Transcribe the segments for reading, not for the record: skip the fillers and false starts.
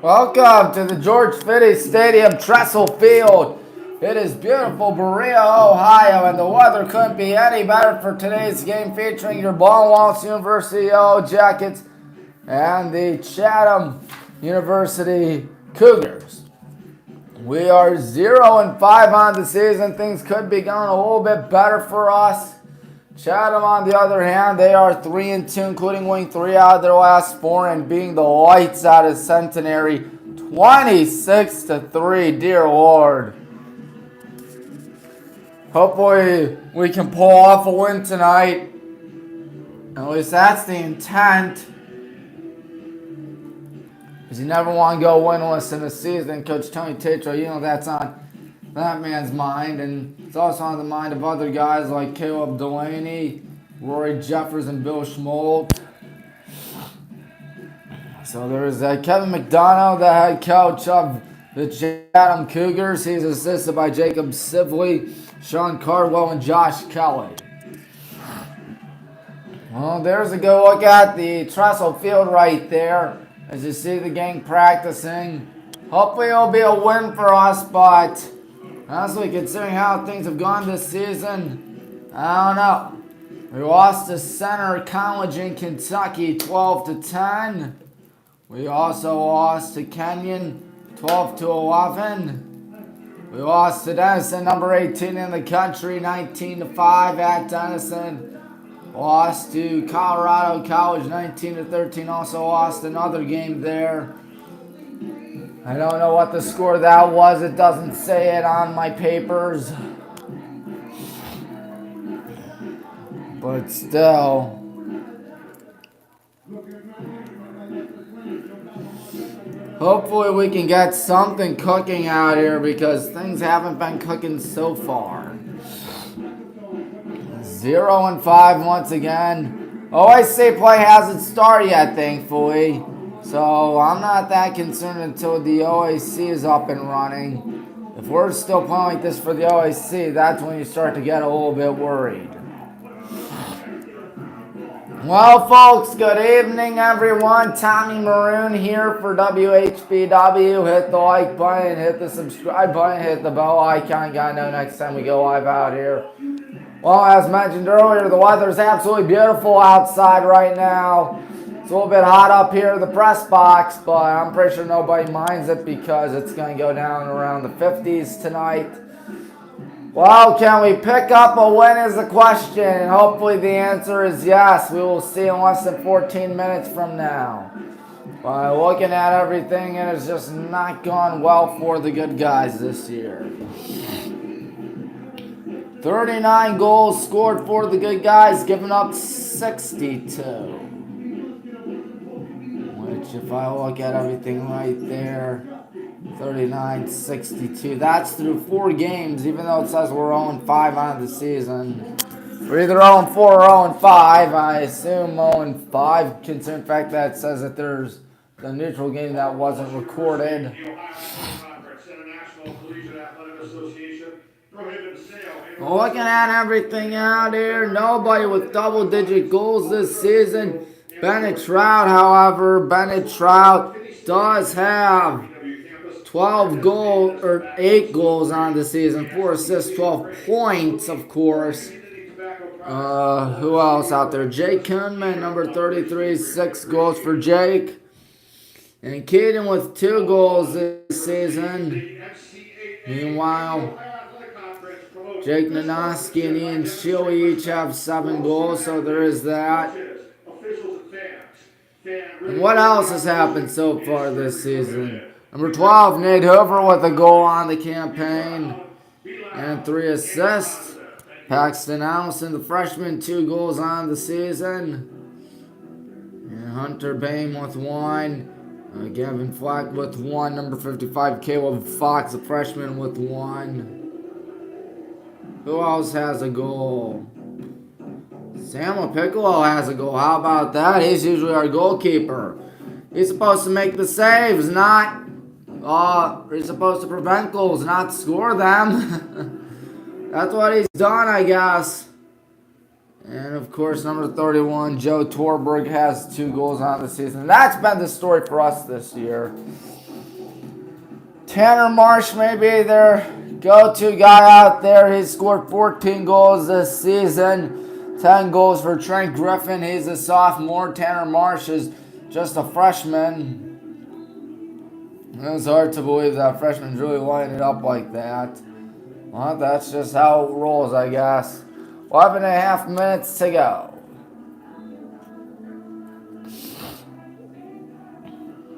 Welcome to the George Fitty Stadium Trestle Field. It is beautiful Berea, Ohio, and the weather couldn't be any better for today's game featuring your Wallace University Yellow Jackets and the Chatham University Cougars. We are 0-5 on the season. Things could be going a little bit better for us. Chatham, on the other hand, they are 3-2, including winning 3 out of their last 4 and being the lights out of Centenary 26-3. Dear Lord. Hopefully we can pull off a win tonight. At least that's the intent. Because you never want to go winless in the season. Coach Tony Tatro, you know that's on that man's mind, and it's also on the mind of other guys like Caleb Delaney, Rory Jeffers, and Bill Schmold. So there's Kevin McDonough, the head coach of the Chatham Cougars. He's assisted by Jacob Sibley, Sean Cardwell, and Josh Kelly. Well, there's a good look at the Trestle Field right there as you see the gang practicing. Hopefully it'll be a win for us, but honestly, considering how things have gone this season, I don't know. We lost to Center College in Kentucky 12-10. We also lost to Kenyon 12-11. We lost to Denison, number 18 in the country, 19-5 at Denison. Lost to Colorado College 19-13. Also lost another game there. I don't know what the score of that was. It doesn't say it on my papers. But still. Hopefully we can get something cooking out here because things haven't been cooking so far. 0-5 once again. OIC play hasn't started yet, thankfully. So I'm not that concerned until the OAC is up and running. If we're still playing like this for the OAC, that's when you start to get a little bit worried. Well, folks, good evening, everyone. Tommy Maroon here for WHBW. Hit the like button, hit the subscribe button, hit the bell icon. Gotta know next time we go live out here. Well, as mentioned earlier, the weather is absolutely beautiful outside right now. It's a little bit hot up here in the press box, but I'm pretty sure nobody minds it because it's going to go down around the 50s tonight. Well, can we pick up a win is the question, and hopefully the answer is yes. We will see in less than 14 minutes from now. By looking at everything, it has just not gone well for the good guys this year. 39 goals scored for the good guys, giving up 62. Which, if I look at everything right there, 39-62. That's through 4 games, even though it says we're 0-5 on the season. We're either 0-4 or 0-5. I assume 0-5, considering the fact that it says that there's the neutral game that wasn't recorded. Looking at everything out here, nobody with double-digit goals this season. Bennett Trout, however, does have 12 goals, or 8 goals on the season, 4 assists, 12 points, of course. Who else out there? Jake Kuhnman, number 33, 6 goals for Jake. And Keaton with 2 goals this season. Meanwhile, Jake Nanoski and Ian Shealy each have 7 goals, so there is that. And what else has happened so far this season? Number 12, Nate Hoover with a goal on the campaign and 3 assists. Paxton Allison, the freshman, 2 goals on the season. And Hunter Bain with 1. Gavin Flack with 1. Number 55, Caleb Fox, a freshman, with 1. Who else has a goal? Samuel Piccolo has a goal. How about that? He's usually our goalkeeper. He's supposed to make the saves, not... he's supposed to prevent goals, not score them. That's what he's done, I guess. And, of course, number 31, Joe Torberg, has 2 goals on the season. That's been the story for us this year. Tanner Marsh may be their go-to guy out there. He's scored 14 goals this season. 10 goals for Trent Griffin. He's a sophomore. Tanner Marsh is just a freshman. It's hard to believe that freshman's really lining it up like that. Well, that's just how it rolls, I guess. 11 and a half minutes to go.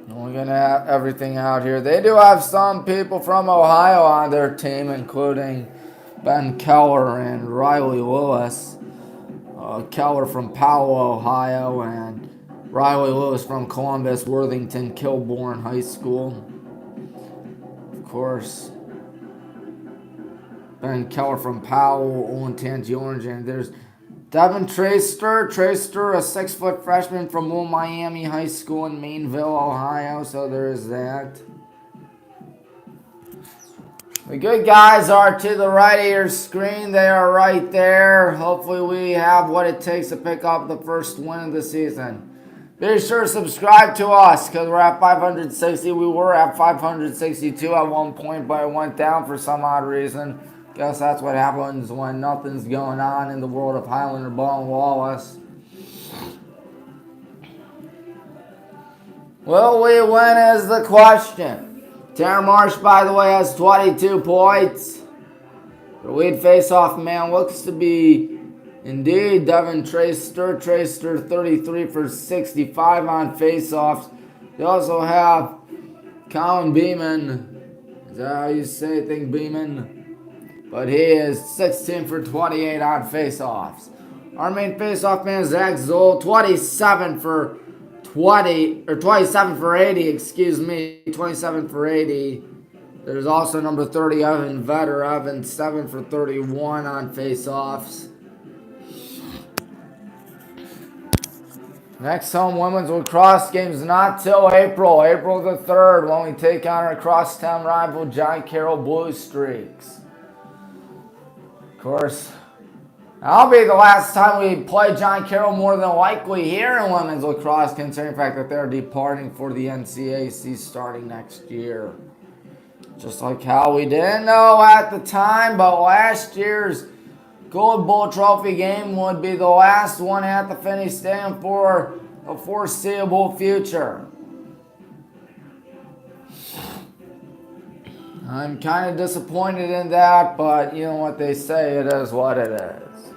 We're going to have everything out here. They do have some people from Ohio on their team, including Ben Keller and Riley Lewis. Keller from Powell, Ohio, and Riley Lewis from Columbus, Worthington, Kilbourne High School. Of course, Ben Keller from Powell, Olentangy Orange, and there's Devin Traster, a 6-foot freshman from Old Miami High School in Mainville, Ohio, so there is that. The good guys are to the right of your screen. They are right there. Hopefully we have what it takes to pick up the first win of the season. Be sure to subscribe to us because we're at 560. We were at 562 at one point, but it went down for some odd reason. Guess that's what happens when nothing's going on in the world of Highlander ball and Wallace. Will we win is the question. Tanner Marsh, by the way, has 22 points. The lead face-off man looks to be indeed Devin Traster. 33 for 65 on face-offs. They also have Colin Beeman. Is that how you say it? Think Beeman? But he is 16 for 28 on face-offs. Our main face-off man is Zach Zoll, 27 for 80, 27 for 80. There's also number 30, Evan Vetter. Evan, 7 for 31 on face-offs. Next home women's lacrosse game is not till April the 3rd, when we take on our crosstown rival John Carroll Blue Streaks. Of course, that'll be the last time we play John Carroll, more than likely, here in women's lacrosse, considering the fact that they're departing for the NCAC starting next year. Just like how we didn't know at the time, but last year's Gold Bowl Trophy game would be the last one at the Finney Stadium for a foreseeable future. I'm kind of disappointed in that, but you know what they say, it is what it is.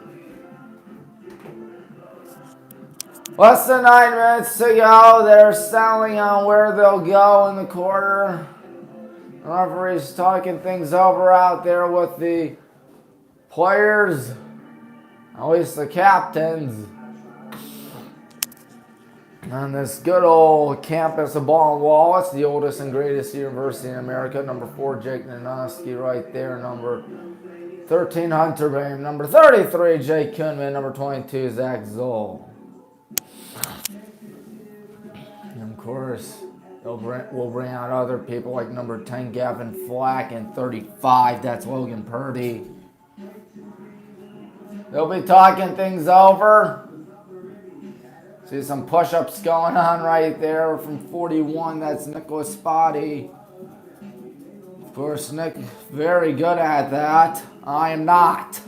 Less than 9 minutes to go. They're settling on where they'll go in the quarter. The referee's talking things over out there with the players, at least the captains, on this good old campus of Ball and Wallace, the oldest and greatest university in America. Number 4, Jake Nanoski right there. Number 13, Hunter Bain. Number 33, Jake Kuhnman. Number 22, Zach Zoll. And of course, we'll bring out other people like number 10, Gavin Flack, and 35, that's Logan Purdy. They'll be talking things over. See some push-ups going on right there from 41. That's Nicholas Spotty. Of course, Nick, very good at that. I am not.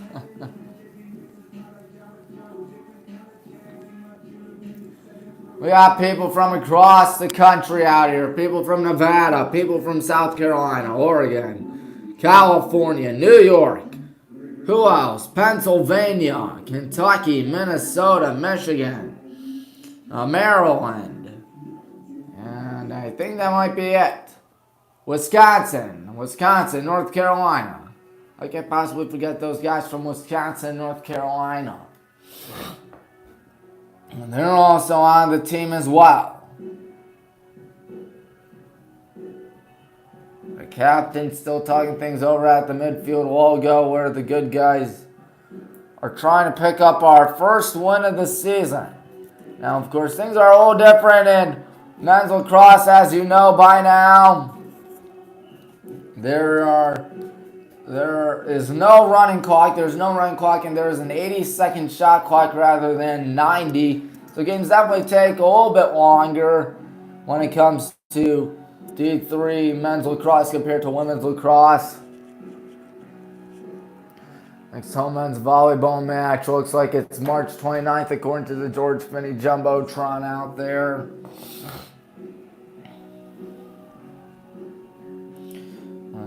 We got people from across the country out here. People from Nevada. People from South Carolina, Oregon, California, New York. Who else? Pennsylvania, Kentucky, Minnesota, Michigan, Maryland, and I think that might be it. Wisconsin, North Carolina. I can't possibly forget those guys from Wisconsin, North Carolina. And they're also on the team as well. The captain's still talking things over at the midfield logo, where the good guys are trying to pick up our first win of the season. Now, of course, things are a little different in men's lacrosse, as you know by now. There are There is no running clock. There's no running clock, and there is an 80-second shot clock rather than 90. So games definitely take a little bit longer when it comes to D3 men's lacrosse compared to women's lacrosse. Next home men's volleyball match looks like it's March 29th according to the George Finney Jumbotron out there.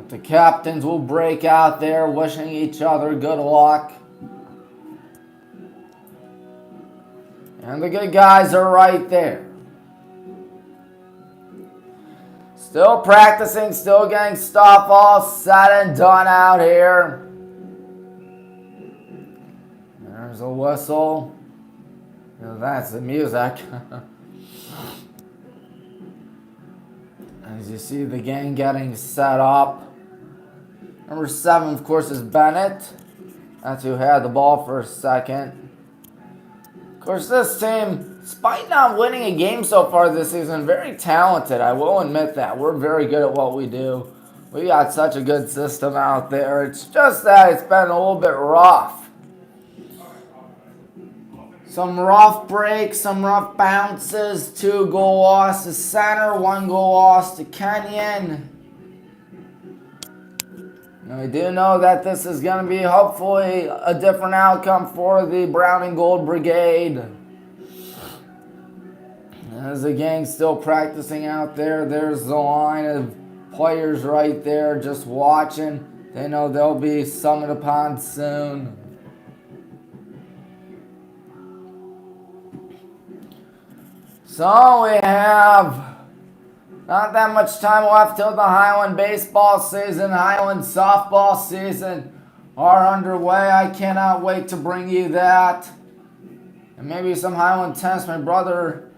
The captains will break out there wishing each other good luck. And the good guys are right there. Still practicing, still getting stuff all said and done out here. There's a whistle. That's the music. As you see the gang getting set up. Number 7, of course, is Bennett. That's who had the ball for a second. Of course, this team, despite not winning a game so far this season, very talented. I will admit that. We're very good at what we do. We got such a good system out there. It's just that it's been a little bit rough. Some rough breaks, some rough bounces. 2 goal loss to Center, 1 goal loss to Kenyon. And we do know that this is going to be hopefully a different outcome for the Brown and Gold Brigade. As the gang's still practicing out there, there's the line of players right there just watching. They know they'll be summoned upon soon. So we have not that much time left till the Highland baseball season, Highland softball season are underway. I cannot wait to bring you that. And maybe some Highland tennis. My brother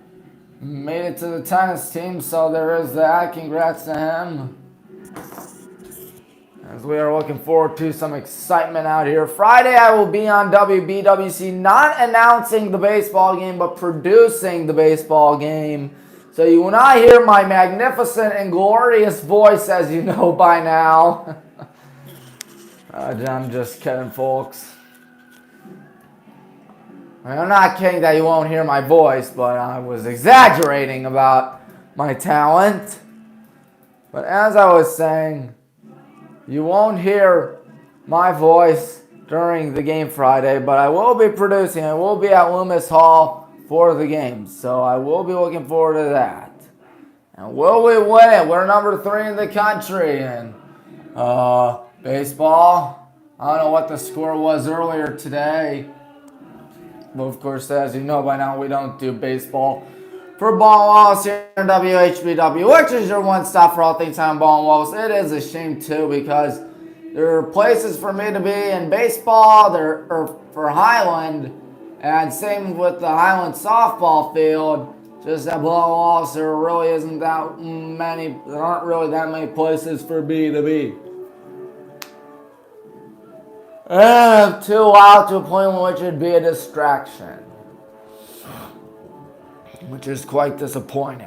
made it to the tennis team, so there is that. Congrats to him. As we are looking forward to some excitement out here. Friday I will be on WBWC, not announcing the baseball game, but producing the baseball game. So you will not hear my magnificent and glorious voice, as you know by now. I'm just kidding, folks. I'm not kidding that you won't hear my voice, but I was exaggerating about my talent. But as I was saying, you won't hear my voice during the game Friday, but I will be producing. I will be at Loomis Hall for the game, so I will be looking forward to that. And will we win it? We're number 3 in the country in baseball. I don't know what the score was earlier today. But of course, as you know by now, we don't do baseball. For Ball and Wallace here in WHBW, which is your one stop for all things Highland Ball and Wallace. It is a shame too because there are places for me to be in baseball, or for Highland, and same with the Highland softball field. Just that Ball and Wallace, there really isn't that many. There aren't really that many places for me to be. And I'm too loud to a point which would be a distraction, which is quite disappointing.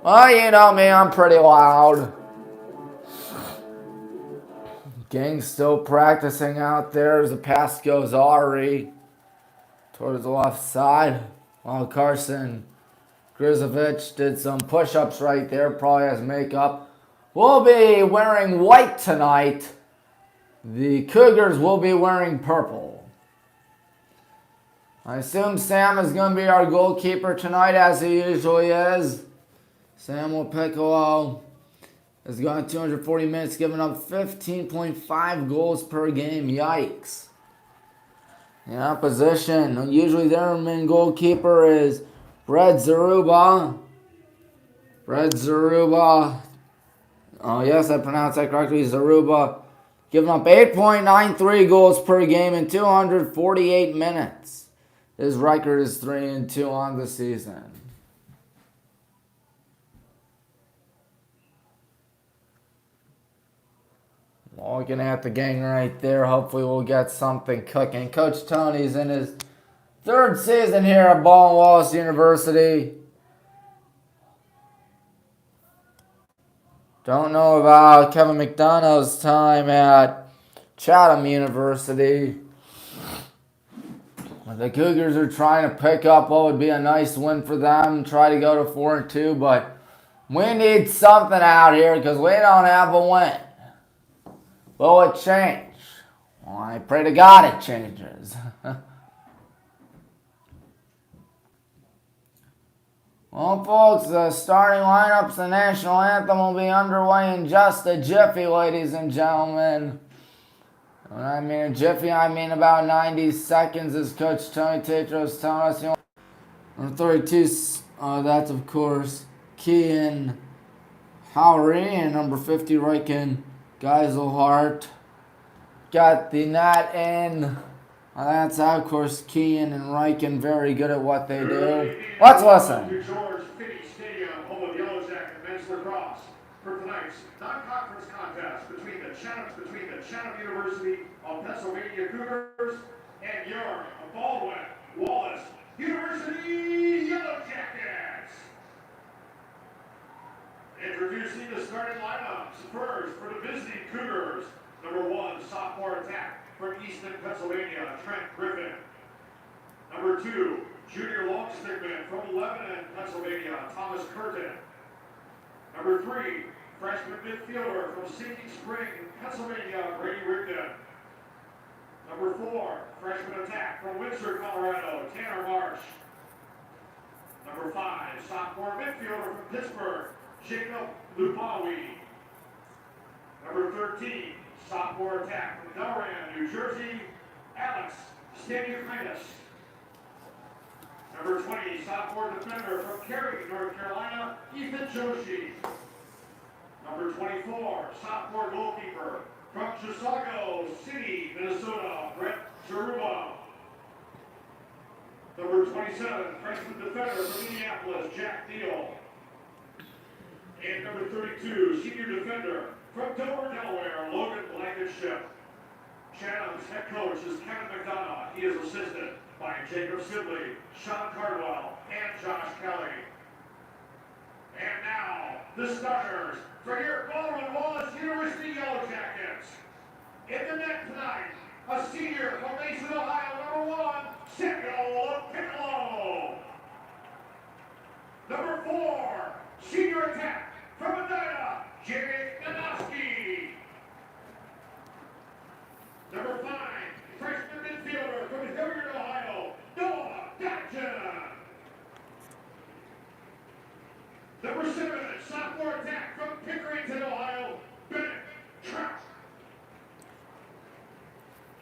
Well, you know me, I'm pretty loud. Gang's still practicing out there as the pass goes Ari towards the left side, while Carson Grizovich did some push-ups right there, probably has makeup. We'll be wearing white tonight. The Cougars will be wearing purple. I assume Sam is going to be our goalkeeper tonight, as he usually is. Samuel Piccolo has gone 240 minutes, giving up 15.5 goals per game. Yikes. In opposition, usually their main goalkeeper is Brett Zaruba. Oh, yes, I pronounced that correctly. Zaruba. Giving up 8.93 goals per game in 248 minutes. His record is 3-2 on the season. Looking at the gang right there. Hopefully we'll get something cooking. Coach Tony's in his 3rd season here at Ball and Wallace University. Don't know about Kevin McDonough's time at Chatham University. The Cougars are trying to pick up what would be a nice win for them, try to go to 4-2, but we need something out here because we don't have a win. Will it change? Well, I pray to God it changes. Well, folks, the starting lineups, the national anthem will be underway in just a jiffy, ladies and gentlemen. When I mean a jiffy, I mean about 90 seconds, as Coach Tony Tatros telling us. Number 32, that's of course Kean Howery, and number 50, Riken Geiselhart. Got the net in. That's of course Kean and Riken, very good at what they do. Let's listen. Stadium, home of Yellow Jacket men's lacrosse, for tonight's non-conference contest between the Chatham University of Pennsylvania Cougars and your Baldwin, Wallace University Yellow Jackets. Introducing the starting lineups. First, for the visiting Cougars, number 1, sophomore attack from Easton, Pennsylvania, Trent Griffin. Number 2, junior long stickman from Lebanon, Pennsylvania, Thomas Curtin. Number 3, freshman midfielder from Sinking Spring, Pennsylvania, Brady Rigdon. Number 4, freshman attack from Windsor, Colorado, Tanner Marsh. Number 5, sophomore midfielder from Pittsburgh, Jacob Lupawi. Number 13, sophomore attack from Delran, New Jersey, Alex Staniukaitis. Number 20, sophomore defender from Cary, North Carolina, Ethan Joshi. Number 24, sophomore goalkeeper from Chisago City, Minnesota, Brett Jaruba. Number 27, freshman defender from Minneapolis, Jack Deal. And number 32, senior defender from Dover, Delaware, Logan Blankenship. Chatham's head coach is Kevin McDonough. He is assisted by Jacob Sibley, Sean Cardwell, and Josh Kelly. And now, the starters for your Baldwin Wallace University Yellow Jackets. In the net tonight, a senior from Mason, Ohio, number 1, Samuel Piccolo. Number 4, senior attack from Medina, Jake Nadowski. Number 5, freshman midfielder from Hilliard, Ohio, Noah Datchin. Number 7, sophomore attack from Pickerington, Ohio, Bennett Trout.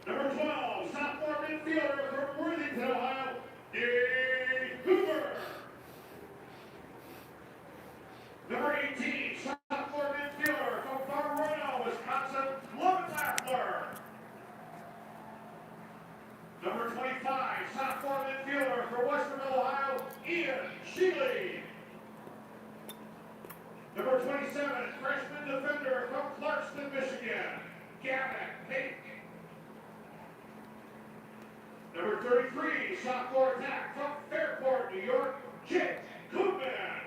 Number 12, sophomore midfielder from Worthington, Ohio, Dave Hoover. Number 18, sophomore midfielder from Barberino, Wisconsin, Logan Lafler. Number 25, sophomore midfielder for Westerville, Ohio, Ian Shealy. Number 27, freshman defender from Clarkston, Michigan, Gavin Pink. Number 33, sophomore attack from Fairport, New York, Jake Koopman.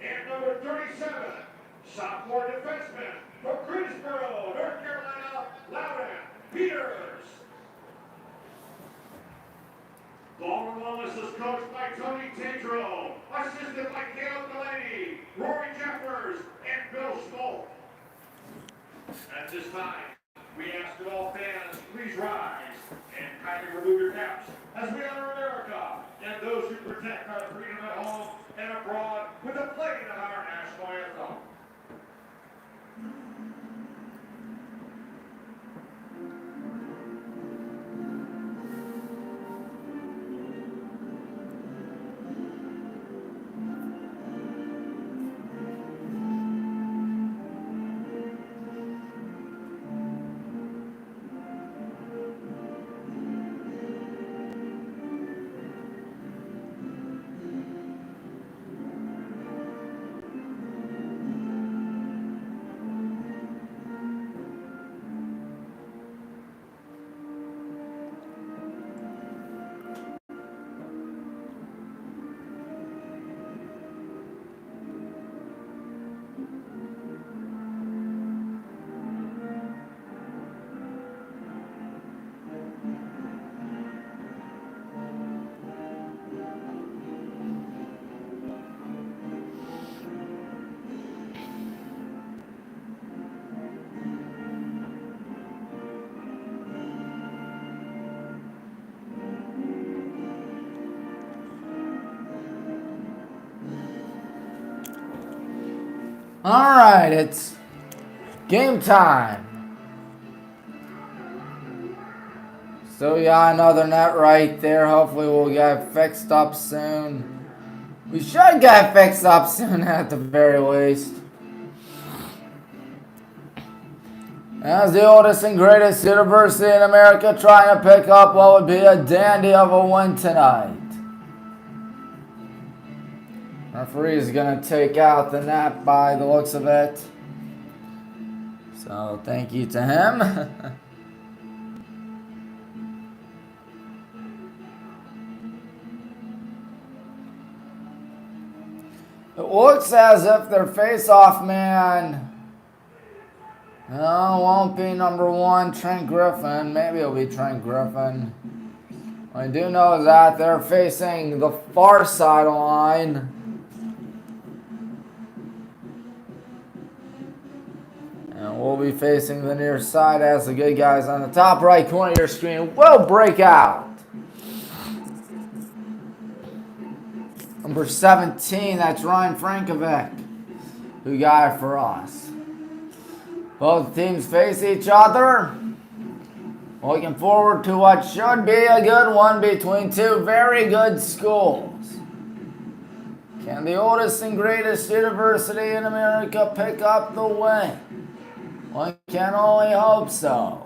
And number 37, sophomore defenseman from Greensboro, North Carolina, Loudon Peters. Baldwin Wallace is coached by Tony Tatro, assisted by Caleb Delaney, Rory Jeffers, and Bill Schmolt. At this time, we ask that all fans please rise and kindly remove your caps as we honor America and those who protect our freedom at home and abroad with the playing of our national anthem. Alright, it's game time. So yeah, another net right there. Hopefully we'll get fixed up soon. We should get fixed up soon at the very least. As the oldest and greatest university in America trying to pick up what would be a dandy of a win tonight. Referee is going to take out the net by the looks of it. So thank you to him. It looks as if their face-off man, no, won't be number 1, Trent Griffin. Maybe it'll be Trent Griffin. What I do know is that they're facing the far sideline. And we'll be facing the near side as the good guys on the top right corner of your screen will break out. Number 17, that's Ryan Frankovic, who got it for us. Both teams face each other. Looking forward to what should be a good one between two very good schools. Can the oldest and greatest university in America pick up the win? One can only hope so.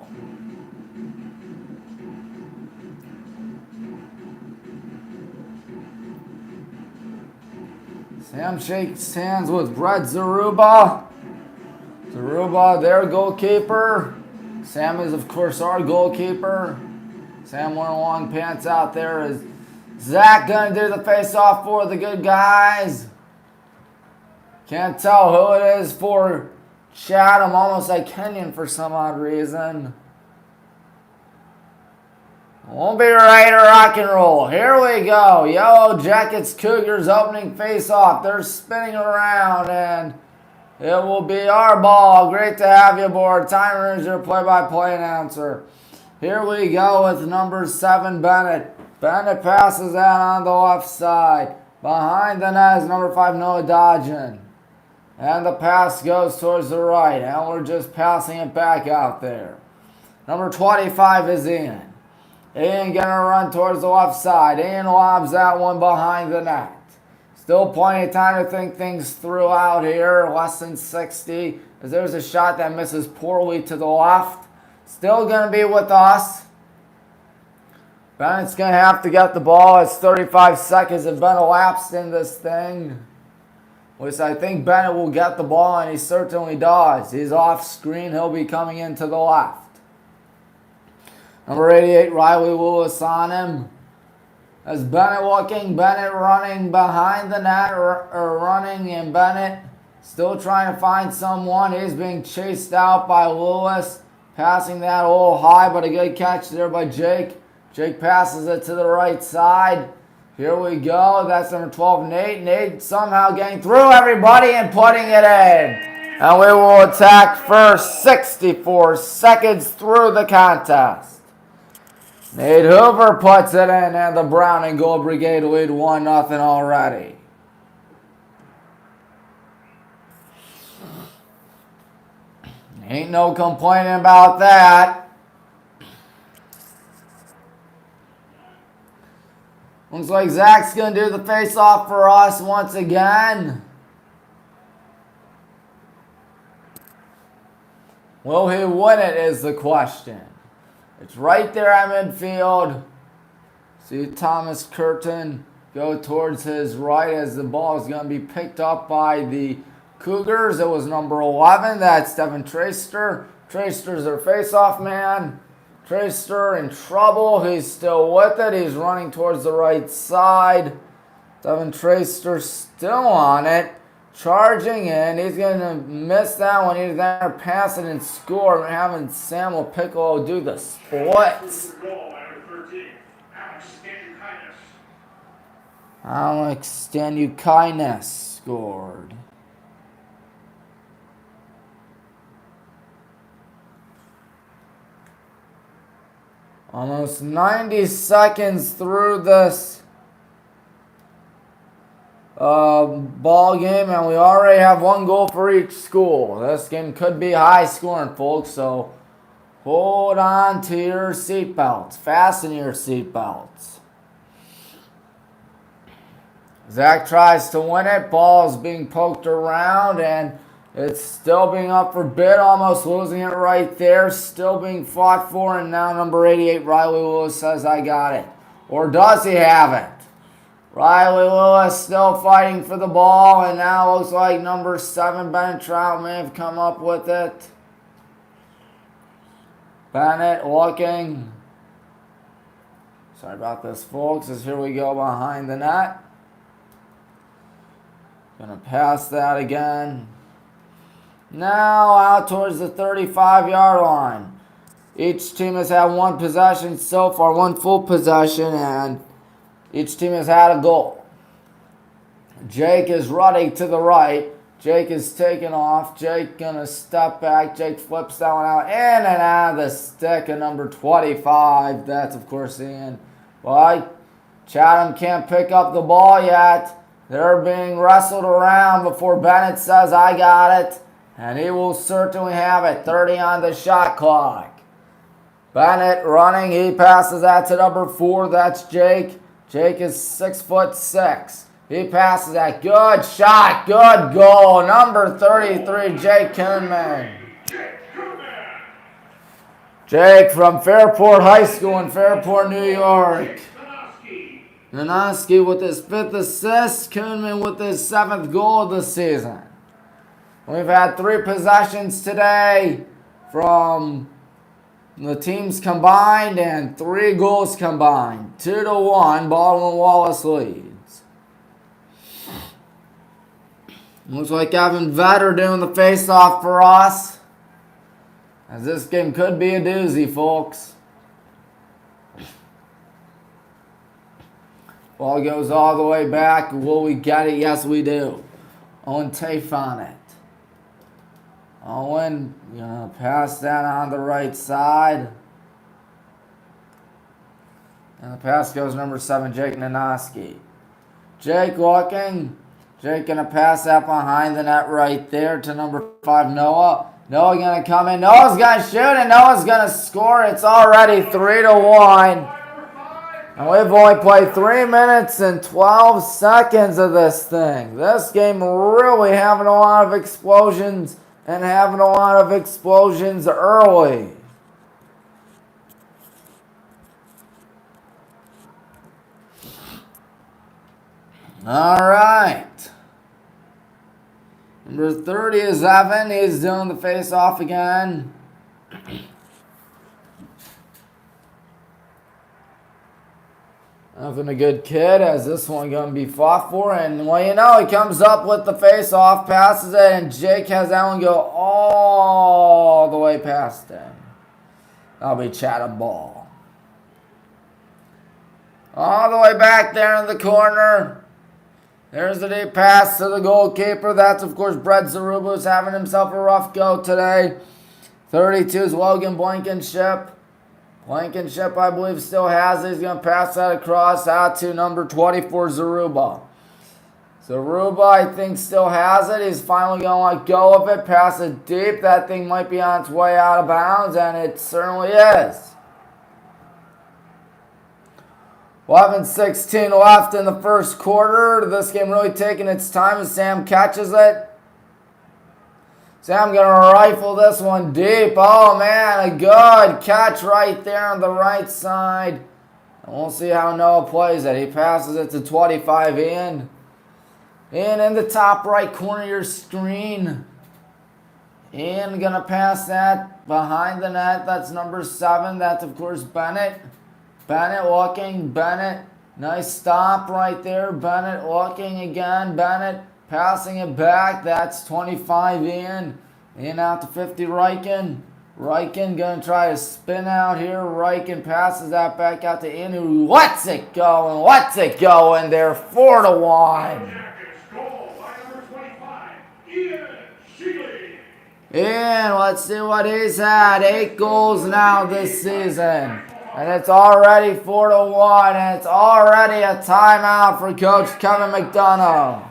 Sam shakes hands with Brett Zaruba. Zaruba, their goalkeeper. Sam is, of course, our goalkeeper. Sam wearing long pants out there. Is Zach going to do the face-off for the good guys? Can't tell who it is for Chatham, almost like Kenyon for some odd reason. We'll be ready to rock and roll. Here we go. Yellow Jackets Cougars opening face-off. They're spinning around, and it will be our ball. Great to have you aboard. Timer is your play-by-play announcer. Here we go with number 7, Bennett. Bennett passes out on the left side. Behind the net is number 5, Noah Dodgen. And the pass goes towards the right, and we're just passing it back out there. Number 25 is Ian. Ian gonna run towards the left side. Ian lobs that one behind the net. Still plenty of time to think things through out here. Less than 60. As there's a shot that misses poorly to the left. Still gonna be with us. Bennett's gonna have to get the ball as 35 seconds have been elapsed in this thing. Which I think Bennett will get the ball, and he certainly does. He's off screen. He'll be coming into the left. Number 88, Riley Lewis on him. As Bennett looking, Bennett running behind the net, or running, and Bennett still trying to find someone. He's being chased out by Lewis. Passing that a little high, but a good catch there by Jake. Jake passes it to the right side. Here we go. That's number 12, Nate. Nate somehow getting through everybody and putting it in. And we will attack first. 64 seconds through the contest. Nate Hoover puts it in, and the Brown and Gold Brigade lead 1-0 already. Ain't no complaining about that. Looks like Zach's going to do the face-off for us once again. Will he win it is the question. It's right there at midfield. See Thomas Curtin go towards his right as the ball is going to be picked up by the Cougars. It was number 11. That's Devin Traster. Traster's their face-off man. Traster in trouble. He's still with it. He's running towards the right side. Devin Traster still on it. Charging in. He's going to miss that one. He's there passing and score. We're having Samuel Piccolo do the splits. Alex Stanukinas scored. Almost 90 seconds through this ball game, and we already have 1 goal for each school. This game could be high scoring, folks, so hold on to your seatbelts. Fasten your seatbelts. Zach tries to win it. Ball's being poked around, and it's still being up for bid. Almost losing it right there. Still being fought for, and now number 88, Riley Lewis, says, I got it. Or does he have it? Riley Lewis still fighting for the ball, and now looks like number 7, Bennett Trout, may have come up with it. Bennett looking. Sorry about this, folks, as here we go behind the net. Gonna pass that again. Now out towards the 35-yard line. Each team has had 1 possession so far, 1 full possession, and each team has had a goal. Jake is running to the right. Jake is taking off. Jake gonna step back. Jake flips that one out in and out of the stick of number 25. That's, of course, Ian. But Chatham can't pick up the ball yet. They're being wrestled around before Bennett says, I got it. And he will certainly have it. 30 on the shot clock. Bennett running. He passes that to number 4. That's Jake. Jake is 6'6". He passes that. Good shot. Good goal. Number 33, Jake Kuhnman. Jake from Fairport High School in Fairport, New York. Nanoski with his 5th assist. Kuhnman with his 7th goal of the season. We've had 3 possessions today from the teams combined and 3 goals combined. 2-1, Baldwin Wallace leads. Looks like Evan Vetter doing the face-off for us. As this game could be a doozy, folks. Ball goes all the way back. Will we get it? Yes, we do. Owen Tafe on it. Owen, gonna pass that on the right side. And the pass goes number 7, Jake Nanoski. Jake looking. Jake gonna pass that behind the net right there to number 5, Noah. Noah gonna come in. Noah's gonna shoot, and Noah's gonna score. It's already 3-1. And we've only played 3 minutes and 12 seconds of this thing. This game really having a lot of explosions and having a lot of explosions early. All right. Number 30 is Evan. He's doing the face-off again. Evan, a good kid, as this one going to be fought for. And, well, you know, he comes up with the face-off, passes it, and Jake has that one go all the way past him. That'll be Chatham ball. All the way back there in the corner. There's the deep pass to the goalkeeper. That's, of course, Brett Zaruba, who's having himself a rough go today. 32 is Logan Blankenship. Blankenship, I believe, still has it. He's going to pass that across out to number 24, Zaruba. Zaruba, I think, still has it. He's finally going to let go of it, pass it deep. That thing might be on its way out of bounds, and it certainly is. 11:16 left in the first quarter. This game really taking its time as Sam catches it. Sam going to rifle this one deep. Oh, man, a good catch right there on the right side. And we'll see how Noah plays it. He passes it to 25, Ian. Ian in the top right corner of your screen. Ian going to pass that behind the net. That's number 7. That's, of course, Bennett. Bennett looking. Bennett. Nice stop right there. Bennett looking again. Bennett. Passing it back, that's 25 in. In out to 50, Riken. Riken going to try to spin out here. Riken passes that back out to In, who lets it go. Lets it go, and they're 4-1. And let's see what he's had. 8 goals now this season. And it's already 4-1, and it's already a timeout for Coach Kevin McDonough.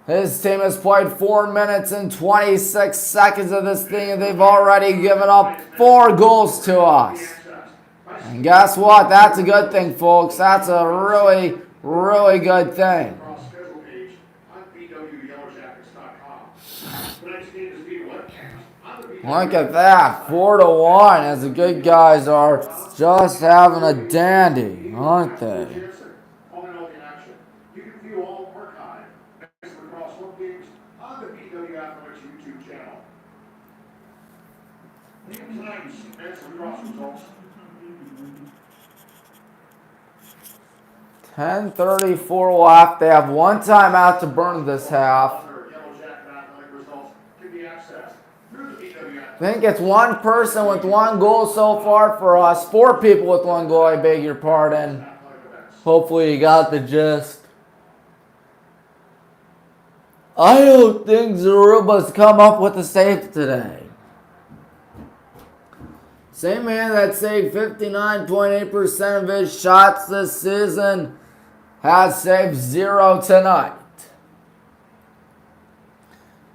His team has played 4 minutes and 26 seconds of this thing, and they've already given up 4 goals to us. And guess what? That's a good thing, folks. That's a really, really good thing. Look at that, 4-1, as the good guys are just having a dandy, aren't they? You can view all archive Lacrosse home games on the BW Athletics YouTube channel. Tonight's Lacrosse results. 10:34 left. They have 1 timeout to burn this half. I think it's 1 person with 1 goal so far for us. 4 people with 1 goal, I beg your pardon. Hopefully you got the gist. I don't think Zaruba's come up with a save today. Same man that saved 59.8% of his shots this season has saved 0 tonight.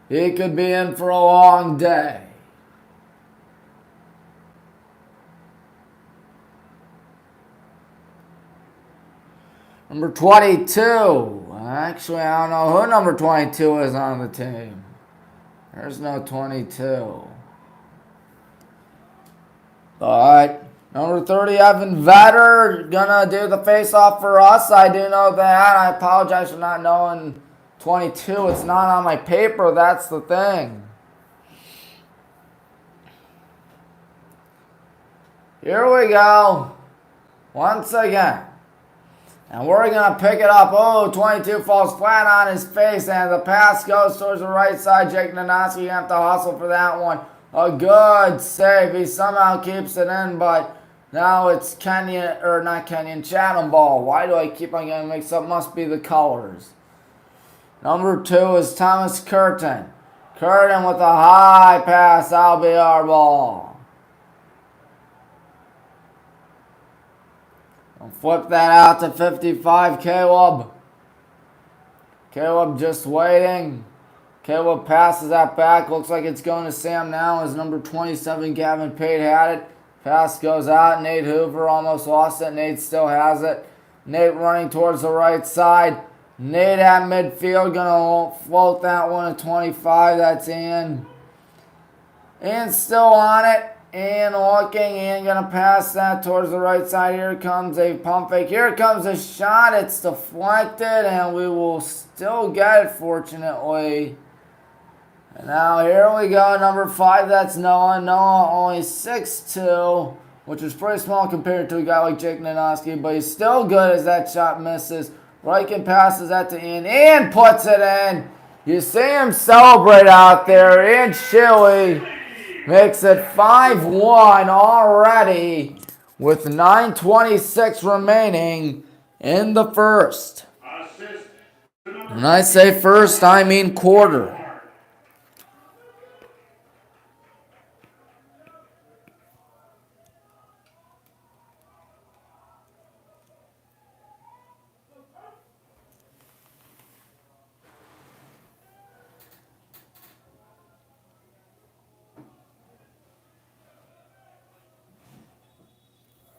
He could be in for a long day. Number 22. Actually, I don't know who number 22 is on the team. There's no 22. But number 30, Evan Vetter, gonna do the face-off for us. I do know that. I apologize for not knowing 22. It's not on my paper. That's the thing. Here we go. Once again. And we're going to pick it up. Oh, 22 falls flat on his face, and the pass goes towards the right side. Jake Nanoski, you have to hustle for that one. A good save. He somehow keeps it in, but now it's Chatham ball. Why do I keep on getting mixed up? Must be the colors. Number 2 is Thomas Curtin. Curtin with a high pass. That'll be our ball. Flip that out to 55, Caleb. Caleb just waiting. Caleb passes that back. Looks like it's going to Sam now as number 27, Gavin Pate had it. Pass goes out. Nate Hoover almost lost it. Nate still has it. Nate running towards the right side. Nate at midfield. Going to float that one to 25. That's in. And still on it. And looking and going to pass that towards the right side. Here comes a pump fake. Here comes a shot. It's deflected, and we will still get it, fortunately. And now here we go. Number 5, that's Noah. Noah only 6'2", which is pretty small compared to a guy like Jake Nanoski, but he's still good as that shot misses. Riken passes that to Ian. Ian puts it in. You see him celebrate out there. Ian Chili makes it 5-1 already with 9:26 remaining in the first. When I say first, I mean quarter.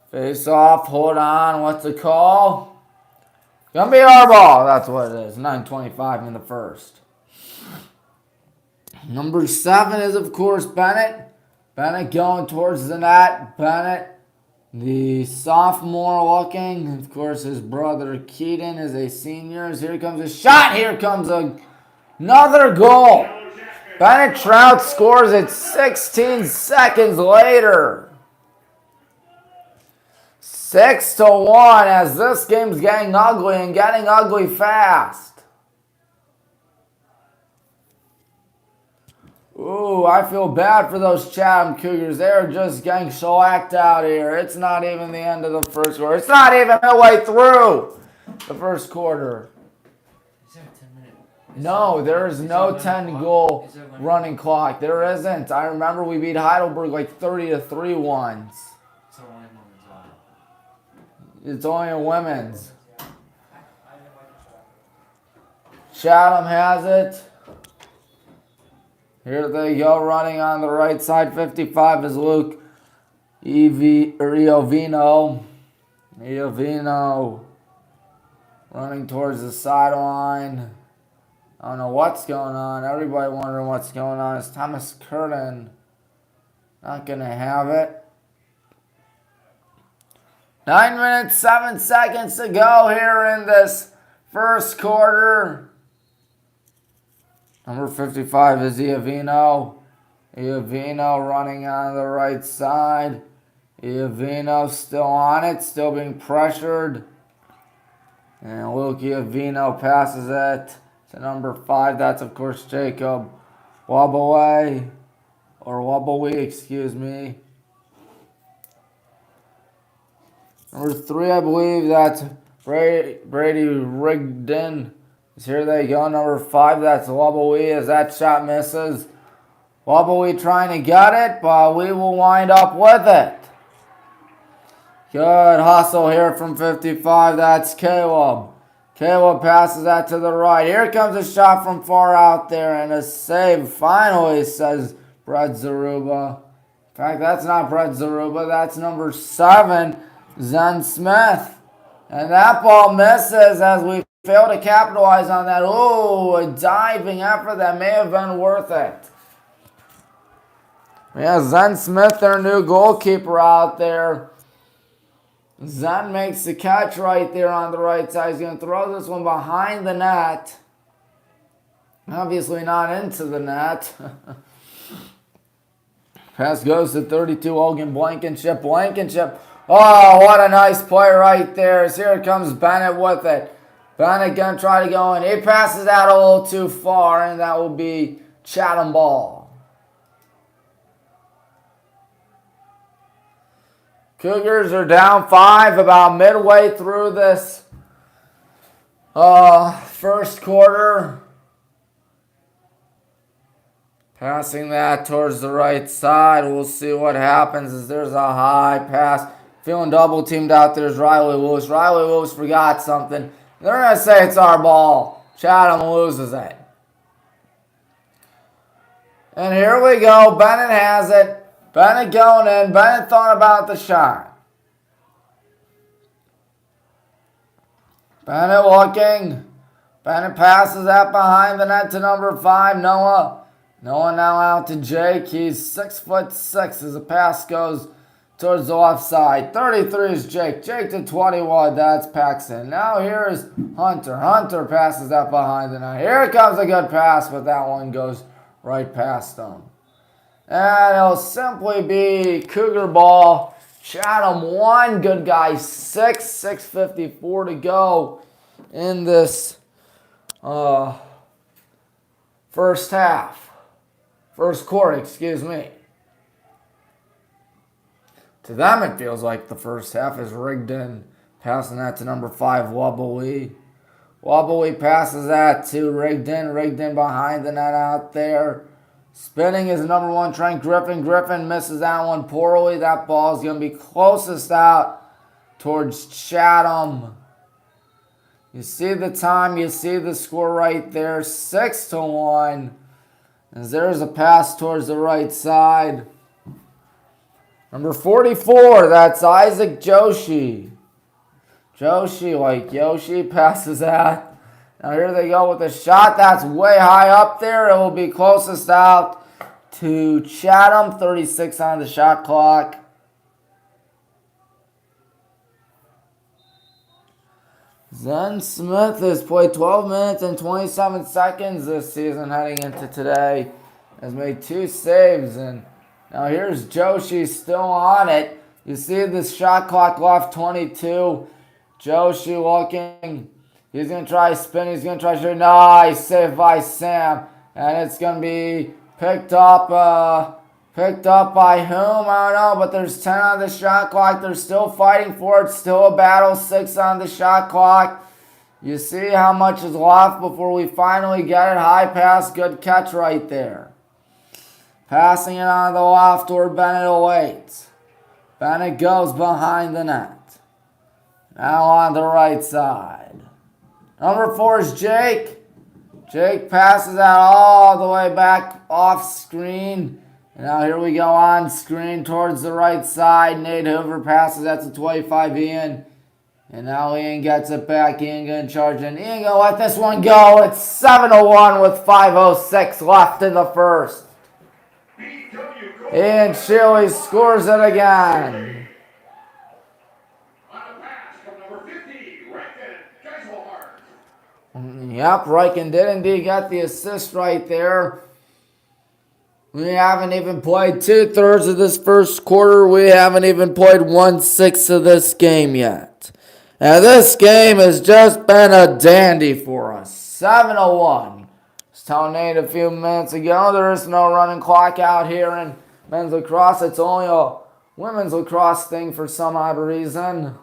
Face off, hold on, what's the call? Gonna be our ball, that's what it is. 9:25 in the first. Number 7 is, of course, Bennett. Bennett going towards the net. Bennett, the sophomore looking. Of course, his brother Keaton is a senior. Here comes a shot. Here comes another goal. Bennett Trout scores it 16 seconds later. 6-1 as this game's getting ugly and getting ugly fast. Ooh, I feel bad for those Chatham Cougars. They're just getting shellacked out here. It's not even the end of the first quarter. It's not even midway through the first quarter. Is there a 10-minute? No, there is no 10-goal running clock. There isn't. I remember we beat Heidelberg like 30-3 once. So only women's on. It's only a women's. Chatham has it. Here they go, running on the right side. 55 is Luke Iovino. Iovino running towards the sideline. I don't know what's going on. Everybody wondering what's going on. Is Thomas Curtin not going to have it? 9 minutes, 7 seconds to go here in this first quarter. Number 55 is Iovino. Iovino running on the right side. Iovino still on it, still being pressured. And Luke Iovino passes it to number 5. That's, of course, Jacob Wabaway. Or Wabaway, excuse me. Number 3, I believe that's Brady Rigdon. Here they go. Number 5, that's Wabaway as that shot misses. Wabaway trying to get it, but we will wind up with it. Good hustle here from 55. That's Caleb. Caleb passes that to the right. Here comes a shot from far out there and a save finally, says Brett Zaruba. In fact, that's not Brett Zaruba. That's number 7, Zen Smith. And that ball misses as we fail to capitalize on that. Oh, a diving effort that may have been worth it. Yeah, Zen Smith, their new goalkeeper out there. Zen makes the catch right there on the right side. He's going to throw this one behind the net. Obviously not into the net. Pass goes to 32, Hogan Blankenship. Blankenship. Oh, what a nice play right there. As here comes Bennett with it. Bennett going to try to go in. He passes that a little too far, and that will be Chatham ball. Cougars are down 5 about midway through this first quarter. Passing that towards the right side. We'll see what happens as there's a high pass. Feeling double teamed out there is Riley Lewis. Riley Lewis forgot something. They're going to say it's our ball. Chatham loses it. And here we go. Bennett has it. Bennett going in. Bennett thought about the shot. Bennett looking. Bennett passes that behind the net to number 5, Noah. Noah now out to Jake. He's 6'6" as the pass goes towards the left side. 33 is Jake. Jake to 21. That's Paxton. Now here is Hunter. Hunter passes that behind the net. Here comes a good pass, but that one goes right past him. And it'll simply be Cougar ball. Chatham 1, good guy 6. 6:54 to go in this first half. First quarter, excuse me. To them, it feels like the first half is Rigdon passing that to number 5, Wobbly. Wobbly passes that to Rigdon. Rigdon behind the net out there. Spinning is number 1, Trent Griffin. Griffin misses that one poorly. That ball is going to be closest out towards Chatham. You see the time. You see the score right there. 6-1. As there's a pass towards the right side. Number 44, that's Isaac Joshi. Joshi, like Yoshi, passes that. Now here they go with a shot that's way high up there. It will be closest out to Chatham. 36 on the shot clock. Zen Smith has played 12 minutes and 27 seconds this season heading into today. Has made 2 saves. And now here's Joshi still on it. You see this shot clock left 22. Joshi looking. He's going to try spin. He's going to try shoot. Nice save by Sam. And it's going to be picked up by whom? I don't know. But there's 10 on the shot clock. They're still fighting for it. Still a battle. 6 on the shot clock. You see how much is left before we finally get it. High pass, good catch right there. Passing it on the left where Bennett awaits. Bennett goes behind the net. Now on the right side. Number 4 is Jake. Jake passes that all the way back off screen. And now here we go on screen towards the right side. Nate Hoover passes that to 25 Ian. And now Ian gets it back. Ian gonna charge in. Ian gonna let this one go. It's 7-1 with 5:06 left in the first. Ian Shealy scores it again. Yep, Riken did indeed get the assist right there. We haven't even played 2/3 of this first quarter. We haven't even played 1/6 of this game yet. Now this game has just been a dandy for us. 7-1. I was telling Nate a few minutes ago, there is no running clock out here in men's lacrosse. It's only a women's lacrosse thing for some odd reason.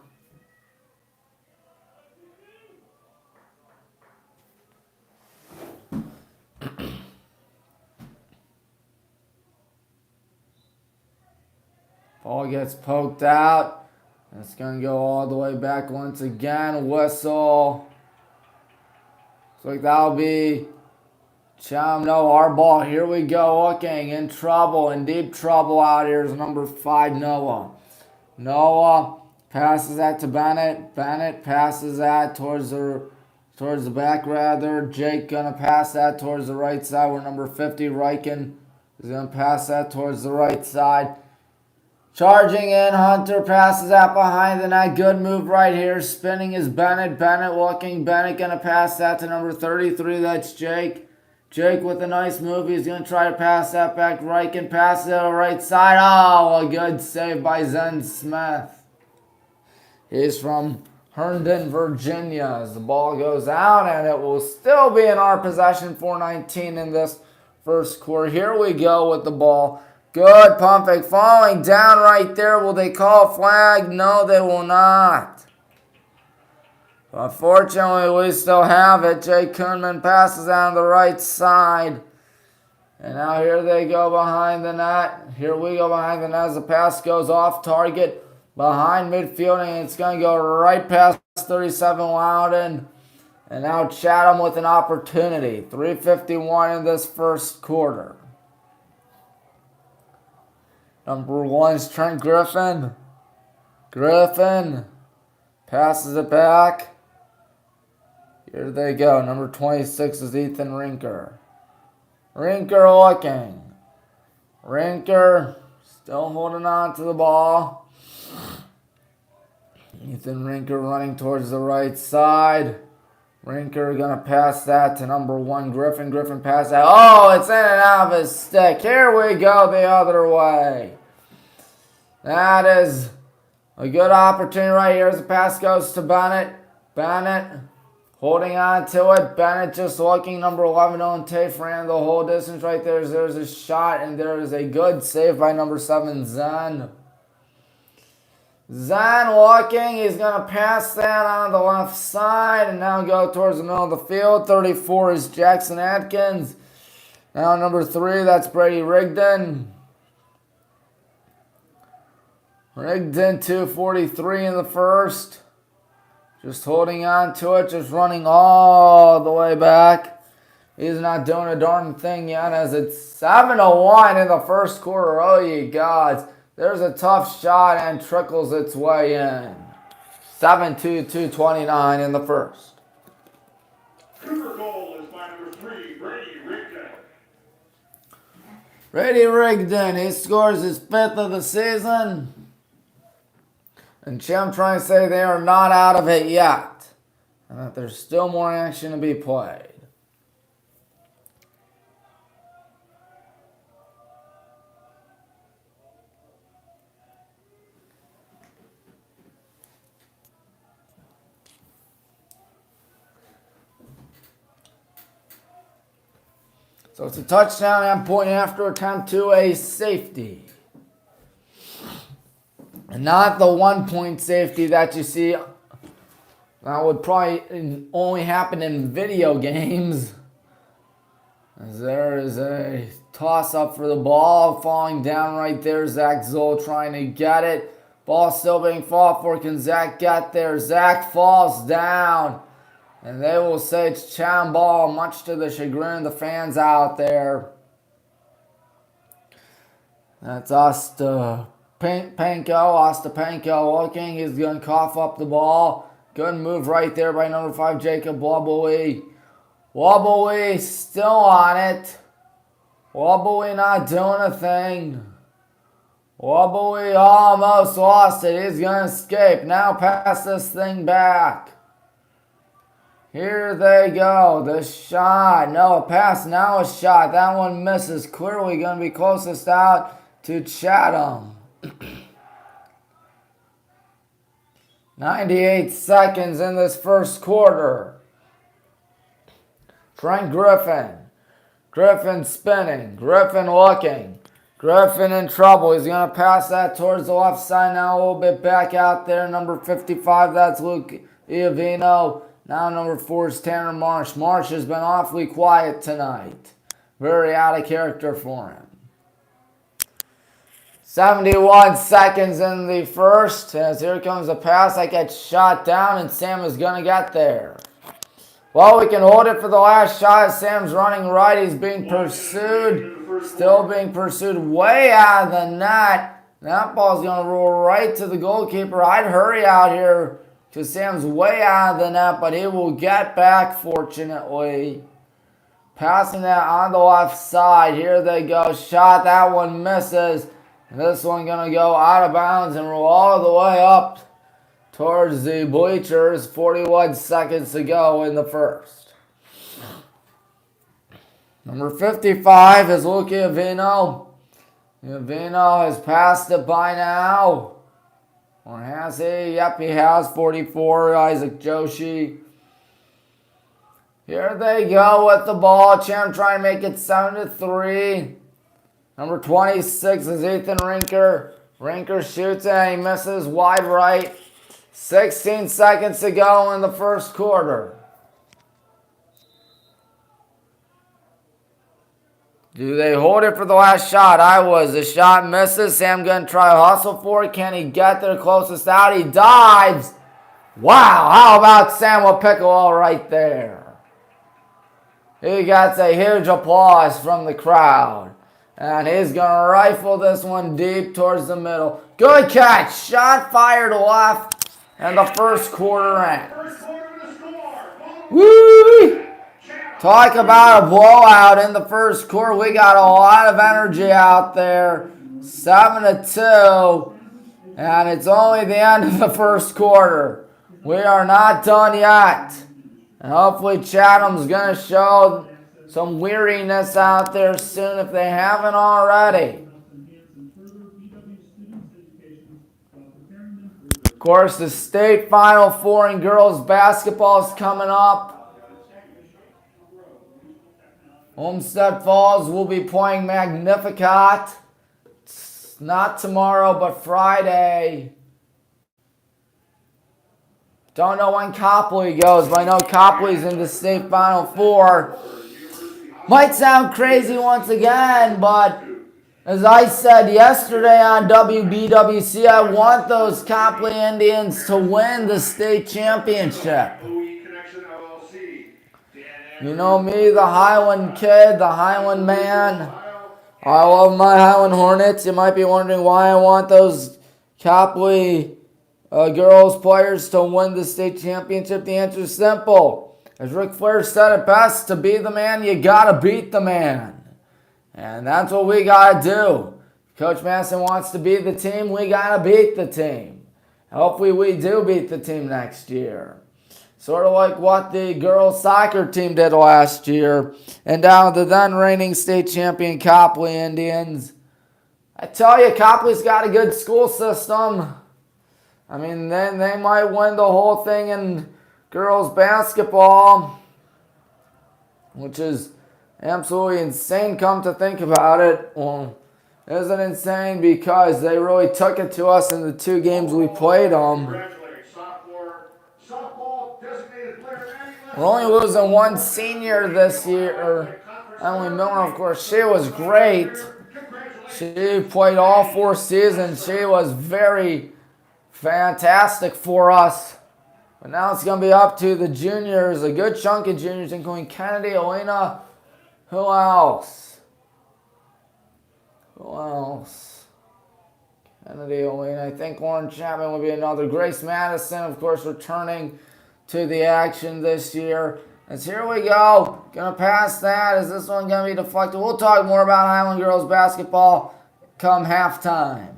Ball gets poked out. It's going to go all the way back once again. Whistle. Looks like that'll be Chatham. No, our ball. Here we go. Looking in trouble, in deep trouble out here is number 5, Noah. Noah passes that to Bennett. Bennett passes that towards the back rather. Jake going to pass that towards the right side where number 50, Riken, is going to pass that towards the right side. Charging in, Hunter passes out behind the net. Good move right here. Spinning is Bennett. Bennett looking. Bennett going to pass that to number 33. That's Jake. Jake with a nice move. He's going to try to pass that back. Riken passes it to the right side. Oh, a good save by Zen Smith. He's from Herndon, Virginia. As the ball goes out, and it will still be in our possession. 4:19 in this first quarter. Here we go with the ball. Good pump fake, falling down right there. Will they call a flag? No, they will not. Unfortunately, we still have it. Jake Kuhnman passes on the right side. And now here they go behind the net. Here we go behind the net as the pass goes off target behind midfield. And it's going to go right past 37 Loudon. And now Chatham with an opportunity. 3:51 in this first quarter. Number 1 is Trent Griffin. Griffin passes it back. Here they go. Number 26 is Ethan Rinker. Rinker looking. Rinker still holding on to the ball. Ethan Rinker running towards the right side. Rinker going to pass that to number 1, Griffin. Griffin pass that. Oh, it's in and out of his stick. Here we go the other way. That is a good opportunity right here as the pass goes to Bennett. Bennett holding on to it. Bennett just looking. Number 11, Owen Tate ran the whole distance right there. There's a shot, and there is a good save by number 7, Zen. Zen looking. He's going to pass that on the left side and now go towards the middle of the field. 34 is Jackson Atkins. Now number 3, that's Brady Rigdon. Rigdon 2:43 in the first. Just holding on to it. Just running all the way back. He's not doing a darn thing yet as it's 7-1 in the first quarter. Oh, ye gods. There's a tough shot and trickles its way in. 7-2, 2:29 in the first. Cougar goal is by number 3, Brady Rigdon. Brady Rigdon, he scores his 5th of the season. And Jim trying to say they are not out of it yet. And that there's still more action to be played. So it's a touchdown and point after attempt to a safety. And not the 1-point safety that you see That would probably only happen in video games. As there is a toss-up for the ball. Falling down right there. Zach Zoll trying to get it. Ball still being fought for. Can Zach get there? Zach falls down. And they will say it's Chatham ball, much to the chagrin of the fans out there. That's Ostapenko looking. He's going to cough up the ball. Good move right there by number 5, Jacob Wobbly. Wobbly still on it. Wobbly not doing a thing. Wobbly almost lost it. He's going to escape. Now pass this thing back. Here they go. The shot. No, a pass. Now a shot. That one misses. Clearly going to be closest out to Chatham. 98 seconds in this first quarter. Trent Griffin. Griffin spinning. Griffin looking. Griffin in trouble. He's going to pass that towards the left side now. A little bit back out there. Number 55, that's Luke Iovino. Now number 4 is Tanner Marsh. Marsh has been awfully quiet tonight. Very out of character for him. 71 seconds in the first. As here comes a pass that gets shot down, and Sam is going to get there. Well, we can hold it for the last shot. Sam's running right. He's being pursued. Still being pursued way out of the net. That ball's going to roll right to the goalkeeper. I'd hurry out here because Sam's way out of the net, but he will get back, fortunately. Passing that on the left side. Here they go. Shot. That one misses. And this one going to go out of bounds and roll all the way up towards the bleachers. 41 seconds to go in the first. Number 55 is Luke Iovino. Iovino has passed it by now. Or has he? Yep, he has. 44, Isaac Joshi. Here they go with the ball. Chatham trying to make it 7-3. Number 26 is Ethan Rinker. Rinker shoots and he misses wide right. 16 seconds to go in the first quarter. Do they hold it for the last shot? The shot misses. Sam going to try to hustle for it. Can he get there closest out? He dives. Wow, how about Samuel Piccolo right there? He gets a huge applause from the crowd. And he's going to rifle this one deep towards the middle. Good catch. Shot fired left. And the first quarter ends. Woo! Talk about a blowout in the first quarter. We got a lot of energy out there. 7-2. And it's only the end of the first quarter. We are not done yet. And hopefully Chatham's going to show some weariness out there soon if they haven't already. Of course, the state Final Four in girls basketball is coming up. Olmsted Falls will be playing Magnificat. It's not tomorrow, but Friday. Don't know when Copley goes, but I know Copley's in the state Final Four. Might sound crazy once again, but as I said yesterday on WBWC, I want those Copley Indians to win the state championship. You know me, the Highland kid, the Highland man. I love my Highland Hornets. You might be wondering why I want those Copley girls players to win the state championship. The answer is simple. As Ric Flair said it best, to be the man, you gotta beat the man. And that's what we gotta do. Coach Masson wants to beat the team, we gotta beat the team. Hopefully we do beat the team next year. Sort of like what the girls soccer team did last year. And down to the then reigning state champion Copley Indians. I tell you, Copley's got a good school system. I mean, they might win the whole thing in girls basketball, which is absolutely insane come to think about it. Well, isn't insane because they really took it to us in the 2 games we played them. Congratulations, sophomore We're only losing one senior this year. Emily Miller, of course, she was great. She played all 4 seasons. She was very fantastic for us. But now it's going to be up to the juniors, a good chunk of juniors, including Kennedy, Elena. Who else? Who else? Kennedy, Elena. I think Lauren Chapman will be another. Grace Madison, of course, returning to the action this year. And so here we go. Gonna pass that. Is this one gonna be deflected? We'll talk more about Highland girls basketball come halftime.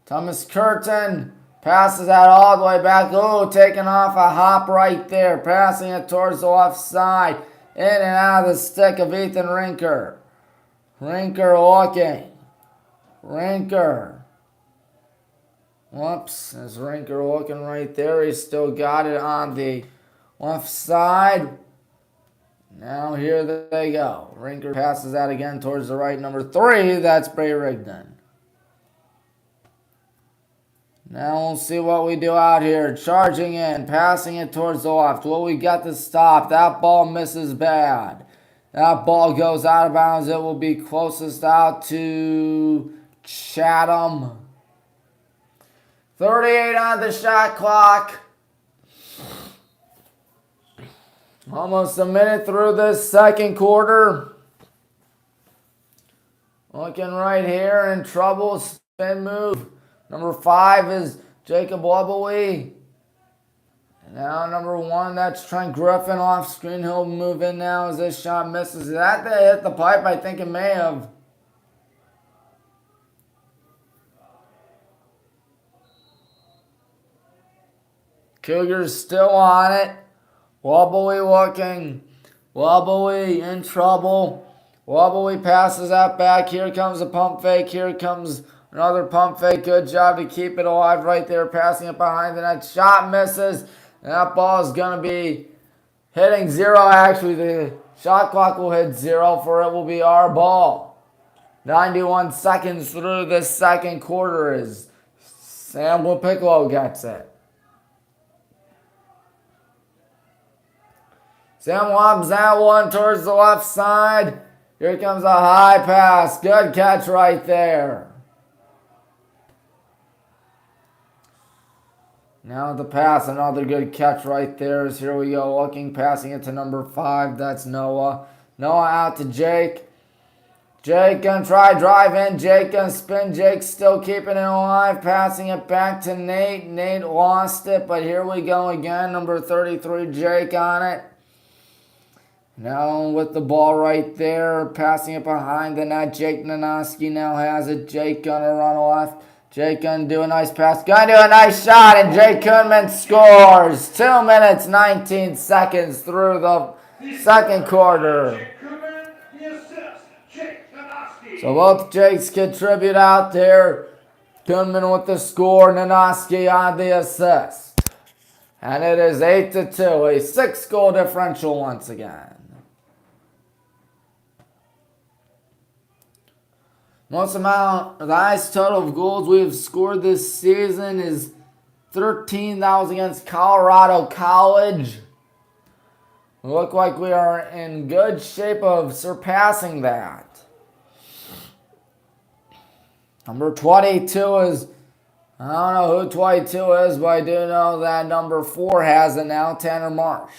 Thomas Curtin passes that all the way back. Oh, taking off a hop right there. Passing it towards the left side. In and out of the stick of Ethan Rinker. Rinker looking. Rinker. Whoops. There's Rinker looking right there. He's still got it on the left side. Now here they go. Rinker passes that again towards the right. Number 3, that's Bray Rigdon. Now we'll see what we do out here. Charging in, passing it towards the left. Well, we got to stop. That ball misses bad. That ball goes out of bounds. It will be closest out to Chatham. 38 on the shot clock. Almost a minute through this second quarter. Looking right here in trouble. Spin move. Number 5 is Jacob Lobowy. And now number 1, that's Trent Griffin off screen. He'll move in now as this shot misses. That hit the pipe? I think it may have. Cougars still on it. Lobowy looking. Lobowy in trouble. Lobowy passes that back. Here comes a pump fake. Here comes another pump fake. Good job to keep it alive right there. Passing it behind the net. Shot misses. And that ball is going to be hitting 0. Actually, the shot clock will hit 0 for it will be our ball. 91 seconds through this second quarter as Sam Piccolo gets it. Sam lobs that one towards the left side. Here comes a high pass. Good catch right there. Now the pass, another good catch right there. As here we go, looking, passing it to number 5. That's Noah. Noah out to Jake. Jake gonna try drive in. Jake gonna spin. Jake still keeping it alive. Passing it back to Nate. Nate lost it, but here we go again. Number 33, Jake on it. Now with the ball right there, passing it behind the net. Jake Nanoski now has it. Jake gonna run left. Jake gonna do a nice pass. Gonna do a nice shot, and Jake Kuhnman scores. 2 minutes, 19 seconds through the second quarter. So both Jakes contribute out there. Kuhnman with the score, Nanoski on the assist. And it is 8-2, a 6-goal differential once again. The highest total of goals we have scored this season is 13. That was against Colorado College. We look like we are in good shape of surpassing that. Number 22 is, I don't know who 22 is, but I do know that number 4 has it now, Tanner Marsh.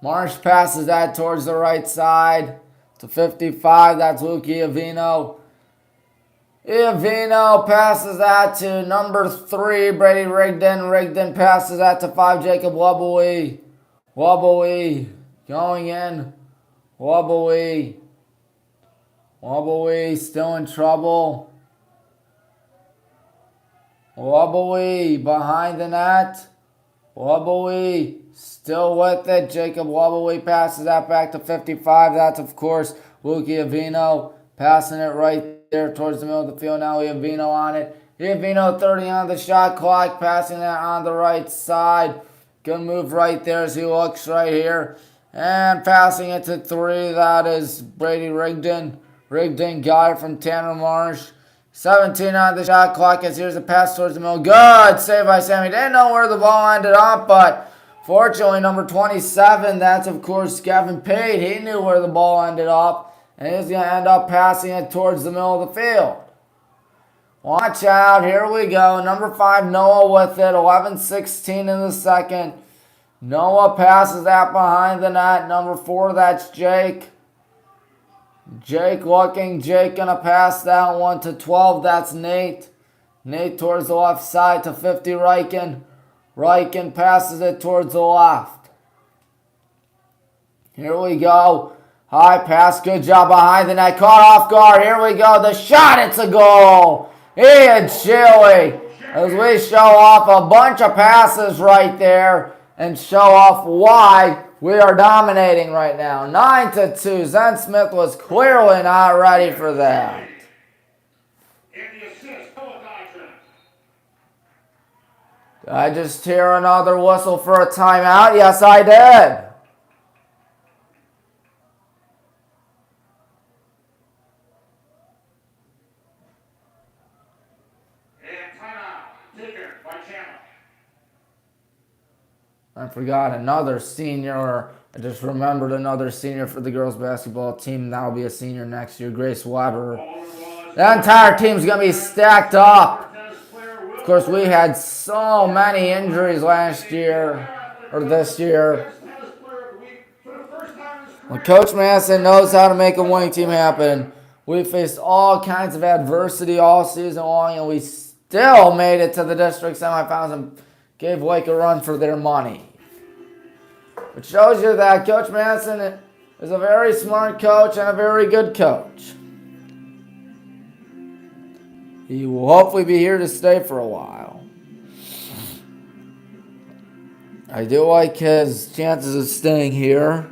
Marsh passes that towards the right side. To 55, that's Luke Iovino. Iovino passes that to number 3, Brady Rigdon. Rigdon passes that to 5, Jacob Lobowy. Lobowy going in. Lobowy. Lobowy still in trouble. Lobowy behind the net. Lobowy still with it. Jacob Lobowy passes that back to 55. That's, of course, Luke Iovino passing it right there towards the middle of the field. Now Iovino on it. Iovino 30 on the shot clock. Passing that on the right side. Good move right there as he looks right here. And passing it to 3. That is Brady Rigdon. Rigdon got it from Tanner Marsh. 17 on the shot clock as here's a pass towards the middle. Good save by Sammy. Didn't know where the ball ended up, but Fortunately, number 27, that's of course Kevin Pate. He knew where the ball ended up, and he's going to end up passing it towards the middle of the field. Watch out, here we go. Number 5, Noah with it, 11-16 in the second. Noah passes that behind the net. Number 4, that's Jake. Jake looking, Jake going to pass that one to 12, that's Nate. Nate towards the left side to 50, Riken. Riken passes it towards the left. Here we go. High pass, good job behind the net. Caught off guard. Here we go. The shot, it's a goal. Ian Chile. As we show off a bunch of passes right there and show off why we are dominating right now. 9-2. Zen Smith was clearly not ready for that. Did I just hear another whistle for a timeout? Yes, I did. And timeout taken by Chatham. I forgot another senior. I just remembered another senior for the girls basketball team. That'll be a senior next year, Grace Weber. The entire team's going to be stacked up. Of course, we had so many injuries last year, or this year. Well, Coach Masson knows how to make a winning team happen. We faced all kinds of adversity all season long, and we still made it to the district semifinals and gave Wake a run for their money. Which shows you that Coach Masson is a very smart coach and a very good coach. He will hopefully be here to stay for a while. I do like his chances of staying here.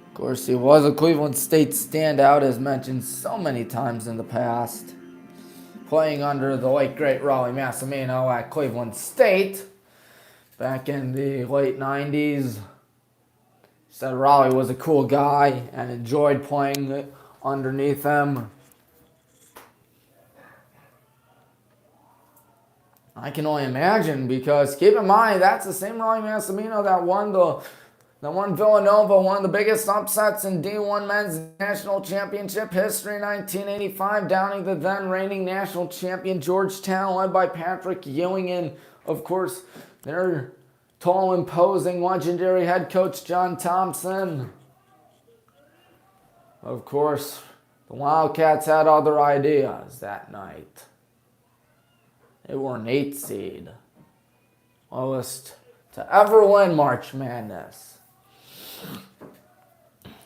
Of course, he was a Cleveland State standout, as mentioned so many times in the past. Playing under the late great Raleigh Massimino at Cleveland State back in the late 90s. Said Raleigh was a cool guy and enjoyed playing underneath him. I can only imagine, because keep in mind, that's the same Raleigh Massimino that won Villanova, one of the biggest upsets in D1 men's national championship history, 1985, downing the then reigning national champion Georgetown, led by Patrick Ewing, and of course, their tall, imposing, legendary head coach John Thompson. Of course, the Wildcats had other ideas that night. They were an 8 seed. Lowest to ever win March Madness.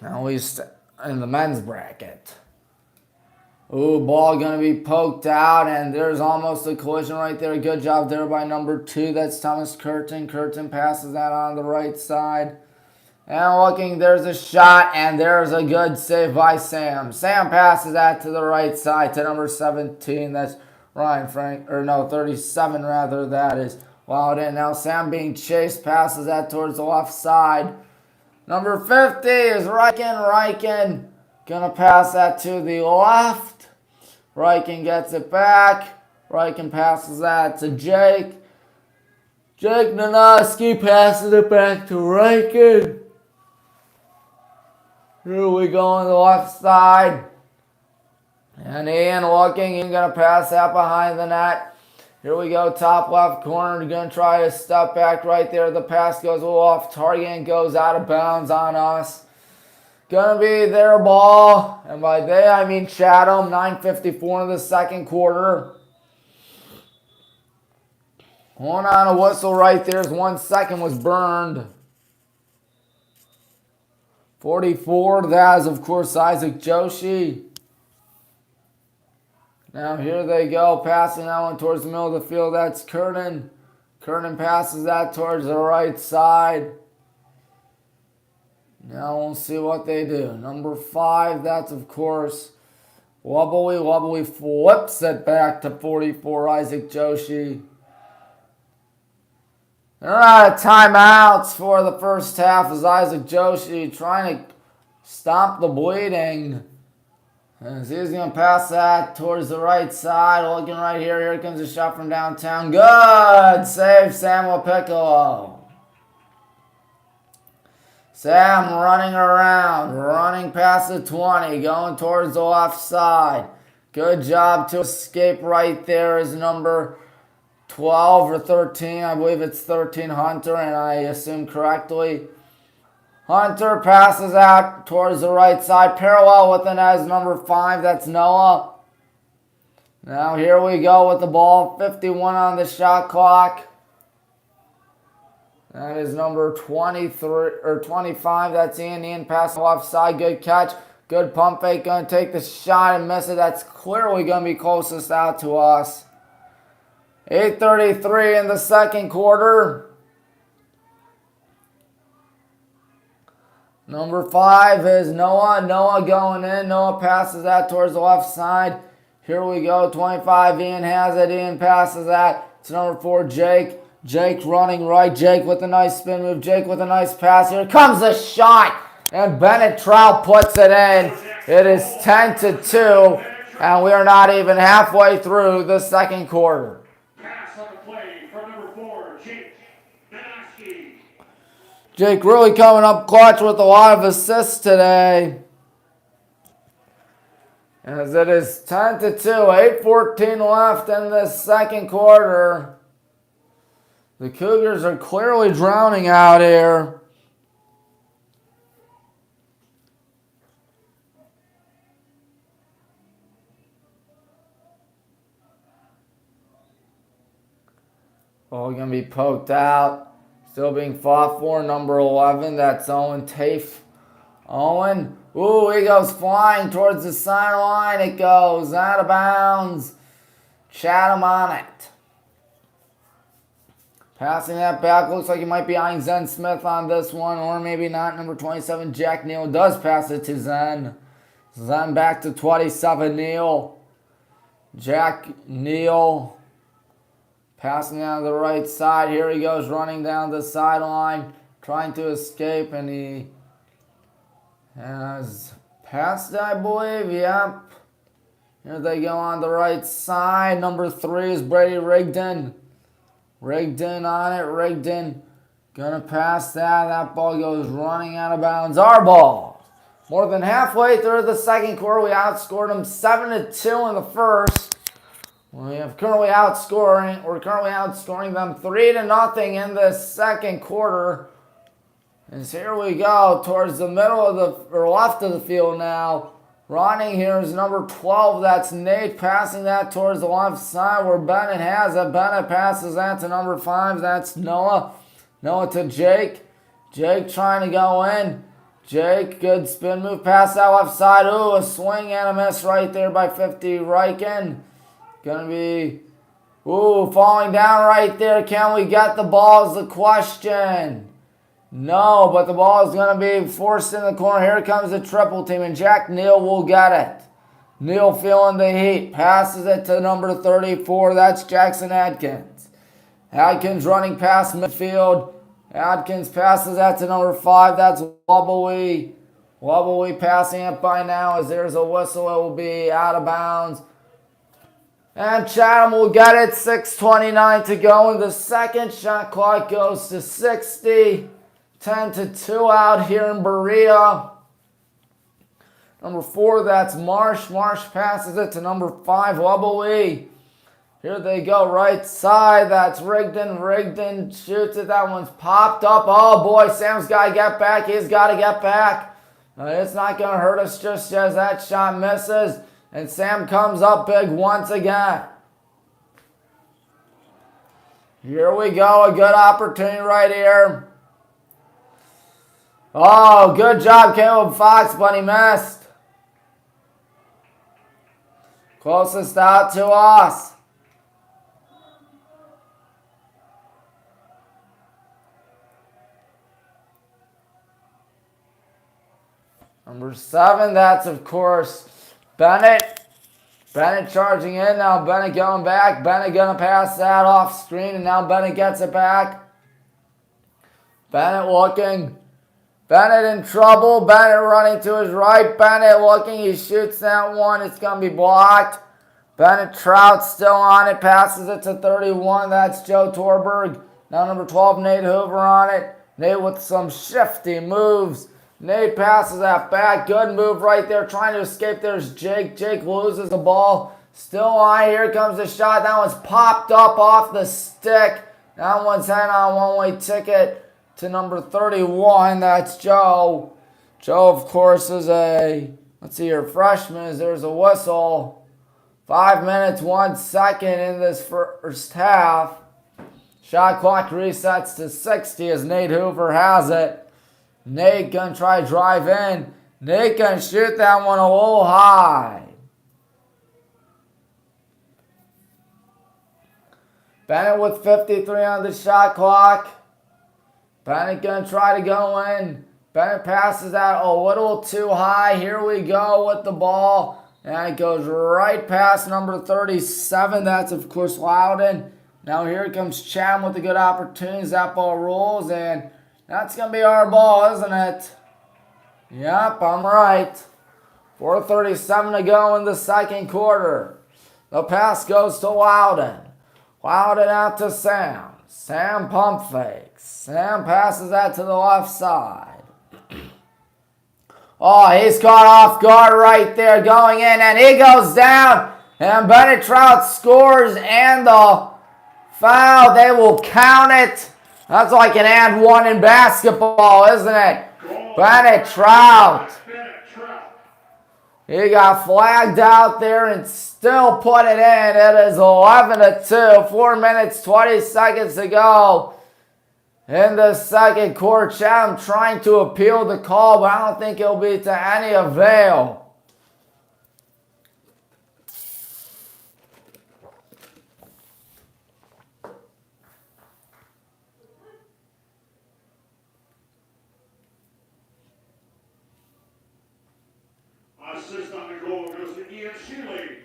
At least in the men's bracket. Ooh, ball going to be poked out, and there's almost a collision right there. Good job there by number 2. That's Thomas Curtin. Curtin passes that on the right side. And looking, there's a shot, and there's a good save by Sam. Sam passes that to the right side to number 17. That's Ryan Frank, or no, 37 rather, that is Wild in. Now Sam being chased, passes that towards the left side. Number 50 is Riken. Gonna pass that to the left. Riken gets it back. Riken passes that to Jake. Jake Nanoski passes it back to Riken. Here we go on the left side. And Ian looking, he's going to pass that behind the net. Here we go, top left corner. Going to try to step back right there. The pass goes a little off target and goes out of bounds on us. Going to be their ball. And by they, I mean Chatham. 9:54 in the second quarter. One on a whistle right there as 1 second was burned. 44, that is of course Isaac Joshi. Now here they go, passing that one towards the middle of the field. That's Curtin. Curtin passes that towards the right side. Now we'll see what they do. Number 5, that's of course Wobbly. Wobbly flips it back to 44, Isaac Joshi. They're out of timeouts for the first half as Isaac Joshi trying to stop the bleeding. And he's going to pass that towards the right side. Looking right here. Here comes a shot from downtown. Good save, Samuel Piccolo. Sam running around, running past the 20, going towards the left side. Good job to escape right there is number 12 or 13. I believe it's 13, Hunter, and I assume correctly. Hunter passes out towards the right side, parallel with it as number 5. That's Noah. Now here we go with the ball. 51 on the shot clock. That is number 23 or 25. That's Ian. Ian pass the left side. Good catch. Good pump fake. Going to take the shot and miss it. That's clearly going to be closest out to us. 8:33 in the second quarter. Number 5 is Noah. Noah going in. Noah passes that towards the left side. Here we go. 25. Ian has it. Ian passes that. It's number 4, Jake. Jake running right. Jake with a nice spin move. Jake with a nice pass. Here comes the shot. And Bennett Trout puts it in. It is 10-2. And we are not even halfway through the second quarter. Pass on the play from number 4, Jake Benowski. Jake really coming up clutch with a lot of assists today. As it is 10-2. 8:14 left in the second quarter. The Cougars are clearly drowning out here. Ball going to be poked out. Still being fought for. Number 11, that's Owen Tafe. Owen, ooh, he goes flying towards the sideline. It goes out of bounds. Chatham on it. Passing that back. Looks like he might be eyeing Zen Smith on this one, or maybe not. Number 27, Jack Neal does pass it to Zen. Zen back to 27, Neal. Jack Neal passing down the right side. Here he goes running down the sideline, trying to escape, and he has passed, I believe. Yep. Here they go on the right side. Number 3 is Brady Rigdon. Rigdon on it. Rigdon gonna pass that. That ball goes running out of bounds. Our ball. More than halfway through the second quarter, we outscored them 7-2 in the first. We're currently outscoring them 3-0 in the second quarter. And here we go towards the middle of the or left of the field now. Running here is number 12. That's Nate passing that towards the left side where Bennett has it. Bennett passes that to number 5. That's Noah. Noah to Jake. Jake trying to go in. Jake, good spin move. Pass that left side. Ooh, a swing and a miss right there by 50. Riken. Gonna be, ooh, falling down right there. Can we get the ball is the question. No, but the ball is going to be forced in the corner. Here comes the triple team, and Jack Neal will get it. Neal feeling the heat. Passes it to number 34. That's Jackson Adkins. Adkins running past midfield. Adkins passes that to number 5. That's Wobbly. Wobbly passing it by now. As there's a whistle, it will be out of bounds. And Chatham will get it. 6:29 to go in the second. Shot clock goes to 60. 10-2 out here in Berea. Number 4, that's Marsh. Marsh passes it to number 5, Wobbly. Here they go, right side. That's Rigdon. Rigdon shoots it. That one's popped up. Oh, boy, Sam's got to get back. He's got to get back. It's not going to hurt us just as that shot misses. And Sam comes up big once again. Here we go. A good opportunity right here. Oh, good job, Caleb Fox, but he missed. Closest out to us. Number 7, that's, of course, Bennett. Bennett charging in. Now Bennett going back. Bennett going to pass that off screen, and now Bennett gets it back. Bennett looking. Bennett in trouble. Bennett running to his right. Bennett looking. He shoots that one. It's going to be blocked. Bennett Trout still on it. Passes it to 31. That's Joe Torberg. Now number 12, Nate Hoover on it. Nate with some shifty moves. Nate passes that back. Good move right there. Trying to escape. There's Jake. Jake loses the ball. Still on. Here comes the shot. That one's popped up off the stick. That one's heading on one-way ticket to number 31. That's Joe. Joe, of course, is a, let's see here, freshman. There's a whistle. 5 minutes, 1 second in this first half. Shot clock resets to 60 as Nate Hoover has it. Nate gonna try to drive in. Nate gonna shoot that one a little high. Bennett with 53 on the shot clock. Bennett gonna try to go in. Bennett passes that a little too high. Here we go with the ball. And it goes right past number 37. That's, of course, Loudon. Now here comes Chatham with a good opportunity. That ball rolls, and that's going to be our ball, isn't it? Yep, I'm right. 4:37 to go in the second quarter. The pass goes to Loudon. Loudon out to Sam. Sam pump fakes. Sam passes that to the left side. Oh, he's caught off guard right there going in, and he goes down, and Bennett Trout scores, and the foul, they will count it. That's like an and one in basketball, isn't it? Bennett Trout. He got flagged out there and still put it in. It is 11-2, 4 minutes, 20 seconds to go. In the second quarter, Chatham trying to appeal the call, but I don't think it'll be to any avail. Assist on the goal goes to Ian Shealy.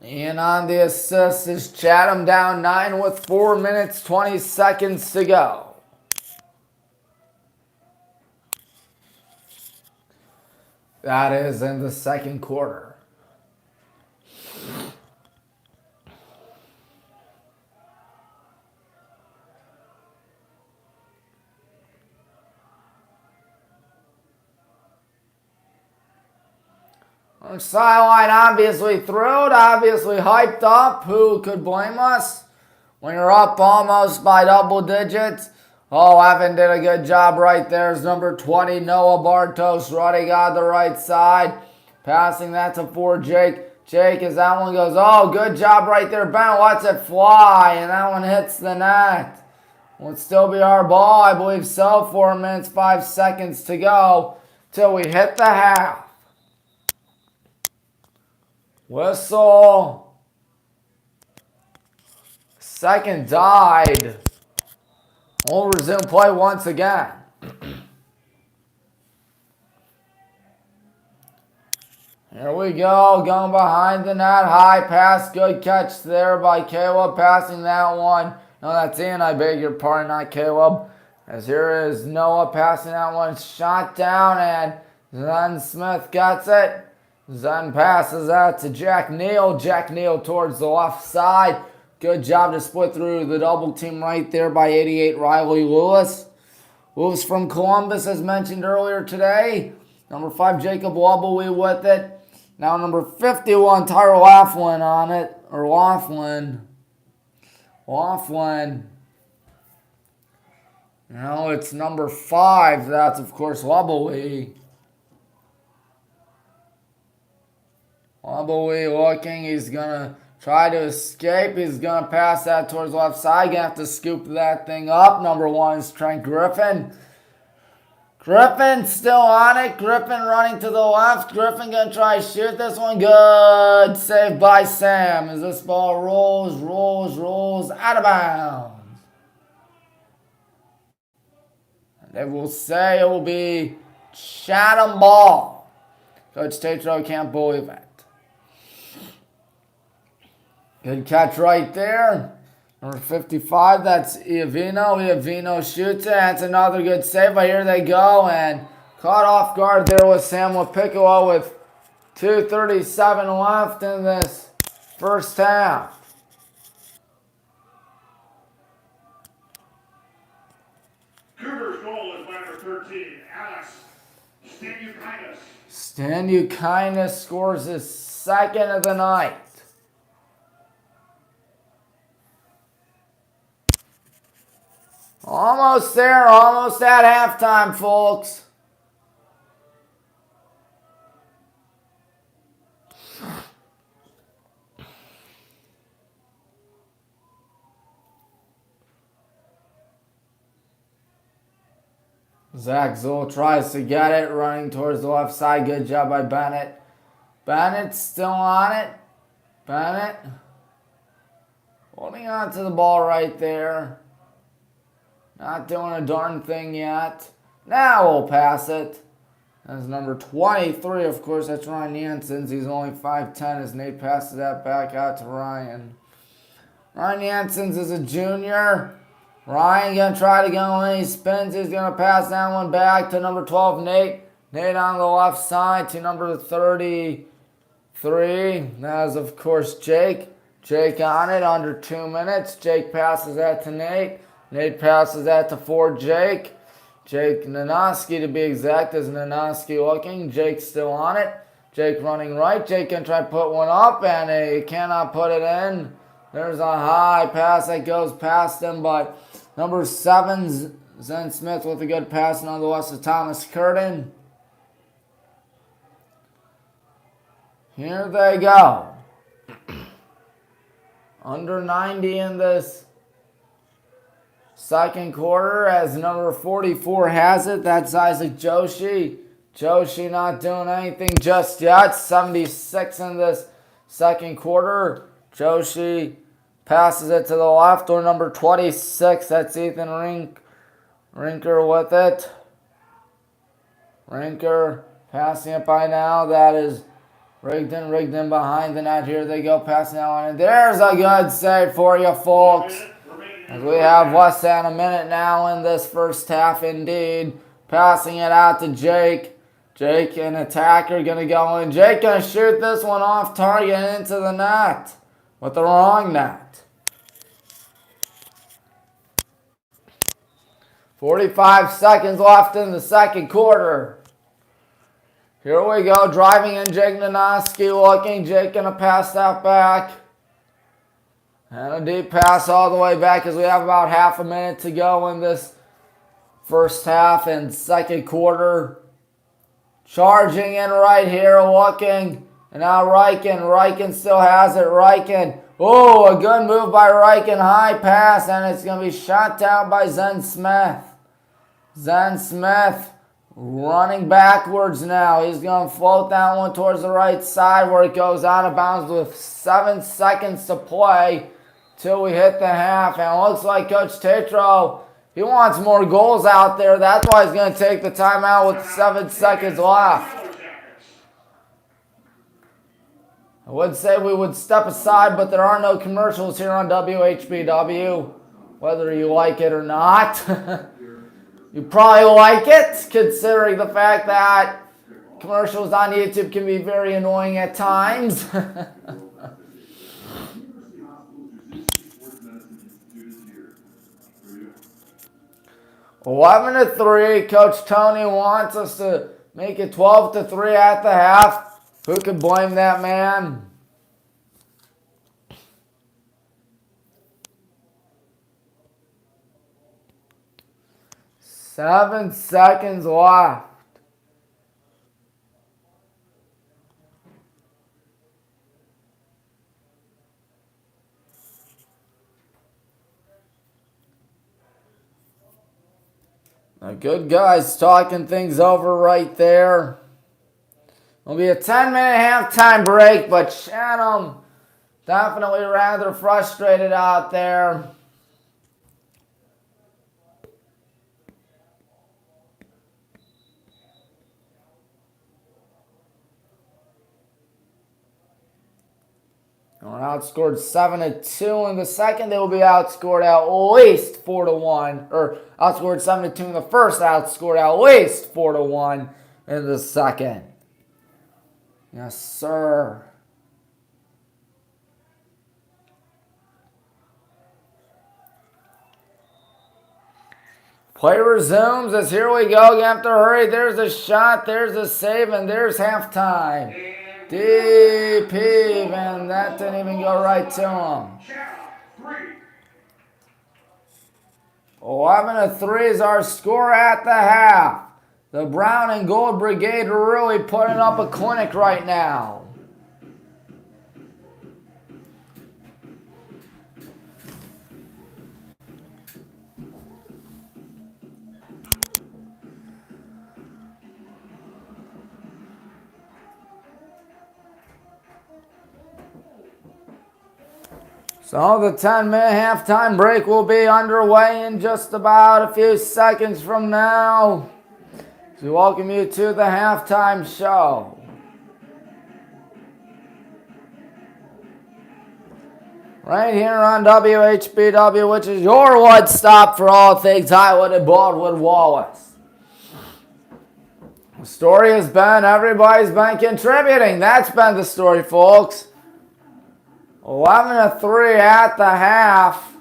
And on the assist is Chatham down 9 with 4 minutes, 20 seconds to go. That is in the second quarter. Sideline obviously thrilled, obviously hyped up. Who could blame us? When you're up almost by double digits. Oh, Evan did a good job right there. It's number 20, Noah Bartos, running on the right side. Passing that to 4, Jake. Jake, as that one goes, oh, good job right there. Ben lets it fly, and that one hits the net. Will it still be our ball? I believe so. 4 minutes, 5 seconds to go till we hit the half. Whistle. Second died. We'll resume play once again. Here we go. Going behind the net. High pass. Good catch there by Caleb. Passing that one. No, that's Ian. I beg your pardon, not Caleb. As here is Noah passing that one. Shot down, and Zen Smith gets it. Zen passes out to Jack Neal. Jack Neal towards the left side. Good job to split through the double team right there by 88 Riley Lewis. Lewis from Columbus, as mentioned earlier today. Number 5, Jacob Loveley with it. Now number 51, Tyler Laughlin on it. Or Laughlin. Now it's number 5. That's, of course, Loveley. Loveley looking. He's going to try to escape. He's going to pass that towards the left side. Going to have to scoop that thing up. Number 1 is Trent Griffin. Griffin still on it. Griffin running to the left. Griffin going to try to shoot this one. Good. Saved by Sam as this ball rolls out of bounds. They will say it will be Chatham ball. Coach Tatro can't believe it. Good catch right there. Number 55, that's Iovino. Iovino shoots it. That's another good save. But here they go. And caught off guard there with Samuel Piccolo with 2:37 left in this first half. Cougars goal is by number 13, Alex Stanukinas. Stanukinas scores his second of the night. Almost there, almost at halftime, folks. Zach Zoll tries to get it, running towards the left side. Good job by Bennett. Bennett's still on it. Bennett holding on to the ball right there. Not doing a darn thing yet. Now we'll pass it. That's number 23, of course. That's Ryan Janssens. He's only 5'10", as Nate passes that back out to Ryan. Ryan Janssens is a junior. Ryan going to try to go in. He spins. He's going to pass that one back to number 12, Nate. Nate on the left side to number 33. That is, of course, Jake. Jake on it under 2 minutes. Jake passes that to Nate. Nate passes that to 4, Jake. Jake Nanoski, to be exact, is Nanoski looking. Jake still on it. Jake running right. Jake can try to put one up, and he cannot put it in. There's a high pass that goes past him, but number 7, Zen Smith with a good pass nonetheless to Thomas Curtin. Here they go. Under 90 in this second quarter, as number 44 has it. That's Isaac Joshi. Joshi not doing anything just yet. 76 in this second quarter. Joshi passes it to the left, or number 26. That's Ethan Rinker with it. Rinker passing it by now. That is Rigdon behind the net. Here they go, passing that one. And there's a good save for you, folks. As we have less than a minute now in this first half, indeed. Passing it out to Jake. Jake, an attacker, going to go in. Jake going to shoot this one off target into the net with the wrong net. 45 seconds left in the second quarter. Here we go, driving in Jake Nanoski looking. Jake going to pass that back. And a deep pass all the way back, as we have about half a minute to go in this first half and second quarter. Charging in right here, looking. And now Riken still has it. Riken. Oh, a good move by Riken. High pass, and it's going to be shot down by Zen Smith. Zen Smith running backwards now. He's going to float that one towards the right side, where it goes out of bounds with 7 seconds to play till we hit the half. And it looks like Coach Tatro, he wants more goals out there. That's why he's going to take the timeout with 7 seconds left. I would say we would step aside, but there are no commercials here on WHBW, whether you like it or not. You probably like it, considering the fact that commercials on YouTube can be very annoying at times. 11-3. Coach Tony wants us to make it 12-3 at the half. Who could blame that man? Seven seconds left. The good guys talking things over right there. It'll be a 10-minute halftime break, but Chatham definitely rather frustrated out there. We're now outscored 7-2 in the second. They will be outscored at least 4-1, or outscored 7-2 in the first, outscored at least 4-1 in the second. Yes, sir. Play resumes as here we go. You have to hurry. There's a shot. There's a save. And there's halftime. Deep heave. And that didn't even go right to him. 11-3 is our score at the half. The Brown and Gold Brigade are really putting up a clinic right now. So the 10-minute halftime break will be underway in just about a few seconds from now. We welcome you to the halftime show. Right here on WHBW, which is your one stop for all things Highwood and Baldwin Wallace. The story has been everybody's been contributing. That's been the story, folks. 11-3 at the half.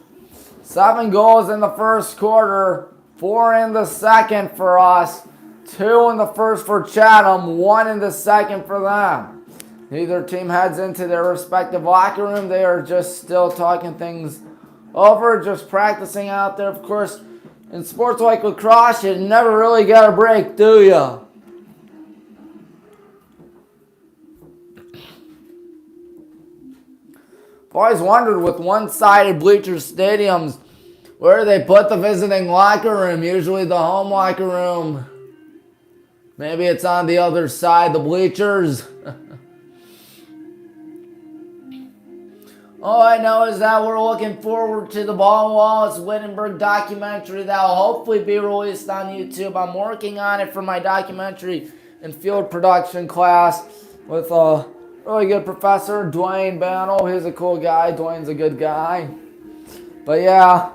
7 goals in the first quarter, 4 in the second for us, 2 in the first for Chatham, 1 in the second for them. Neither team heads into their respective locker room. They are just still talking things over, just practicing out there. Of course, in sports like lacrosse, you never really get a break, do you? I've always wondered with one-sided bleacher stadiums where they put the visiting locker room, usually the home locker room. Maybe it's on the other side, the bleachers. All I know is that we're looking forward to the Wallace Wittenberg documentary that will hopefully be released on YouTube. I'm working on it for my documentary and field production class with really good professor, Dwayne Bannell. He's a cool guy. Dwayne's a good guy. But yeah,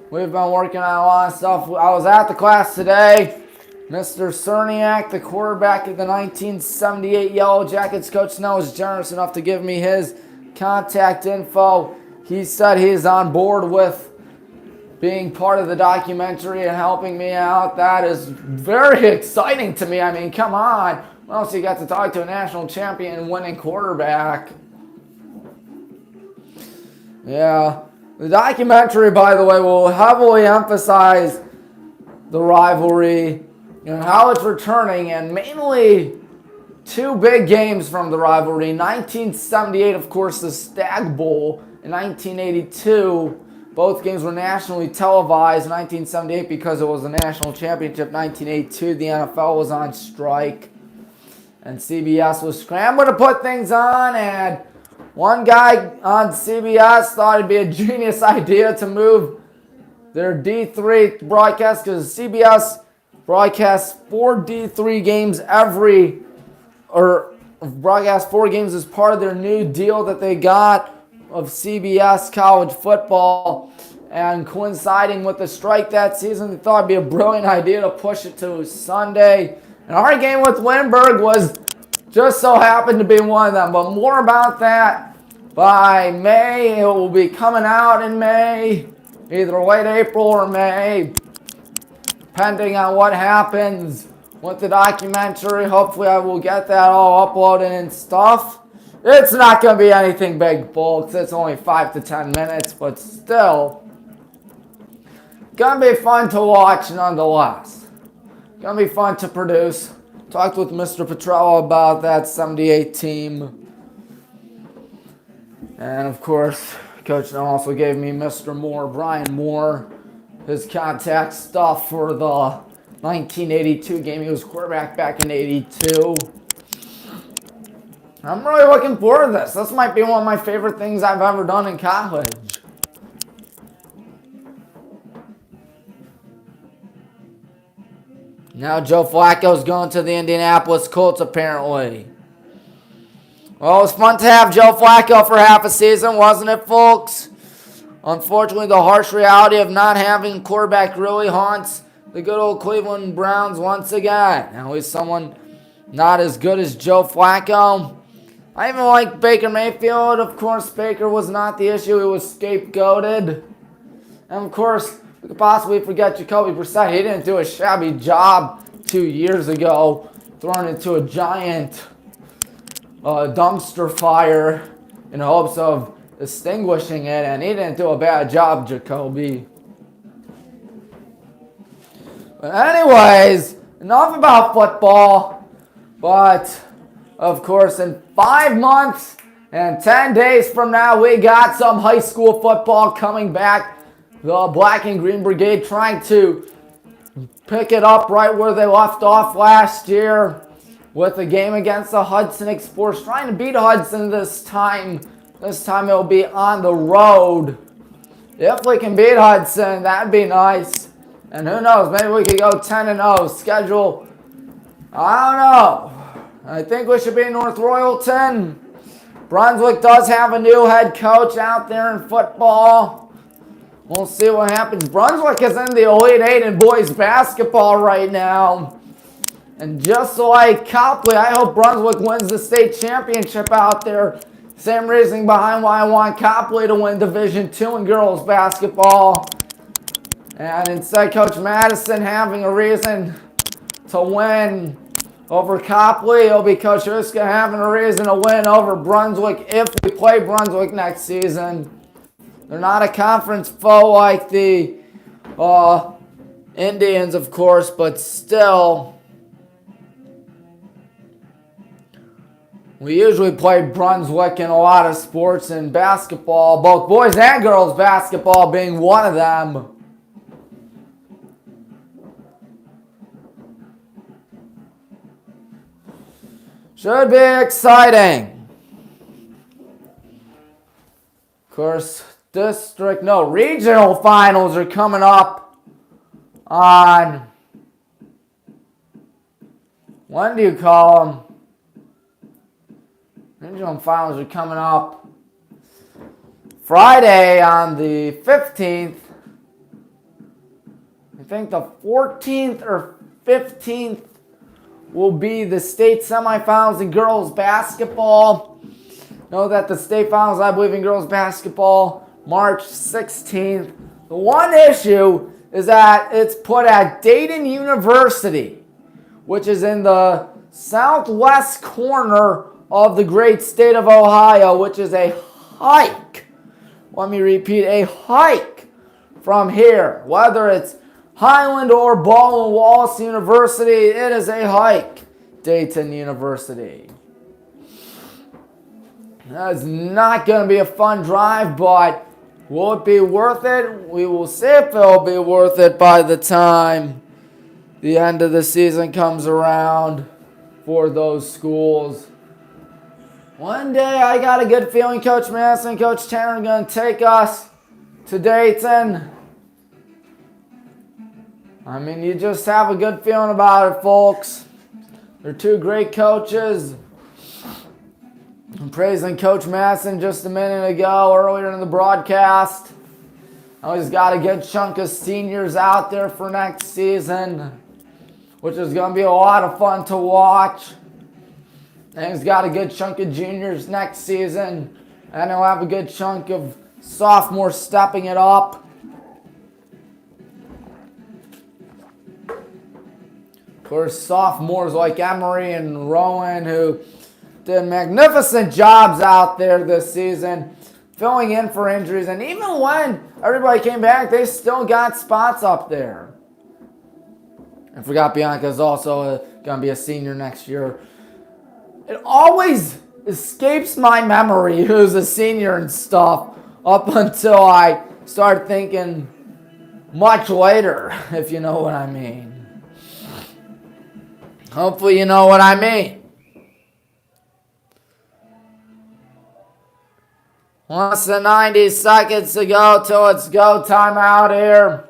we've been working on a lot of stuff. I was at the class today. Mr. Cerniak, the quarterback of the 1978 Yellow Jackets, Coach Snow was generous enough to give me his contact info. He said he's on board with being part of the documentary and helping me out. That is very exciting to me. I mean, come on. Well, so you got to talk to a national champion and winning quarterback. Yeah. The documentary, by the way, will heavily emphasize the rivalry and how it's returning, and mainly 2 big games from the rivalry. 1978, of course, the Stag Bowl. In 1982, both games were nationally televised. 1978 because it was a national championship. 1982, the NFL was on strike. And CBS was scrambling to put things on, and one guy on CBS thought it'd be a genius idea to move their D3 broadcast, because CBS broadcasts 4 D3 games broadcast 4 games as part of their new deal that they got of CBS college football. And coinciding with the strike that season, they thought it'd be a brilliant idea to push it to Sunday. And our game with Wittenberg was just so happened to be one of them. But more about that by May. It will be coming out in May, either late April or May, depending on what happens with the documentary. Hopefully I will get that all uploaded and stuff. It's not going to be anything big, folks. It's only 5 to 10 minutes, but still, going to be fun to watch nonetheless. Going to be fun to produce. Talked with Mr. Petrello about that 78 team. And of course, Coach also gave me Mr. Moore, Brian Moore, his contact stuff for the 1982 game. He was quarterback back in 82. I'm really looking forward to this. This might be one of my favorite things I've ever done in college. Now Joe Flacco's going to the Indianapolis Colts, apparently. Well, it was fun to have Joe Flacco for half a season, wasn't it, folks? Unfortunately, the harsh reality of not having a quarterback really haunts the good old Cleveland Browns once again. Now he's someone not as good as Joe Flacco. I even like Baker Mayfield. Of course, Baker was not the issue. He was scapegoated. And of course, we could possibly forget Jacoby Brissett. He didn't do a shabby job 2 years ago, thrown into a giant dumpster fire in hopes of extinguishing it, and he didn't do a bad job, Jacoby. But anyways, enough about football. But of course, in 5 months and 10 days from now, we got some high school football coming back. The Black and Green Brigade trying to pick it up right where they left off last year with the game against the Hudson Explorers, trying to beat Hudson this time. This time it'll be on the road. If we can beat Hudson, that'd be nice. And who knows, maybe we could go 10-0. Schedule, I don't know. I think we should be North Royalton. Brunswick does have a new head coach out there in football. We'll see what happens. Brunswick is in the Elite Eight in boys basketball right now. And just like Copley, I hope Brunswick wins the state championship out there. Same reasoning behind why I want Copley to win Division II in girls basketball. And instead, Coach Madison having a reason to win over Copley, it'll be Coach Huska having a reason to win over Brunswick if we play Brunswick next season. They're not a conference foe like the Indians, of course, but still, we usually play Brunswick in a lot of sports and basketball, both boys and girls basketball being one of them. Should be exciting. Of course, regional finals are coming up on, when do you call them? Regional finals are coming up Friday on the 15th. I think the 14th or 15th will be the state semifinals in girls basketball. Know that the state finals, I believe, in girls basketball, March 16th. The one issue is that it's put at Dayton University, which is in the southwest corner of the great state of Ohio, which is a hike. Let me repeat, a hike from here. Whether it's Highland or Baldwin Wallace University, it is a hike. Dayton University. That's not going to be a fun drive, but will it be worth it? We will see if it'll be worth it by the time the end of the season comes around for those schools. One day I got a good feeling Coach Madison and Coach Tanner are going to take us to Dayton. I mean, you just have a good feeling about it, folks. They're two great coaches. I'm praising Coach Madison just a minute ago, earlier in the broadcast. Now he's got a good chunk of seniors out there for next season, which is going to be a lot of fun to watch. And he's got a good chunk of juniors next season, and he'll have a good chunk of sophomores stepping it up. Of course, sophomores like Emery and Rowan, who did magnificent jobs out there this season, filling in for injuries. And even when everybody came back, they still got spots up there. I forgot Bianca's also going to be a senior next year. It always escapes my memory who's a senior and stuff up until I start thinking much later, if you know what I mean. Hopefully you know what I mean. Less than 90 seconds to go till it's go time out here.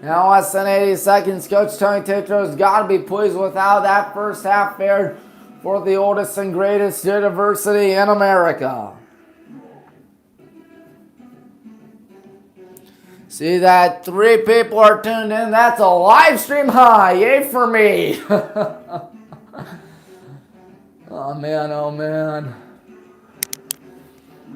Now less than 80 seconds. Coach Tony Tetro's got to be pleased with how that first half fared for the oldest and greatest university in America. See that 3 people are tuned in. That's a live stream high. Yay for me. Oh, man. Oh, man.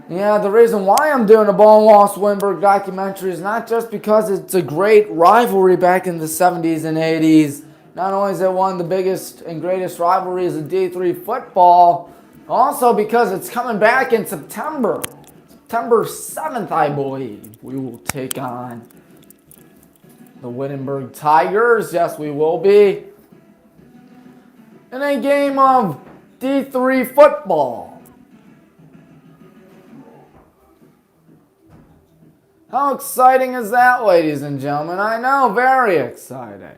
Yeah, the reason why I'm doing a Baldwin Wallace Winberg documentary is not just because it's a great rivalry back in the 70s and 80s. Not only is it one of the biggest and greatest rivalries in D3 football, also because it's coming back in September. September 7th, I believe, we will take on the Wittenberg Tigers. Yes, we will be. In a game of D3 football. How exciting is that, ladies and gentlemen? I know, very exciting.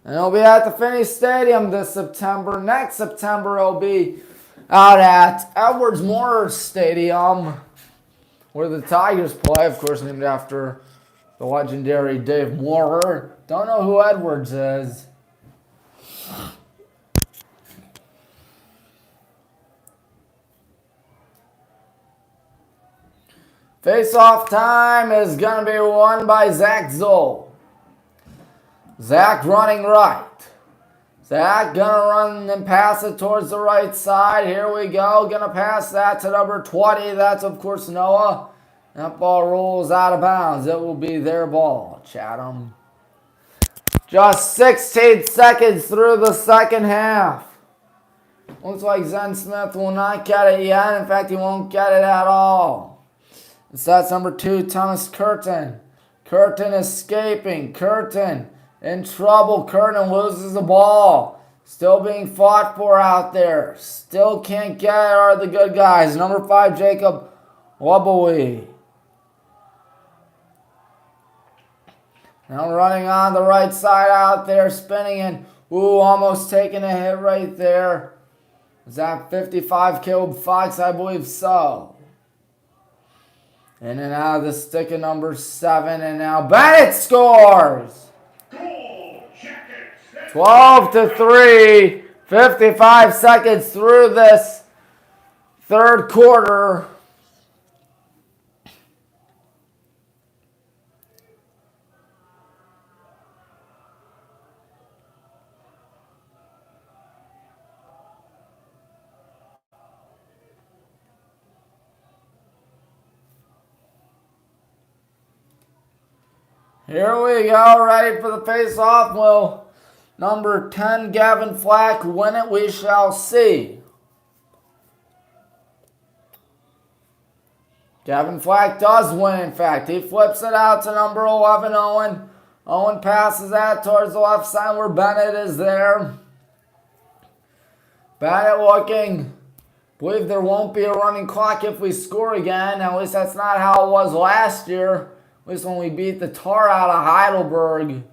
And it'll be at the Finney Stadium this September. Next September, it'll be out at Edwards Moore Stadium, where the Tigers play, of course, named after the legendary Dave Moorer. Don't know who Edwards is. Face-off time is going to be won by Zach Zoll. Zach running right. Zach gonna run and pass it towards the right side. Here we go. Gonna pass that to number 20. That's, of course, Noah. That ball rolls out of bounds. It will be their ball, Chatham. Just 16 seconds through the second half. Looks like Zen Smith will not get it yet. In fact, he won't get it at all. So that's number 2, Thomas Curtin. Curtin escaping. Curtin in trouble. Curtin loses the ball. Still being fought for out there. Still can't get it are the good guys. Number 5, Jacob Wobbly. Now running on the right side out there. Spinning and, ooh, almost taking a hit right there. Was that 55 killed Fox? I believe so. In and out of the stick of number 7. And now Bennett scores. 12-3, 55 seconds through this third quarter. Here we go, ready for the face-off. Will number 10, Gavin Flack, win it? We shall see. Gavin Flack does win, in fact. He flips it out to number 11, Owen. Owen passes that towards the left side where Bennett is there. Bennett looking. Believe there won't be a running clock if we score again. At least that's not how it was last year. At least when we beat the tar out of Heidelberg.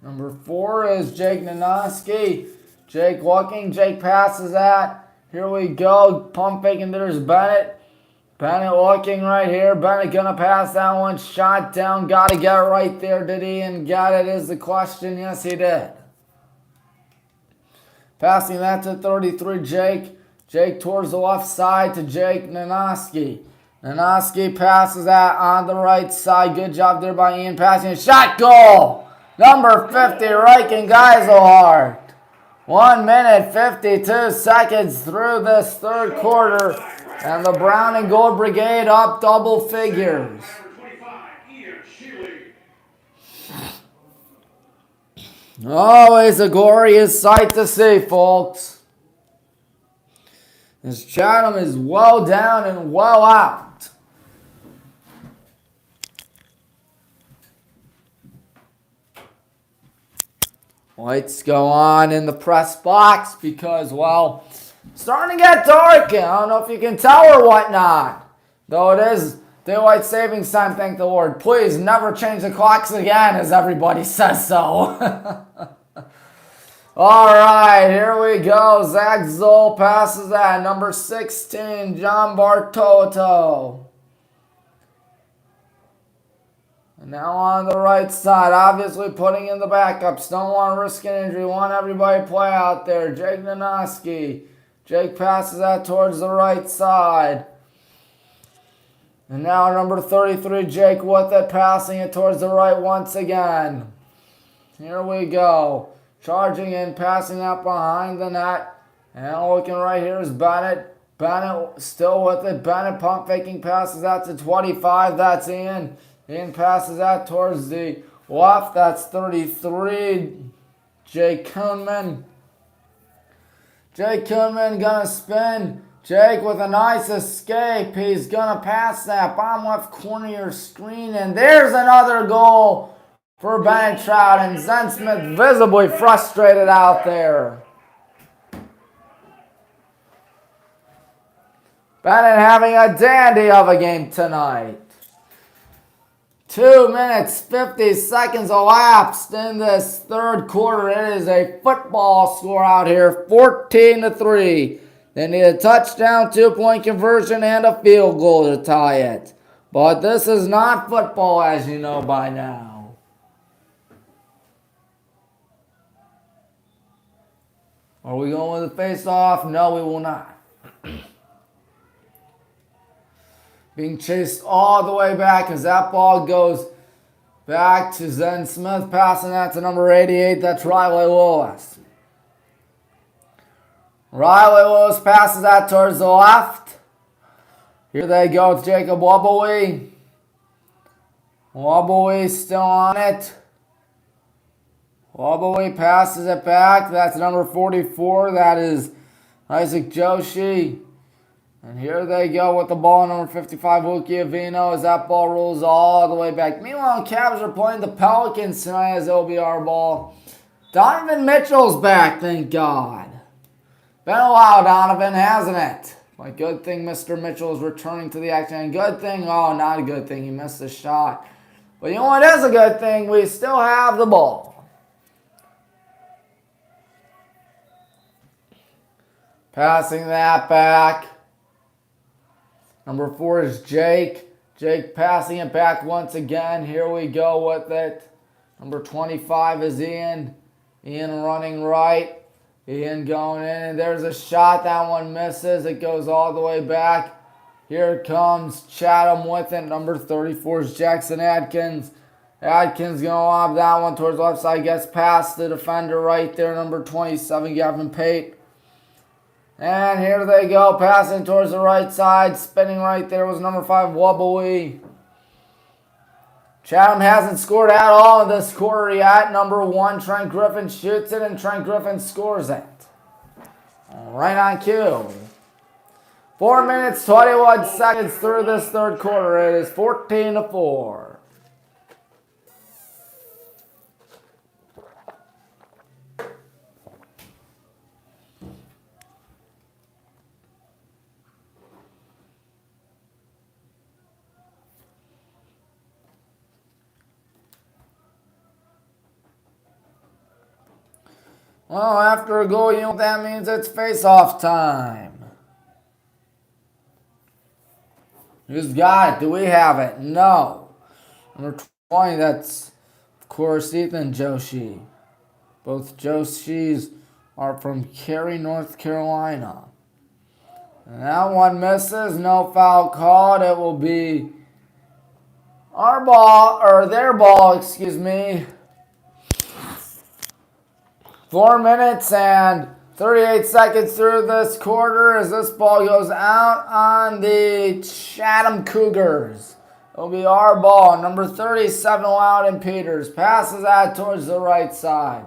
Number 4 is Jake Nanoski. Jake looking. Jake passes that. Here we go. Pump faking. There's Bennett. Bennett looking right here. Bennett gonna pass that one. Shot down. Gotta get it right there. Did he and get it is the question. Yes, he did. Passing that to 33, Jake. Jake towards the left side to Jake Nanoski. Nanoski passes that on the right side. Good job there by Ian passing. Shot goal! Number 50, Reichen Geiselhardt. 1 minute, 52 seconds through this third quarter. And the Brown and Gold Brigade up double figures. Always a glorious sight to see, folks. As Chatham is well down and well out. Lights go on in the press box because, well, it's starting to get dark. I don't know if you can tell or whatnot. Though it is daylight savings time, thank the Lord. Please never change the clocks again, as everybody says so. All right, here we go. Zach Zoll passes that. Number 16, John Bartolo. And now on the right side, obviously putting in the backups. Don't want to risk an injury. Want everybody to play out there. Jake Nanoski. Jake passes that towards the right side. And now number 33, Jake with it, passing it towards the right once again. Here we go. Charging in, passing that behind the net. And looking right here is Bennett. Bennett still with it. Bennett pump faking, passes that to 25. That's Ian. Ian passes that towards the left. That's 33. Jake Kuhnman. Jake Kuhnman gonna spin. Jake with a nice escape. He's gonna pass that bottom left corner of your screen. And there's another goal for Bennett Trout. And Zen Smith visibly frustrated out there. Bennett having a dandy of a game tonight. 2 minutes, 50 seconds elapsed in this third quarter. It is a football score out here, 14-3. They need a touchdown, 2-point conversion, and a field goal to tie it. But this is not football, as you know by now. Are we going with a face-off? No, we will not. Being chased all the way back as that ball goes back to Zen Smith, passing that to number 88. That's Riley Wallace. Riley Wallace passes that towards the left. Here they go with Jacob Wobbly. Wobbly still on it. Wobbly passes it back. That's number 44. That is Isaac Joshi. And here they go with the ball, number 55, Wookie Avino, as that ball rolls all the way back. Meanwhile, Cavs are playing the Pelicans tonight as it'll be our ball. Donovan Mitchell's back, thank God. Been a while, Donovan, hasn't it? Like, good thing Mr. Mitchell is returning to the action. And good thing, oh, not a good thing, he missed the shot. But you know what is a good thing? We still have the ball. Passing that back. Number 4 is Jake. Jake passing it back once again. Here we go with it. Number 25 is Ian. Ian running right. Ian going in. And there's a shot. That one misses. It goes all the way back. Here comes Chatham with it. Number 34 is Jackson Adkins. Adkins going to lob that one towards the left side. Gets past the defender right there. Number 27, Gavin Pate. And here they go, passing towards the right side. Spinning right there was number 5, Wobbly. Chatham hasn't scored at all in this quarter yet. Number 1, Trent Griffin shoots it, and Trent Griffin scores it. Right on cue. 4 minutes, 21 seconds through this third quarter. It is 14-4. Well, after a goal, you know what that means? It's face-off time. Who's got it? Do we have it? No. Number 20, that's, of course, Ethan Joshi. Both Joshis are from Cary, North Carolina. And that one misses. No foul called. It will be our ball, or their ball, excuse me. 4 minutes and 38 seconds through this quarter as this ball goes out on the Chatham Cougars. It'll be our ball. Number 37, Loudon Peters. Passes that towards the right side.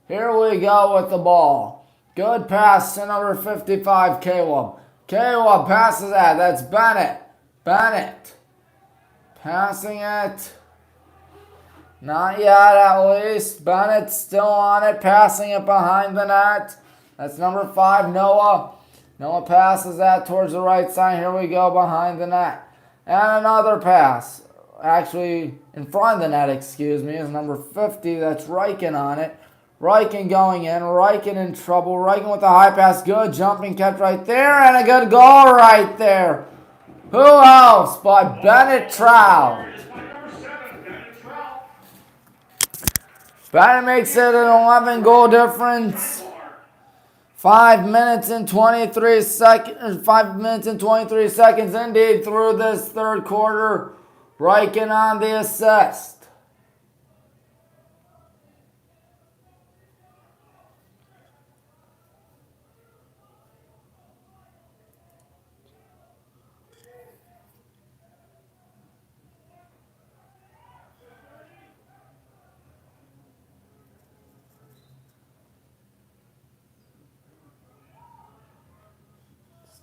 Here we go with the ball. Good pass to number 55, Caleb. Caleb passes that. That's Bennett. Bennett. Passing it. Not yet, at least. Bennett's still on it, passing it behind the net. That's number 5, Noah. Noah passes that towards the right side. Here we go, behind the net. And another pass. Actually, in front of the net, excuse me, is number 50. That's Riken on it. Riken going in. Riken in trouble. Riken with a high pass. Good jumping catch right there. And a good goal right there. Who else but Bennett Trout? That makes it an 11-goal difference. 5 minutes and 23 seconds. 5 minutes and 23 seconds indeed through this third quarter. Riken on the assist.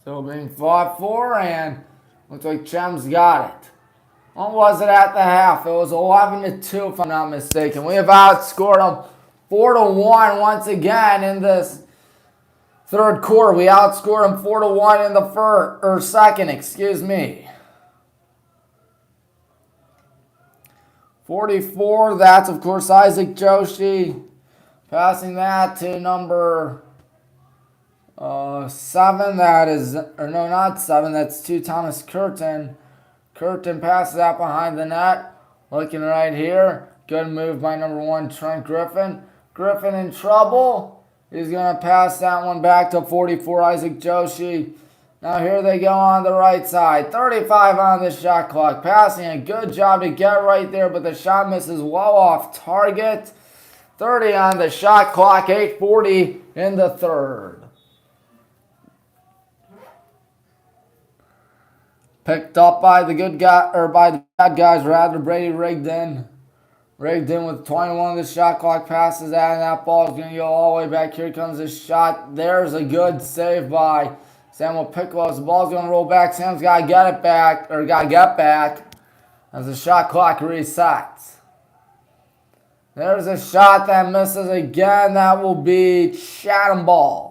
Still being fought for, and looks like Chem's got it. What was it at the half? It was 11-2, if I'm not mistaken. We have outscored them 4-1 once again in this third quarter. We outscored them 4-1 in the second, excuse me. 44, that's of course Isaac Joshi. Passing that to number 7, that is, or no, not 7, that's 2 Thomas Curtin. Curtin passes that behind the net. Looking right here. Good move by number 1, Trent Griffin. Griffin in trouble. He's going to pass that one back to 44, Isaac Joshi. Now here they go on the right side. 35 on the shot clock. Passing a good job to get right there, but the shot misses well off target. 30 on the shot clock. 8:40 in the third. Picked up by the good guy, or by the bad guys rather. Brady Rigdon with 21 on the shot clock, passes that, and that ball is going to go all the way back. Here comes the shot. There's a good save by Samuel Piccolo. The ball's going to roll back. Sam's got to get it back, or got to get back as the shot clock resets. There's a shot that misses again. That will be Chatham ball.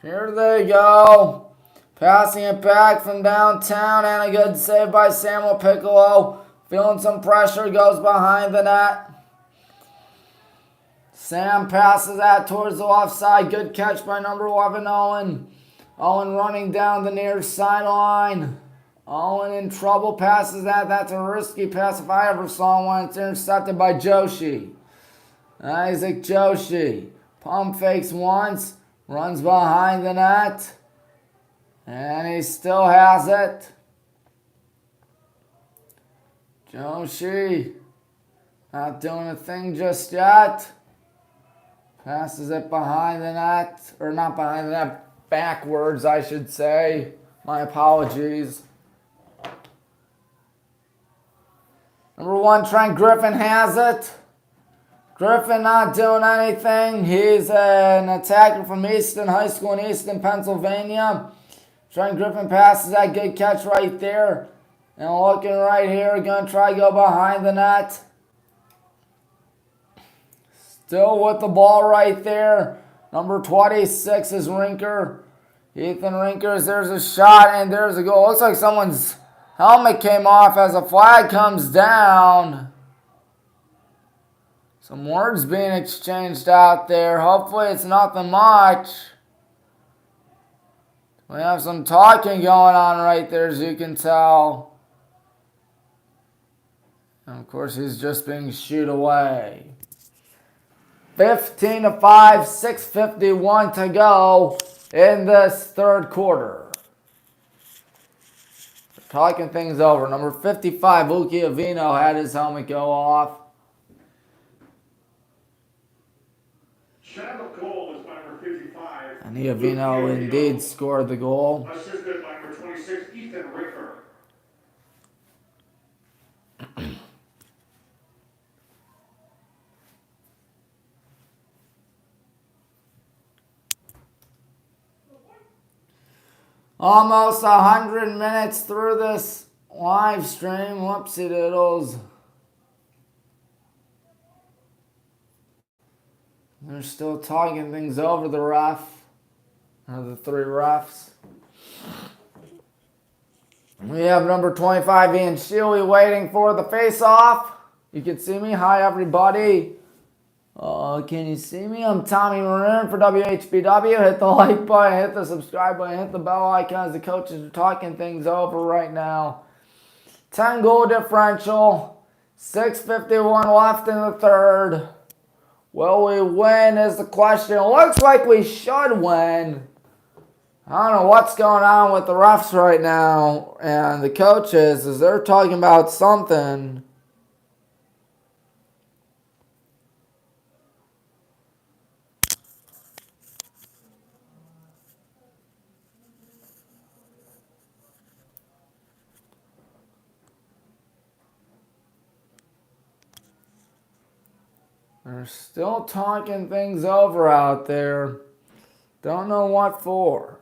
Here they go. Passing it back from downtown, and a good save by Samuel Piccolo. Feeling some pressure, goes behind the net. Sam passes that towards the offside. Good catch by number 11, Owen. Owen running down the near sideline. Owen in trouble, passes that. That's a risky pass if I ever saw one. It's intercepted by Joshi. Isaac Joshi. Pump fakes once. Runs behind the net. And he still has it. Joshi not doing a thing just yet. Passes it behind the net. Or not behind the net. Backwards, I should say. My apologies. Number 1, Trent Griffin has it. Griffin not doing anything. He's an attacker from Easton High School in Easton, Pennsylvania. Trent Griffin passes that. Good catch right there. And looking right here, going to try to go behind the net. Still with the ball right there. Number 26 is Rinker. Ethan Rinkers, there's a shot and there's a goal. Looks like someone's helmet came off as a flag comes down. Some words being exchanged out there. Hopefully it's nothing much. We have some talking going on right there, as you can tell. And of course, he's just being shooed away. 15-5, 6:51 to go in this third quarter. We're talking things over. Number 55, Uki Avino, had his helmet go off. Chatham goal is by number 55. And Avino indeed scored the goal. Assisted by number 26, Ethan Ricker. Almost 100 minutes through this live stream. Whoopsie doodles. They're still talking things over, the ref. Or the 3 refs. We have number 25, Ian Shealy, waiting for the face-off. You can see me. Hi, everybody. Can you see me? I'm Tommy Maroon for WHBW. Hit the like button, hit the subscribe button, hit the bell icon as the coaches are talking things over right now. 10 goal differential, 6:51 left in the third. Will we win is the question. It looks like we should win. I don't know what's going on with the refs right now and the coaches as they're talking about something. They're still talking things over out there. Don't know what for.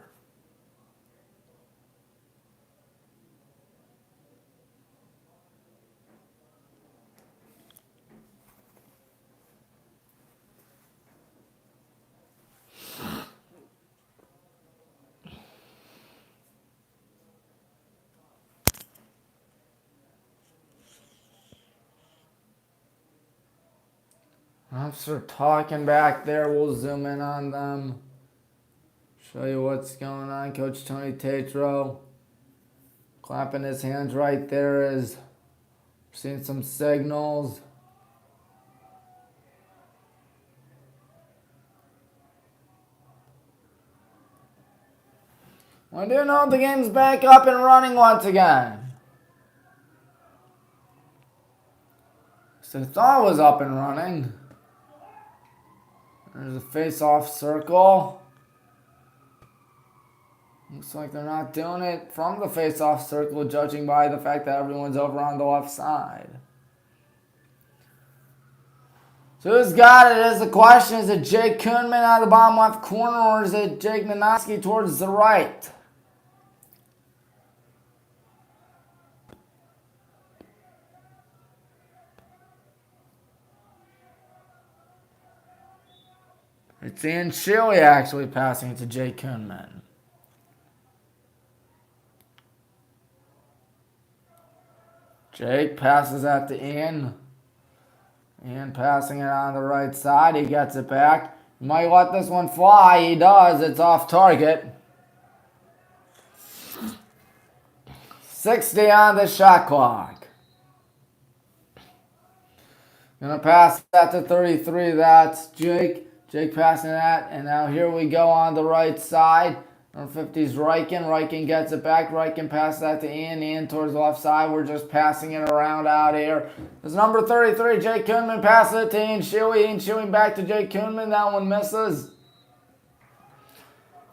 Refs are talking back there. We'll zoom in on them. Show you what's going on. Coach Tony Tatro clapping his hands right there as we're seeing some signals. I do know the game's back up and running once again. So I thought it was up and running. There's a face-off circle. Looks like they're not doing it from the face-off circle, judging by the fact that everyone's over on the left side. So who's got it is the question. Is it Jake Kuhnman out of the bottom left corner, or is it Jake Nanoski towards the right? It's Ian Shilly actually passing it to Jake Kuhnman. Jake passes that to Ian. Ian passing it on the right side. He gets it back. He might let this one fly. He does. It's off target. 60 on the shot clock. Gonna pass that to 33. That's Jake. Jake passing that, and now here we go on the right side. Number 50 is Riken. Riken gets it back. Riken passes that to Ian. Ian towards the left side. We're just passing it around out here. There's number 33, Jake Kuhnman, passes it to Ian Shuey. Ian Shuey back to Jake Kuhnman. That one misses.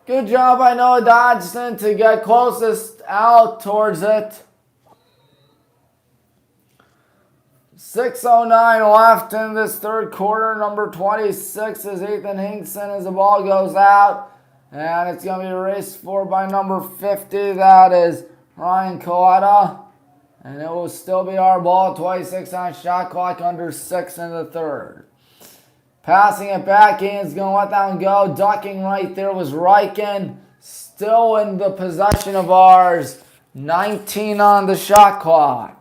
Good job by Noah Dodgson to get closest out towards it. 6:09 left in this third quarter. Number 26 is Ethan Hinkson as the ball goes out. And it's going to be raced for by number 50. That is Ryan Coletta. And it will still be our ball. 26 on shot clock, under 6 in the third. Passing it back. Ian's going to let that one go. Ducking right there was Riken. Still in the possession of ours. 19 on the shot clock.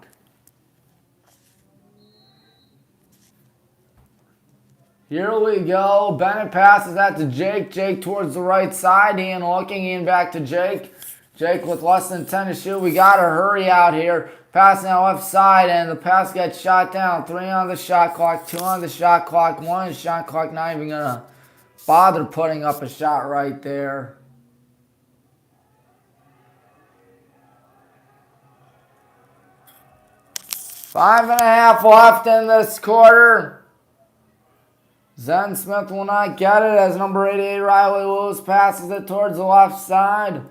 Here we go. Bennett passes that to Jake. Jake towards the right side. Ian looking. Ian back to Jake. Jake with less than 10 to shoot. We got to hurry out here. Passing on left side, and the pass gets shot down. 3 on the shot clock. 2 on the shot clock. 1 on the shot clock. Not even going to bother putting up a shot right there. Five and a half left in this quarter. Zen Smith will not get it as number 88 Riley Lewis passes it towards the left side.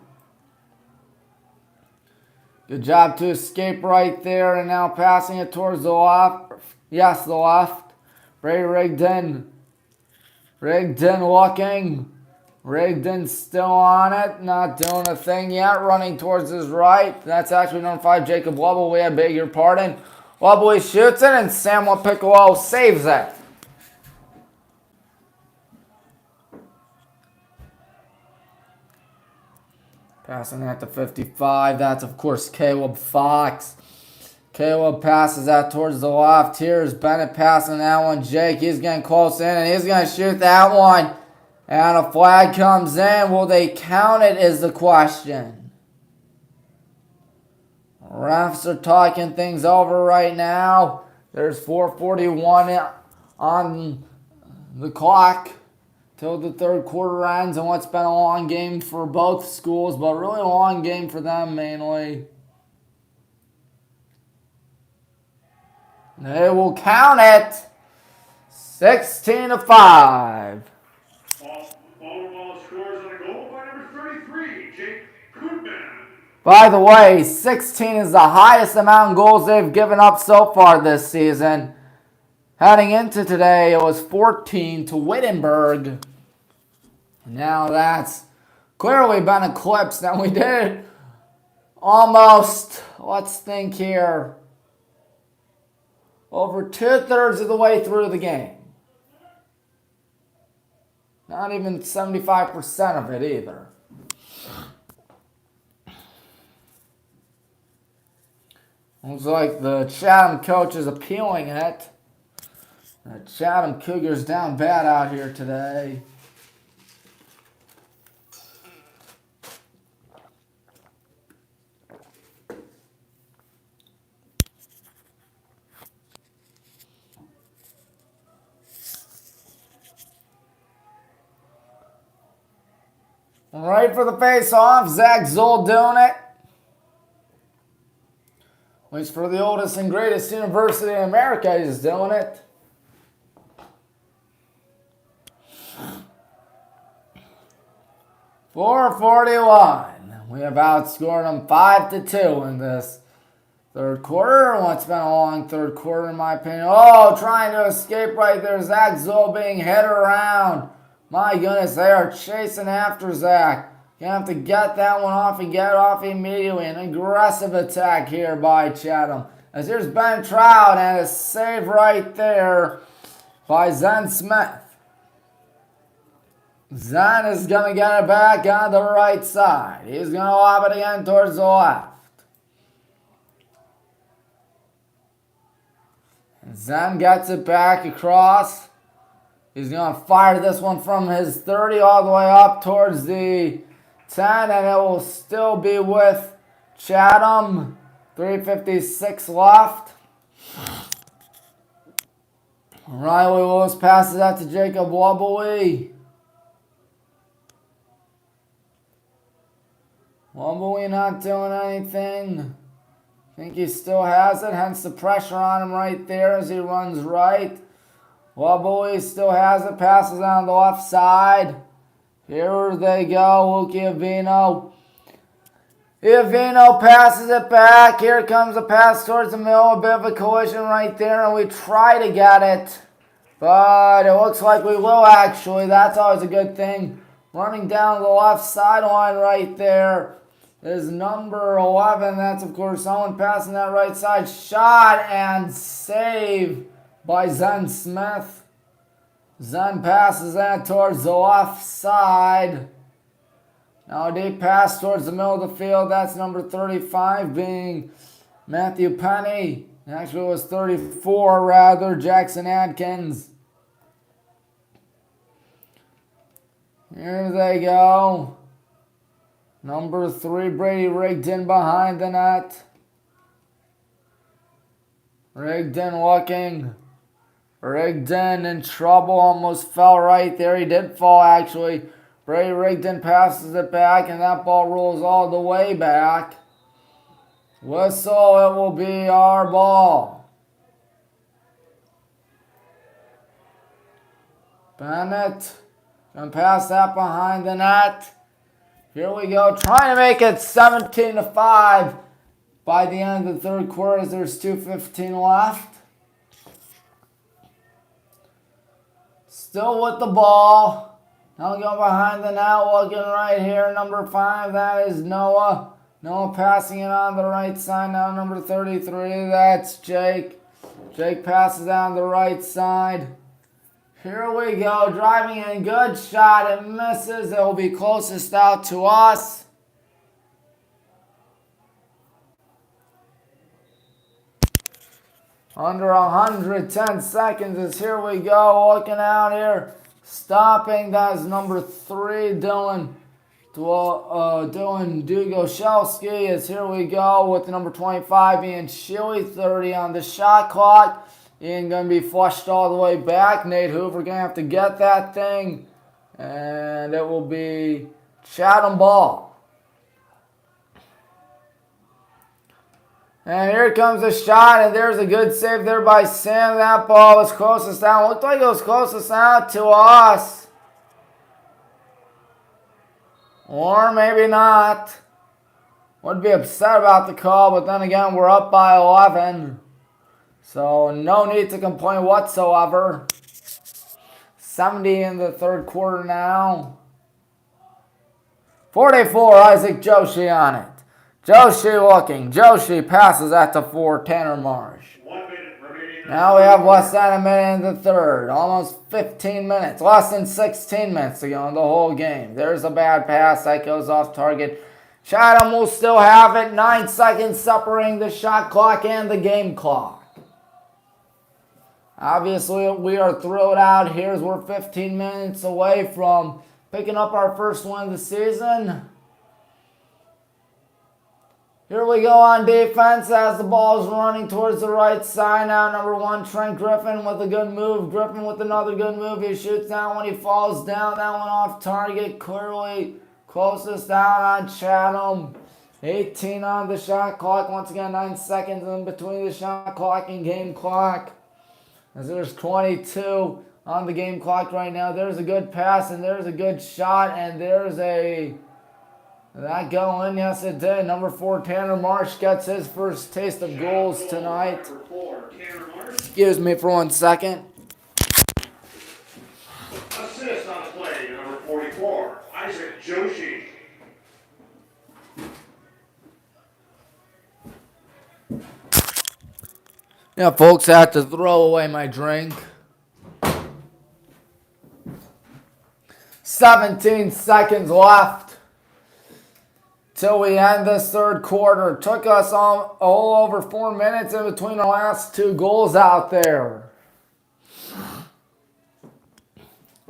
Good job to escape right there, and now passing it towards the left. Yes, the left. Brady Rigdon. Rigdon looking. Rigdon still on it, not doing a thing yet, running towards his right. That's actually number 5 Jacob Lovell. I beg your pardon. Lovell shoots it, and Samuel Piccolo saves it. Passing that to 55. That's, of course, Caleb Fox. Caleb passes that towards the left. Here's Bennett passing that one. Jake, he's getting close in, and he's going to shoot that one. And a flag comes in. Will they count it is the question. Refs are talking things over right now. There's 4:41 on the clock till the third quarter ends, and what's been a long game for both schools, but really a long game for them mainly. They will count it 16-5. Baldwin Wallace scores on a goal by number 33, Jake Koopman. By the way, 16 is the highest amount of goals they've given up so far this season. Heading into today, it was 14 to Wittenberg. Now that's clearly been eclipsed, and we did almost, let's think here, over 2/3 of the way through the game. Not even 75% of it either. Looks like the Chatham coach is appealing it. The Chatham Cougars down bad out here today. Right for the face-off, Zach Zoll doing it. At least for the oldest and greatest university in America, he's doing it. .441. We have outscored them 5-2 in this third quarter. What's been a long third quarter in my opinion. Oh, trying to escape right there. Zach Zoll being hit around. My goodness, they are chasing after Zach. You have to get that one off and get it off immediately. An aggressive attack here by Chatham. As here's Ben Trout and a save right there by Zen Smith. Zen is going to get it back on the right side. He's going to lob it again towards the left. And Zen gets it back across. He's going to fire this one from his 30 all the way up towards the 10, and it will still be with Chatham. 3:56 left. Riley Willis passes that to Jacob Wobbly. Wobbly not doing anything. I think he still has it, hence the pressure on him right there as he runs right. Wobbly still has it, passes on the left side. Here they go, Luke Iovino. Iovino passes it back. Here comes a pass towards the middle, a bit of a collision right there, and we try to get it. But it looks like we will actually. That's always a good thing. Running down the left sideline right there is number 11. That's, of course, someone passing that right side. Shot and save by Zen Smith. Zen passes that towards the left side. Now a deep pass towards the middle of the field. That's number 35 being Matthew Penny. Actually it was 34 rather, Jackson Adkins. Here they go. Number 3, Brady Rigdon behind the net. Rigdon looking. Rigdon in trouble, almost fell right there. He did fall actually. Brady Rigdon passes it back, and that ball rolls all the way back. Whistle, it will be our ball. Bennett gonna pass that behind the net. Here we go, trying to make it 17-5 by the end of the third quarter as there's 2:15 left. Still with the ball. Now go behind the net, looking right here. Number 5, that is Noah. Noah passing it on the right side. Now number 33, that's Jake. Jake passes on the right side. Here we go, driving in, good shot. It misses. It will be closest out to us. Under 110 seconds as here we go. Looking out here. Stopping. That is number 3, Dylan Dugoshelski. As here we go with the number 25, Ian Shuey. 30 on the shot clock. Ian going to be flushed all the way back. Nate Hoover going to have to get that thing. And it will be Chatham ball. And here comes a shot, and there's a good save there by Sam. That ball was closest out. Looked like it was closest out to us. Or maybe not. Would be upset about the call, but then again, we're up by 11. So no need to complain whatsoever. 70 in the third quarter now. 44, Isaac Joshi on it. Joshi looking. Joshi passes that to 4, Tanner Marsh. 1 minute remaining. Now we have less than a minute in the third. Almost 15 minutes. Less than 16 minutes to go in the whole game. There's a bad pass that goes off target. Chatham will still have it. 9 seconds separating the shot clock and the game clock. Obviously, we are thrilled out here as we're 15 minutes away from picking up our first win of the season. Here we go on defense as the ball is running towards the right side now. Number 1, Trent Griffin with a good move. Griffin with another good move. He shoots down when he falls down. That one off target. Clearly closest down on Chatham. 18 on the shot clock. Once again, 9 seconds in between the shot clock and game clock. As there's 22 on the game clock right now. There's a good pass and there's a good shot and there's a... That going, yes it did. Number 4, Tanner Marsh gets his first taste of goals tonight. Number 4, Tanner Marsh. Excuse me for 1 second. Assist on the play, number 44, Isaac Joshi. Yeah, folks, I had to throw away my drink. 17 seconds left till we end this third quarter. Took us all over 4 minutes in between the last 2 goals out there.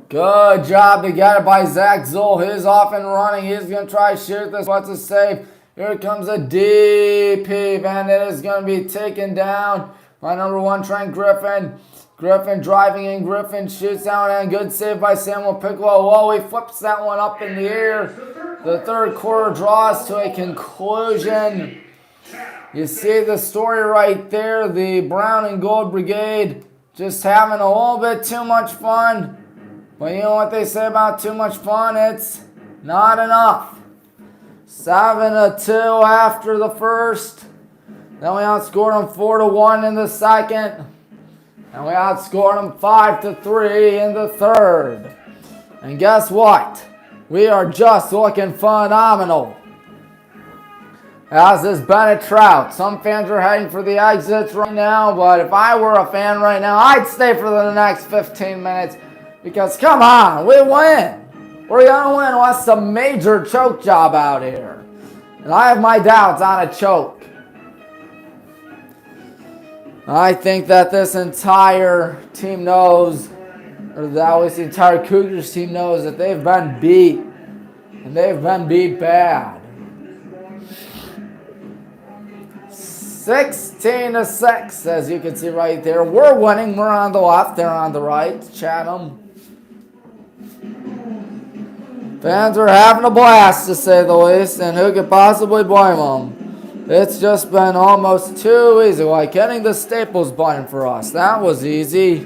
Good job to get it by Zach Zoll. He's off and running. He's going to try to shoot this. What's a save? Here comes a deep heave, and it is going to be taken down by number 1, Trent Griffin. Griffin driving in. Griffin shoots down, and good save by Samuel Piccolo. Whoa, he flips that one up in the air. The third quarter draws to a conclusion. You see the story right there. The Brown and Gold Brigade just having a little bit too much fun. But you know what they say about too much fun? It's not enough. 7-2 after the first. Then we outscored them 4-1 in the second. And we outscored them 5-3 in the third. And guess what? We are just looking phenomenal. As is Bennett Trout. Some fans are heading for the exits right now, but if I were a fan right now, I'd stay for the next 15 minutes. Because come on, we win. We're going to win unless it's a major choke job out here. And I have my doubts on a choke. I think that this entire team knows, or that at least the entire Cougars team knows that they've been beat. And they've been beat bad. 16-6, as you can see right there. We're winning. We're on the left. They're on the right. Chatham. Fans are having a blast, to say the least, and who could possibly blame them? It's just been almost too easy, like getting the Staples button for us. That was easy.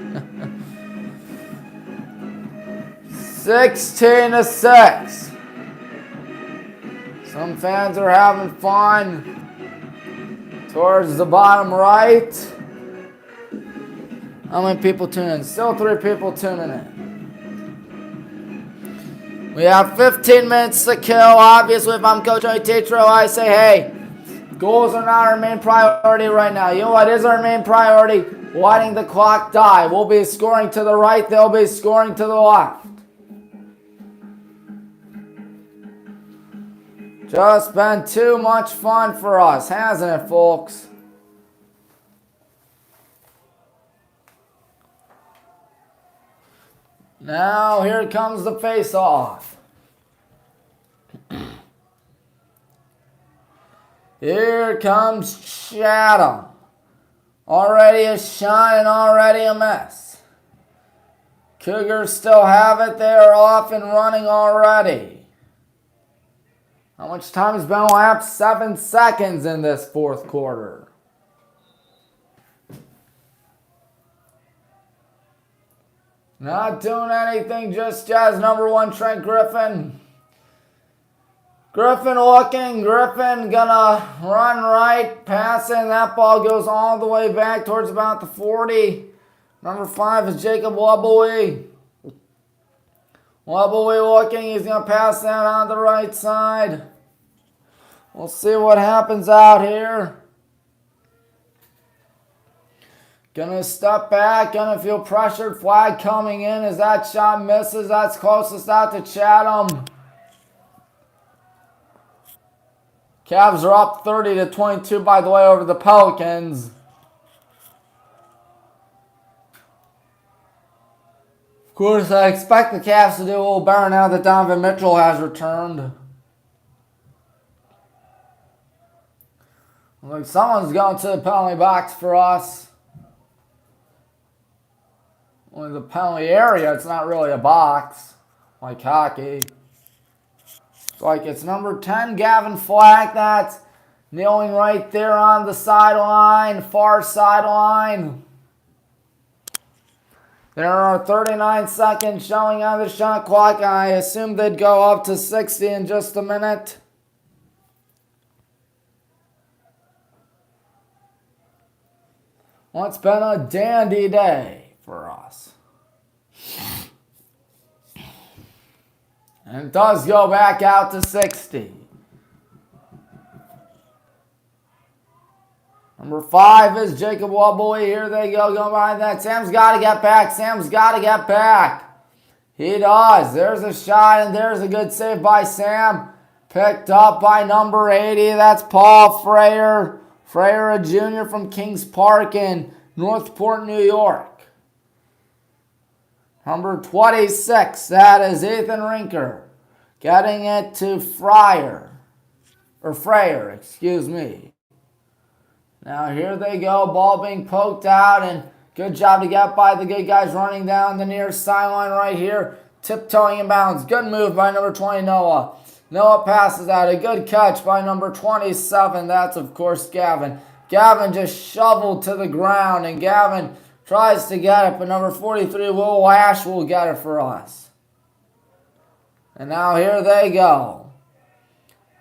16-6. Some fans are having fun. Towards the bottom right. How many people tuning in? Still 3 people tuning in. We have 15 minutes to kill. Obviously, if I'm Coach Tetro, I say, hey, goals are not our main priority right now. You know what is our main priority? Letting the clock die. We'll be scoring to the right. They'll be scoring to the left. Just been too much fun for us, hasn't it, folks? Now here comes the face-off. Here comes Chatham. Already a shot and already a miss. Cougars still have it. They're off and running already. How much time has been elapsed? 7 seconds in this fourth quarter. Not doing anything just yet. Number 1, Trent Griffin. Griffin looking. Griffin gonna run right. Passing. That ball goes all the way back towards about the 40. Number 5 is Jacob Wobbly. Wobbly looking. He's gonna pass that on the right side. We'll see what happens out here. Gonna step back, gonna feel pressured. Flag coming in as that shot misses. That's closest out to Chatham. Cavs are up 30-22, by the way, over the Pelicans. Of course, I expect the Cavs to do a little better now that Donovan Mitchell has returned. Like someone's going to the penalty box for us. Only the penalty area, it's not really a box like hockey. It's like it's number 10, Gavin Flack. That's kneeling right there on the sideline, far sideline. There are 39 seconds showing on the shot clock. I assume they'd go up to 60 in just a minute. Well, it's been a dandy day for us. And it does go back out to 60. Number 5 is Jacob Wobbly. Here they go, going behind that. Sam's got to get back. Sam's got to get back. He does. There's a shot, and there's a good save by Sam. Picked up by number 80. That's Paul Freyer. Freyer, a junior from Kings Park in Northport, New York. Number 26, that is Ethan Rinker. Getting it to Freyer, excuse me. Now here they go, ball being poked out, and good job to get by the good guys running down the near sideline right here. Tiptoeing in bounds. Good move by number 20, Noah. Noah passes out. A good catch by number 27. That's, of course, Gavin. Gavin just shoveled to the ground, and Gavin tries to get it, but number 43, Will Lash, will get it for us. And now here they go.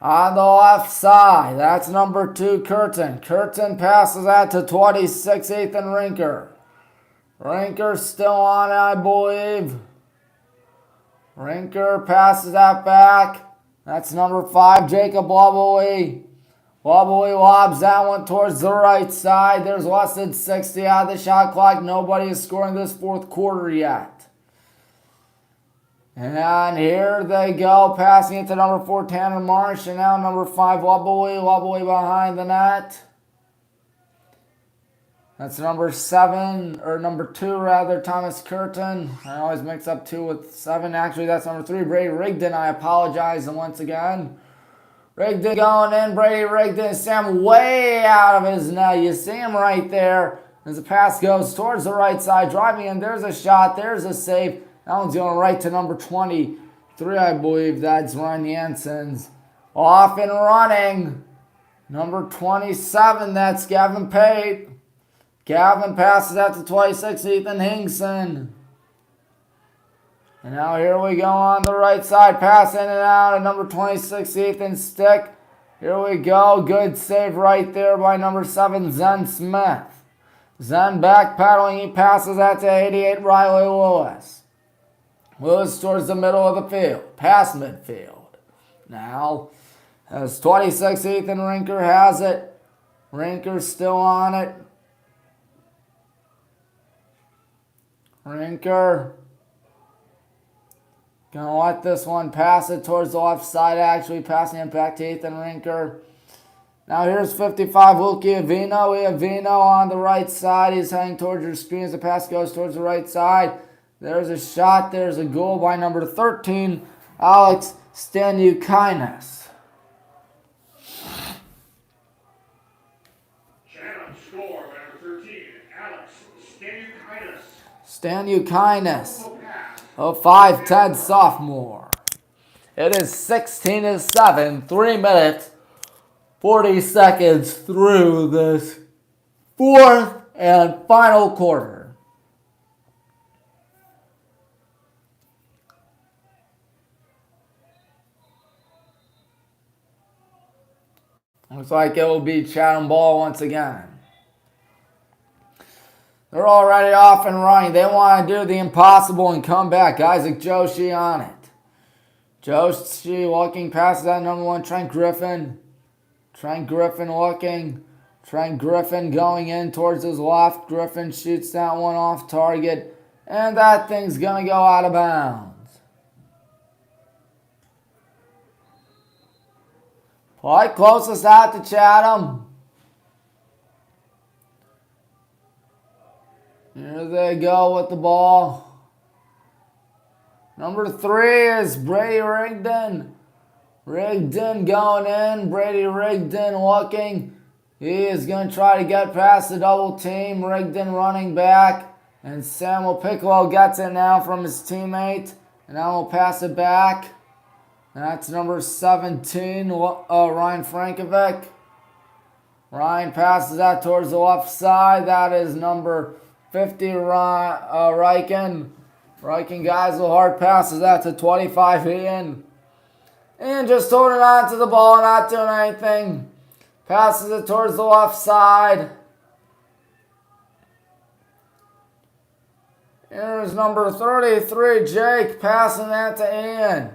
On the left side, that's number 2, Curtin. Curtin passes that to 26, Ethan Rinker. Rinker still on it, I believe. Rinker passes that back. That's number 5, Jacob Wobbly. Wobbly lobs that one towards the right side. There's less than 60 out of the shot clock. Nobody is scoring this fourth quarter yet. And here they go, passing it to number 4, Tanner Marsh. And now number 5, Wobbly behind the net. That's number 7, or number 2 rather, Thomas Curtin. I always mix up 2 with 7. Actually, that's number 3, Brady Rigdon. I apologize once again. Rigdon going in, Brady Rigdon. Sam way out of his net. You see him right there as the pass goes towards the right side. Driving in, there's a shot, there's a save. That one's going right to number 23, I believe. That's Ron Jansen's. Off and running. Number 27, that's Gavin Pate. Gavin passes out to 26, Ethan Hinkson. And now here we go on the right side, passing it out at number 26, Ethan Stick. Here we go, good save right there by number 7, Zen Smith. Zen backpedaling, he passes that to 88, Riley Lewis. Lewis towards the middle of the field, past midfield. Now, as 26, Ethan Rinker has it. Rinker's still on it. Rinker. Gonna let this one pass it towards the left side, actually passing it back to Ethan Rinker. Now here's 55, Wilkie Avino. We have Vino on the right side. He's heading towards your screen as the pass goes towards the right side. There's a shot. There's a goal by number 13, Alex Stanukinas. Chatham score by number 13, Alex Stanukinas. Stanukinas, a 5'10" sophomore. It is 16-7, 3 minutes, 40 seconds through this fourth and final quarter. Looks like it will be Chatham ball once again. They're already off and running. They want to do the impossible and come back. Isaac Joshi on it. Joshi walking past that number 1, Trent Griffin. Trent Griffin looking. Trent Griffin going in towards his left. Griffin shoots that one off target. And that thing's going to go out of bounds. Play closest out to Chatham. Here they go with the ball. Number 3 is Brady Rigdon. Rigdon going in. Brady Rigdon looking. He is going to try to get past the double team. Rigdon running back. And Samuel Piccolo gets it now from his teammate. And now we'll pass it back. And that's number 17, Ryan Frankovic. Ryan passes that towards the left side. That is number 50, Riken. Riken guys will hard passes that to 25, Ian. And just holding on to the ball, not doing anything. Passes it towards the left side. Here's number 33, Jake, passing that to Ian.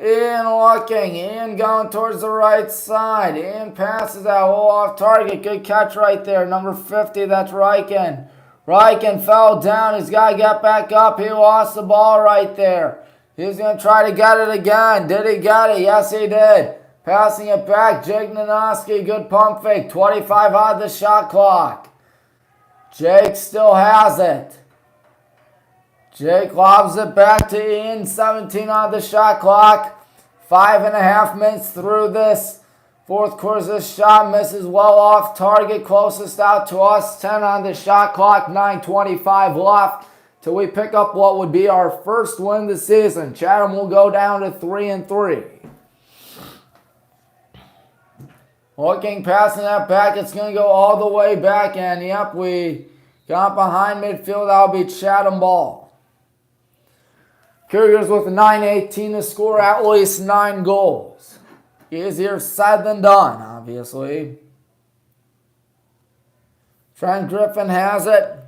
Ian looking. Ian going towards the right side. Ian passes that hole off target. Good catch right there. Number 50, that's Riken. Riken fell down. He's got to get back up. He lost the ball right there. He's going to try to get it again. Did he get it? Yes, he did. Passing it back. Jake Nanoski. Good pump fake. 25 on the shot clock. Jake still has it. Jake lobs it back to Ian. 17 on the shot clock. 5.5 minutes through this fourth quarter. This shot misses well off target. Closest out to us. 10 on the shot clock. 9:25 left till we pick up what would be our first win this season. Chatham will go down to 3-3. Looking, passing that back. It's going to go all the way back. And yep, we got behind midfield. That'll be Chatham ball. Cougars with 9:18 to score at least 9 goals. Easier said than done, obviously. Trent Griffin has it.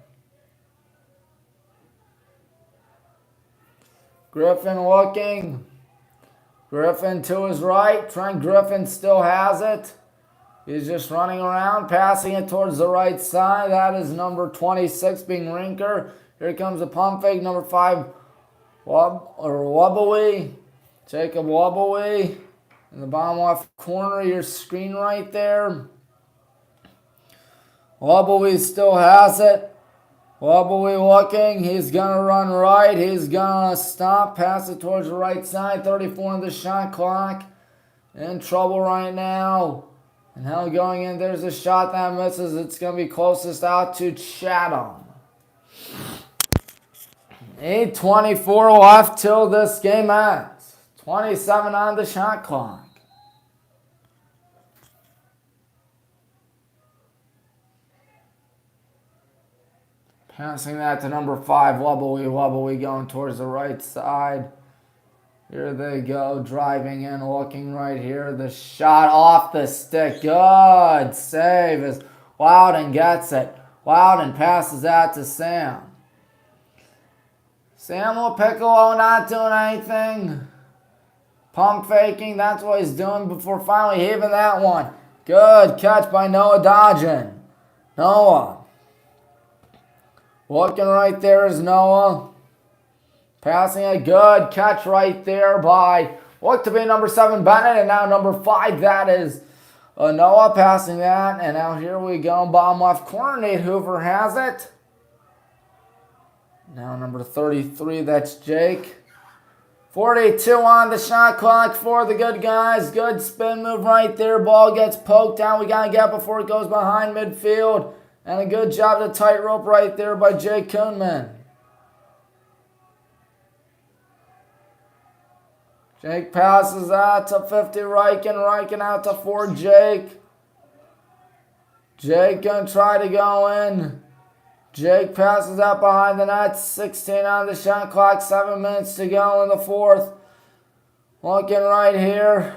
Griffin looking. Griffin to his right. Trent Griffin still has it. He's just running around, passing it towards the right side. That is number 26 being Rinker. Here comes the pump fake, number 5. Wobbly, Jacob Wobbly in the bottom left corner, your screen right there. Wobbly still has it. Wobbly looking, he's going to run right, he's going to stop, pass it towards the right side, 34 on the shot clock. In trouble right now. And now going in, there's a shot that misses, it's going to be closest out to Chatham. 8:24 left till this game ends. 27 on the shot clock. Passing that to number 5, Wobbly going towards the right side. Here they go, driving in, looking right here. The shot off the stick. Good save as Loudon gets it. Loudon passes that to Sam. Samuel Piccolo not doing anything. Pump faking, that's what he's doing before finally heaving that one. Good catch by Noah Dodgen. Noah. Looking right there is Noah. Passing a good catch right there by, looked to be number 7, Bennett, and now number 5, that is Noah passing that. And now here we go, bottom left corner, Nate Hoover has it. Now number 33, that's Jake. 42 on the shot clock for the good guys. Good spin move right there. Ball gets poked down. We got to get before it goes behind midfield. And a good job to tightrope right there by Jake Kuhnman. Jake passes out to 50 Riken. Riken out to 4 Jake. Jake gonna try to go in. Jake passes out behind the net. 16 on the shot clock. 7 minutes to go in the fourth. Looking right here.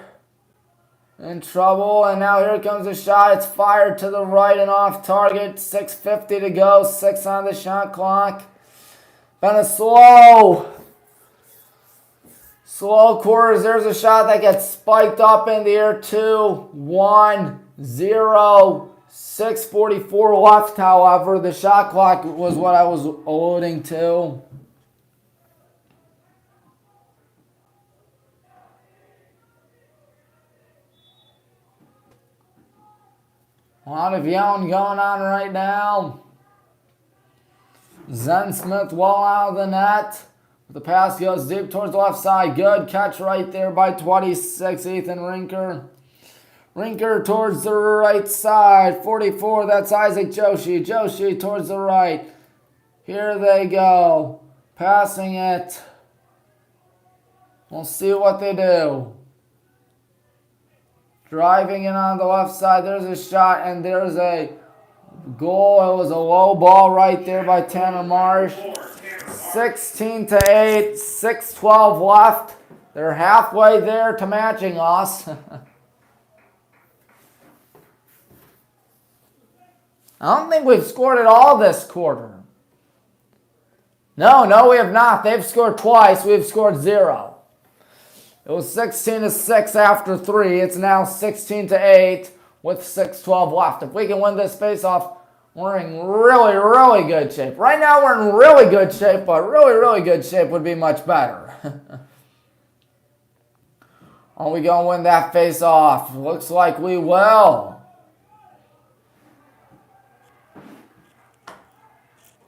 In trouble. And now here comes a shot. It's fired to the right and off target. 6:50 to go. 6 on the shot clock. Been a slow quarters. There's a shot that gets spiked up in the air. 2, 1, 0. 6:44 left, however. The shot clock was what I was alluding to. A lot of yelling going on right now. Zen Smith well out of the net. The pass goes deep towards the left side. Good catch right there by 26, Ethan Rinker. Rinker towards the right side. 44, that's Isaac Joshi. Joshi towards the right. Here they go. Passing it. We'll see what they do. Driving in on the left side. There's a shot and there's a goal. It was a low ball right there by Tanner Marsh. 16-8. 6:12 left. They're halfway there to matching us. I don't think we've scored at all this quarter. No, we have not. They've scored twice. We've scored 0. It was 16-6 after 3. It's now 16-8 with 6:12 left. If we can win this face-off, we're in really, really good shape. Right now we're in really good shape, but really, really good shape would be much better. Are we going to win that face-off? Looks like we will.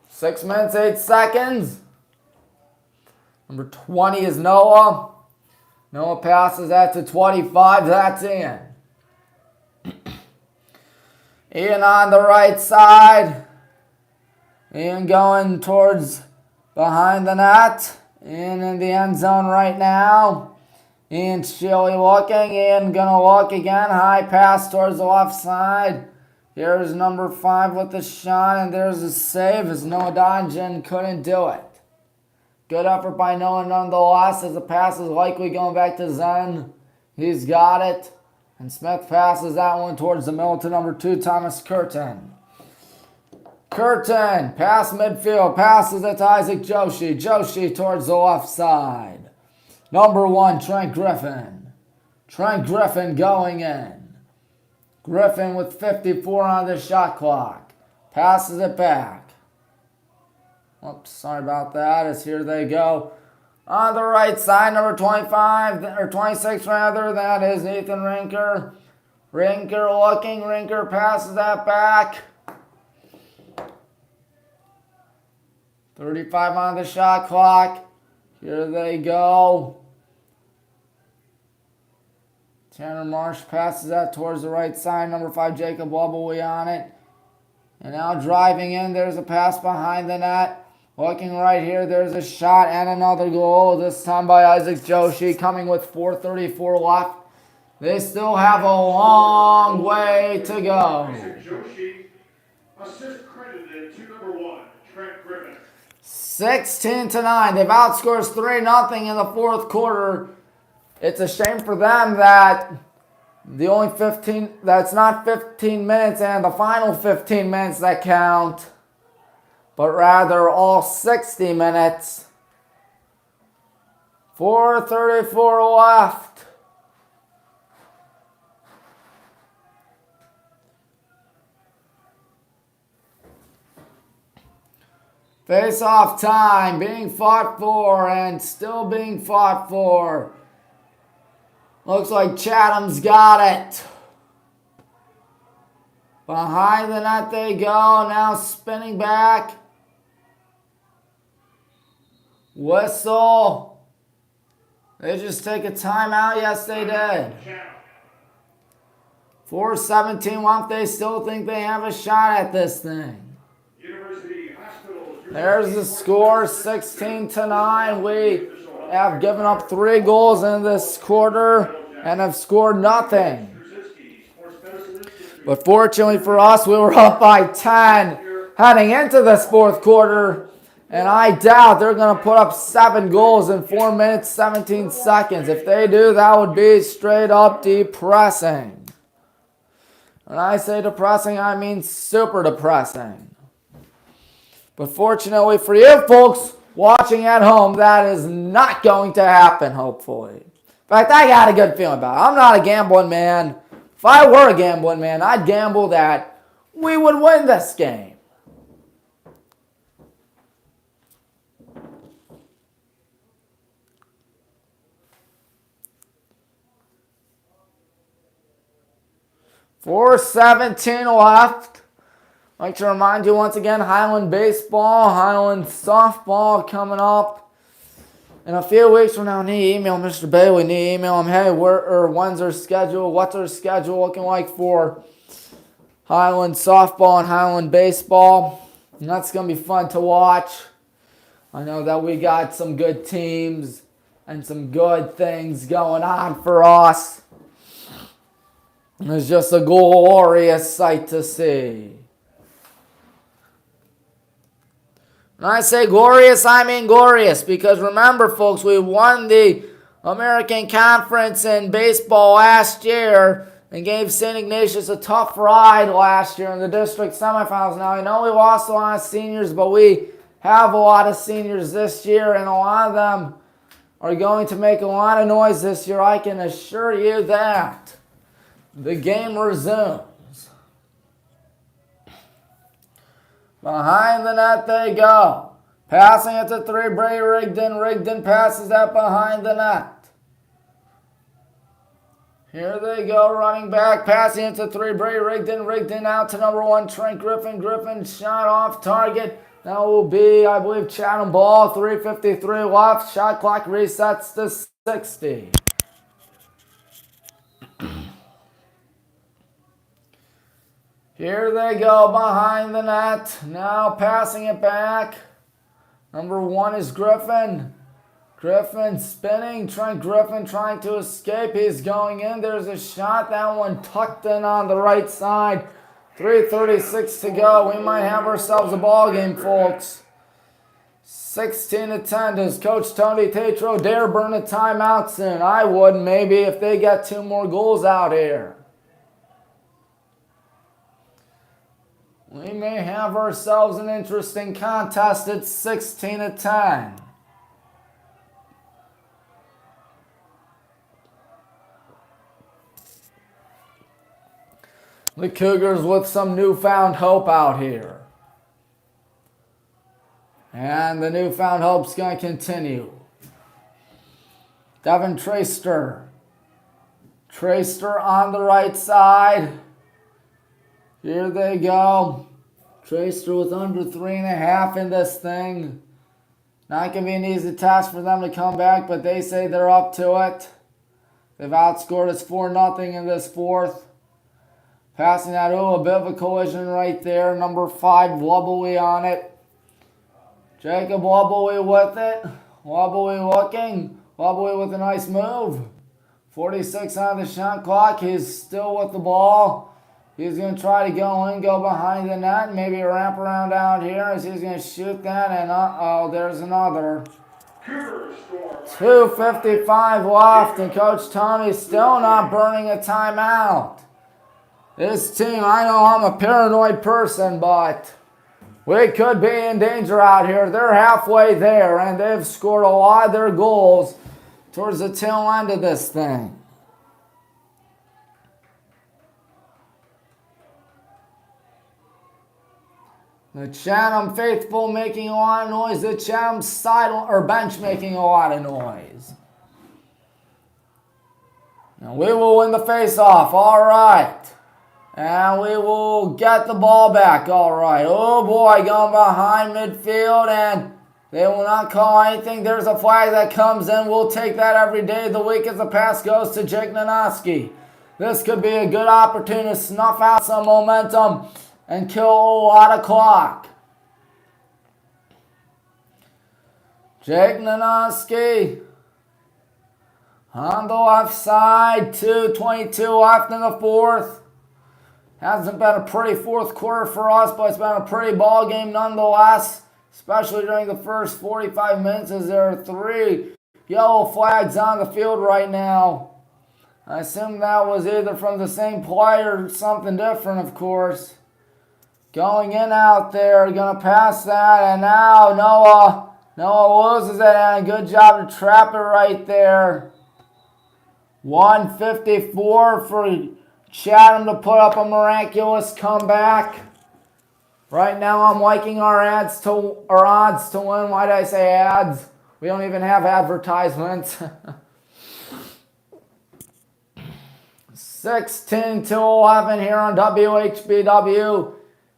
6 minutes, 8 seconds. Number 20 is Noah. Noah passes that to 25. That's Ian. Ian on the right side. Ian going towards behind the net. Ian in the end zone right now. Ian chilly looking. Ian gonna look again. High pass towards the left side. Here's number 5 with the shot, and there's a save as Noah Donjan couldn't do it. Good effort by Noah nonetheless, as the pass is likely going back to Zen. He's got it. And Smith passes that one towards the middle to number 2, Thomas Curtin. Curtin, pass midfield, passes it to Isaac Joshi. Joshi towards the left side. Number 1, Trent Griffin. Trent Griffin going in. Griffin with 54 on the shot clock. Passes it back. Oops, sorry about that. As here they go. On the right side, number 25, or 26 rather, that is Ethan Rinker. Rinker looking. Rinker passes that back. 35 on the shot clock. Here they go. Tanner Marsh passes that towards the right side. Number 5, Jacob Lovelby on it. And now driving in, there's a pass behind the net. Looking right here, there's a shot and another goal. This time by Isaac Joshi, coming with 4:34 left. They still have a long way to go. Isaac Joshi, assist credited to number 1, Trent Griffin. 16-9. They've outscored 3-0 in the fourth quarter. It's a shame for them that that's not 15 minutes and the final 15 minutes that count, but rather all 60 minutes. 4:34 left. Face-off time being fought for and still being fought for. Looks like Chatham's got it. Behind the net they go. Now spinning back. Whistle. They just take a timeout? Yes, they did. Chatham. 4:17 left. They still think they have a shot at this thing. University Hospital. There's the score, 16-9. We have given up 3 goals in this quarter and have scored nothing. But fortunately for us, we were up by 10 heading into this fourth quarter. And I doubt they're going to put up 7 goals in 4 minutes, 17 seconds. If they do, that would be straight up depressing. When I say depressing, I mean super depressing. But fortunately for you folks watching at home, that is not going to happen, hopefully. In fact, I got a good feeling about it. I'm not a gambling man. If I were a gambling man, I'd gamble that we would win this game. .4:17 left. I'd like to remind you once again, Highland baseball, Highland softball coming up in a few weeks from now. Need to email Mr. Bailey. Need to email him, hey, when's our schedule? What's our schedule looking like for Highland softball and Highland baseball? And that's going to be fun to watch. I know that we got some good teams and some good things going on for us. It's just a glorious sight to see. When I say glorious, I mean glorious. Because remember, folks, we won the American Conference in baseball last year and gave St. Ignatius a tough ride last year in the district semifinals. Now, I know we lost a lot of seniors, but we have a lot of seniors this year, and a lot of them are going to make a lot of noise this year. I can assure you that. The game resumes. Behind the net they go. Passing it to 3, Brady Rigdon. Rigdon passes that behind the net. Here they go, running back, passing it to 3, Brady Rigdon. Rigdon out to number 1, Trent Griffin. Griffin shot off target. That will be, I believe, Chatham ball. 3:53 left. Shot clock resets to 60. Here they go behind the net. Now passing it back. Number 1 is Griffin. Griffin spinning. Trent Griffin trying to escape. He's going in. There's a shot. That one tucked in on the right side. 3:36 to go. We might have ourselves a ball game, folks. 16-10. Does Coach Tony Tatro dare burn a timeout soon? I would, maybe, if they get 2 more goals out here. We may have ourselves an interesting contest at 16-10. The Cougars with some newfound hope out here. And the newfound hope's going to continue. Devin Traster. Traster on the right side. Here they go. Traster with under 3.5 in this thing. Not going to be an easy task for them to come back, but they say they're up to it. They've outscored us 4-0 in this fourth. Passing that, a bit of a collision right there. Number 5, Wubbly on it. Jacob Wubbly with it. Wubbly looking. Wubbly with a nice move. 46 on the shot clock. He's still with the ball. He's going to try to go in, go behind the net, maybe a wrap around out here as he's going to shoot that, and uh-oh, there's another. 2:55 left, and Coach Tony's still not burning a timeout. This team, I know I'm a paranoid person, but we could be in danger out here. They're halfway there, and they've scored a lot of their goals towards the tail end of this thing. The Chatham faithful making a lot of noise. The Chatham side or bench making a lot of noise. And we will win the face-off. All right. And we will get the ball back. All right. Oh, boy. Going behind midfield. And They will not call anything. There's a flag that comes in. We'll take that every day of the week as the pass goes to Jake Nanoski. This could be a good opportunity to snuff out some momentum and kill a lot of clock. Jake Nanoski on the left side, 2:22 left in the fourth. Hasn't been a pretty fourth quarter for us, but it's been a pretty ball game nonetheless, especially during the first 45 minutes as there are 3 yellow flags on the field right now. I assume that was either from the same player or something different, of course. Going in out there, going to pass that, and now Noah loses it, and a good job to trap it right there. 154 for Chatham to put up a miraculous comeback. Right now I'm liking our odds to win. Why did I say ads? We don't even have advertisements. 16-11 here on WHBW.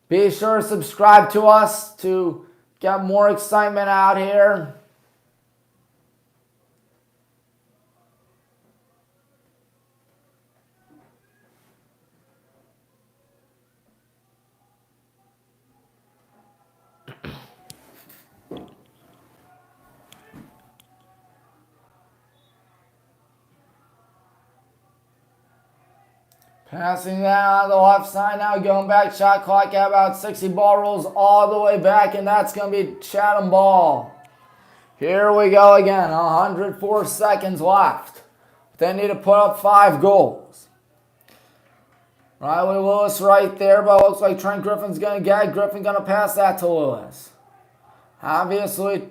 Be sure to subscribe to us to get more excitement out here. Passing that on the left side now, going back, shot clock at about 60, ball rolls all the way back, and that's going to be Chatham ball. Here we go again, 104 seconds left. They need to put up 5 goals. Riley Lewis right there, but it looks like Trent Griffin's going to get it. Griffin going to pass that to Lewis. Obviously,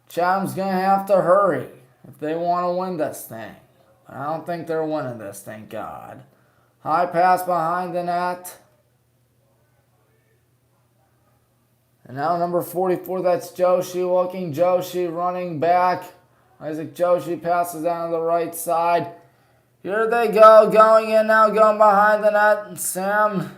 Chatham's going to have to hurry if they want to win this thing. I don't think they're winning this, thank God. High pass behind the net. And now number 44, that's Joshi looking. Joshi running back. Isaac Joshi passes down to the right side. Here they go, going in now, going behind the net. And Sam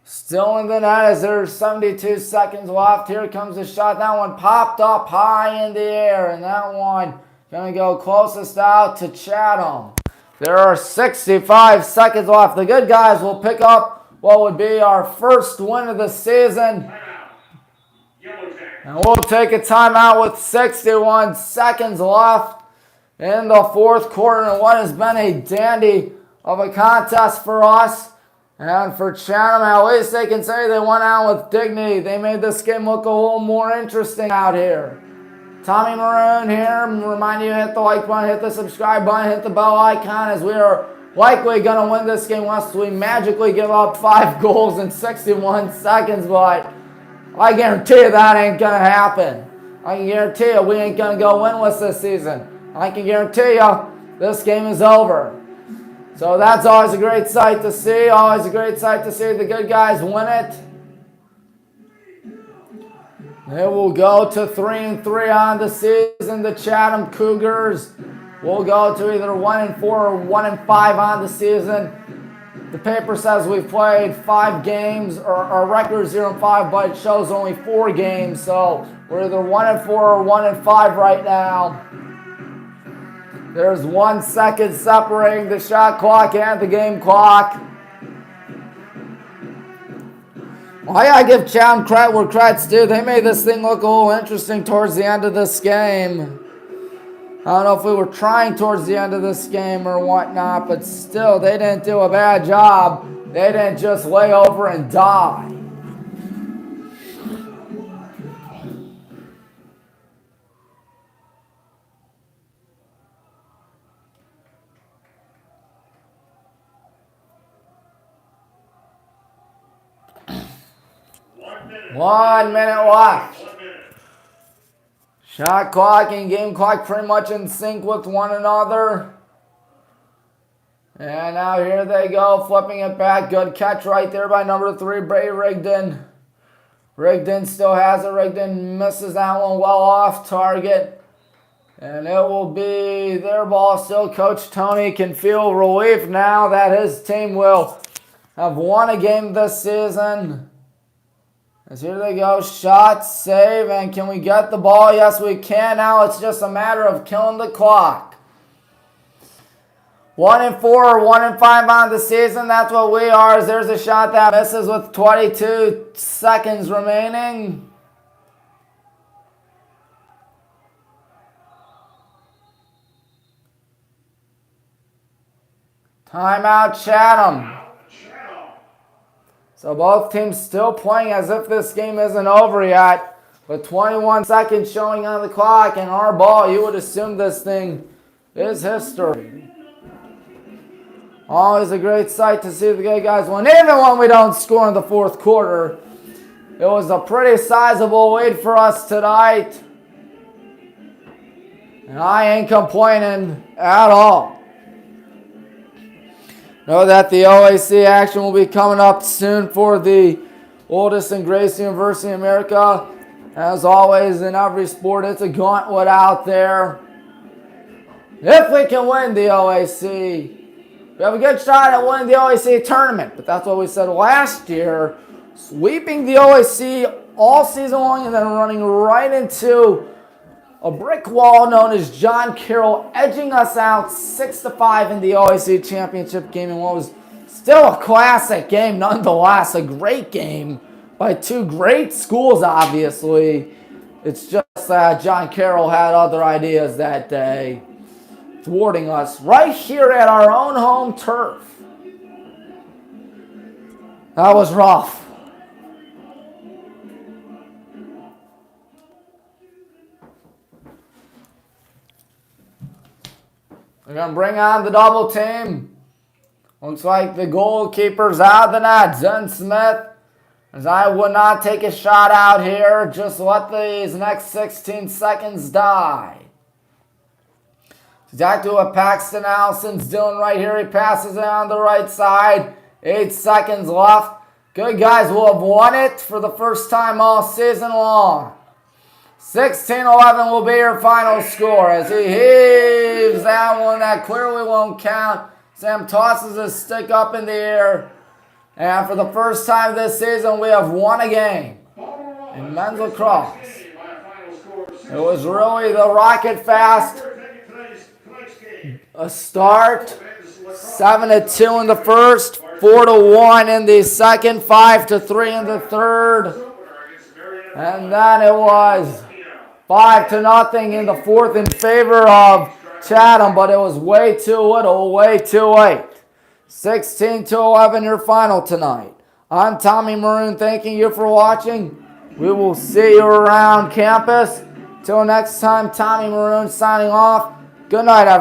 still in the net as there's 72 seconds left. Here comes the shot. That one popped up high in the air. And that one going to go closest out to Chatham. There are 65 seconds left. The good guys will pick up what would be our first win of the season. And we'll take a timeout with 61 seconds left in the fourth quarter. And what has been a dandy of a contest for us. And for Chatham, at least they can say they went out with dignity. They made this game look a little more interesting out here. Tommy Maroon here, remind you to hit the like button, hit the subscribe button, hit the bell icon as we are likely going to win this game unless we magically give up 5 goals in 61 seconds, but I guarantee you that ain't going to happen. I can guarantee you we ain't going to go winless this season. I can guarantee you this game is over. So that's always a great sight to see, always a great sight to see the good guys win it. They will go to 3-3 on the season. The Chatham Cougars will go to either 1-4 or 1-5 on the season. The paper says we've played 5 games, or our record is 0-5, but it shows only 4 games. So we're either 1-4 or 1-5 right now. There's 1 second separating the shot clock and the game clock. Well, I gotta give Chatham credit where credit's due. They made this thing look a little interesting towards the end of this game. I don't know if we were trying towards the end of this game or whatnot, but still, they didn't do a bad job. They didn't just lay over and die. One minute left. Shot clock and game clock pretty much in sync with one another. And now here they go, flipping it back. Good catch right there by number 3, Bray Rigdon. Rigdon still has it. Rigdon misses that one well off target. And it will be their ball still. Coach Tony can feel relief now that his team will have won a game this season. As here they go, shot, save, and can we get the ball? Yes, we can. Now it's just a matter of killing the clock. 1-4 or 1-5 on the season. That's what we are. As there's a shot that misses with 22 seconds remaining. Timeout, Chatham. So both teams still playing as if this game isn't over yet. With 21 seconds showing on the clock and our ball, you would assume this thing is history. Always a great sight to see the good guys win. Even when we don't score in the fourth quarter, it was a pretty sizable lead for us tonight. And I ain't complaining at all. Know that the OAC action will be coming up soon for the oldest and greatest university in America. As always, in every sport, it's a gauntlet out there. If we can win the OAC, we have a good shot at winning the OAC tournament. But that's what we said last year. Sweeping the OAC all season long and then running right into a brick wall known as John Carroll, edging us out 6-5 in the OAC championship game in what was still a classic game nonetheless. A great game by two great schools, obviously. It's just that John Carroll had other ideas that day, thwarting us right here at our own home turf. That was rough. We're going to bring on the double team. Looks like the goalkeeper's out of the net, Zen Smith. As I would not take a shot out here. Just let these next 16 seconds die. Exactly what Paxton Allison's doing right here. He passes it on the right side. 8 seconds left. Good guys will have won it for the first time all season long. 16-11 will be your final score as he heaves that one that clearly won't count. Sam tosses his stick up in the air. And for the first time this season, we have won a game in men's lacrosse. It was really the rocket fast a start. 7-2 in the first, 4-1 in the second, 5-3 in the third. And then it was 5-0 in the fourth in favor of Chatham, but it was way too little, way too late. 16-11 your final tonight. I'm Tommy Maroon, thanking you for watching. We will see you around campus. Till next time, Tommy Maroon signing off. Good night, everyone.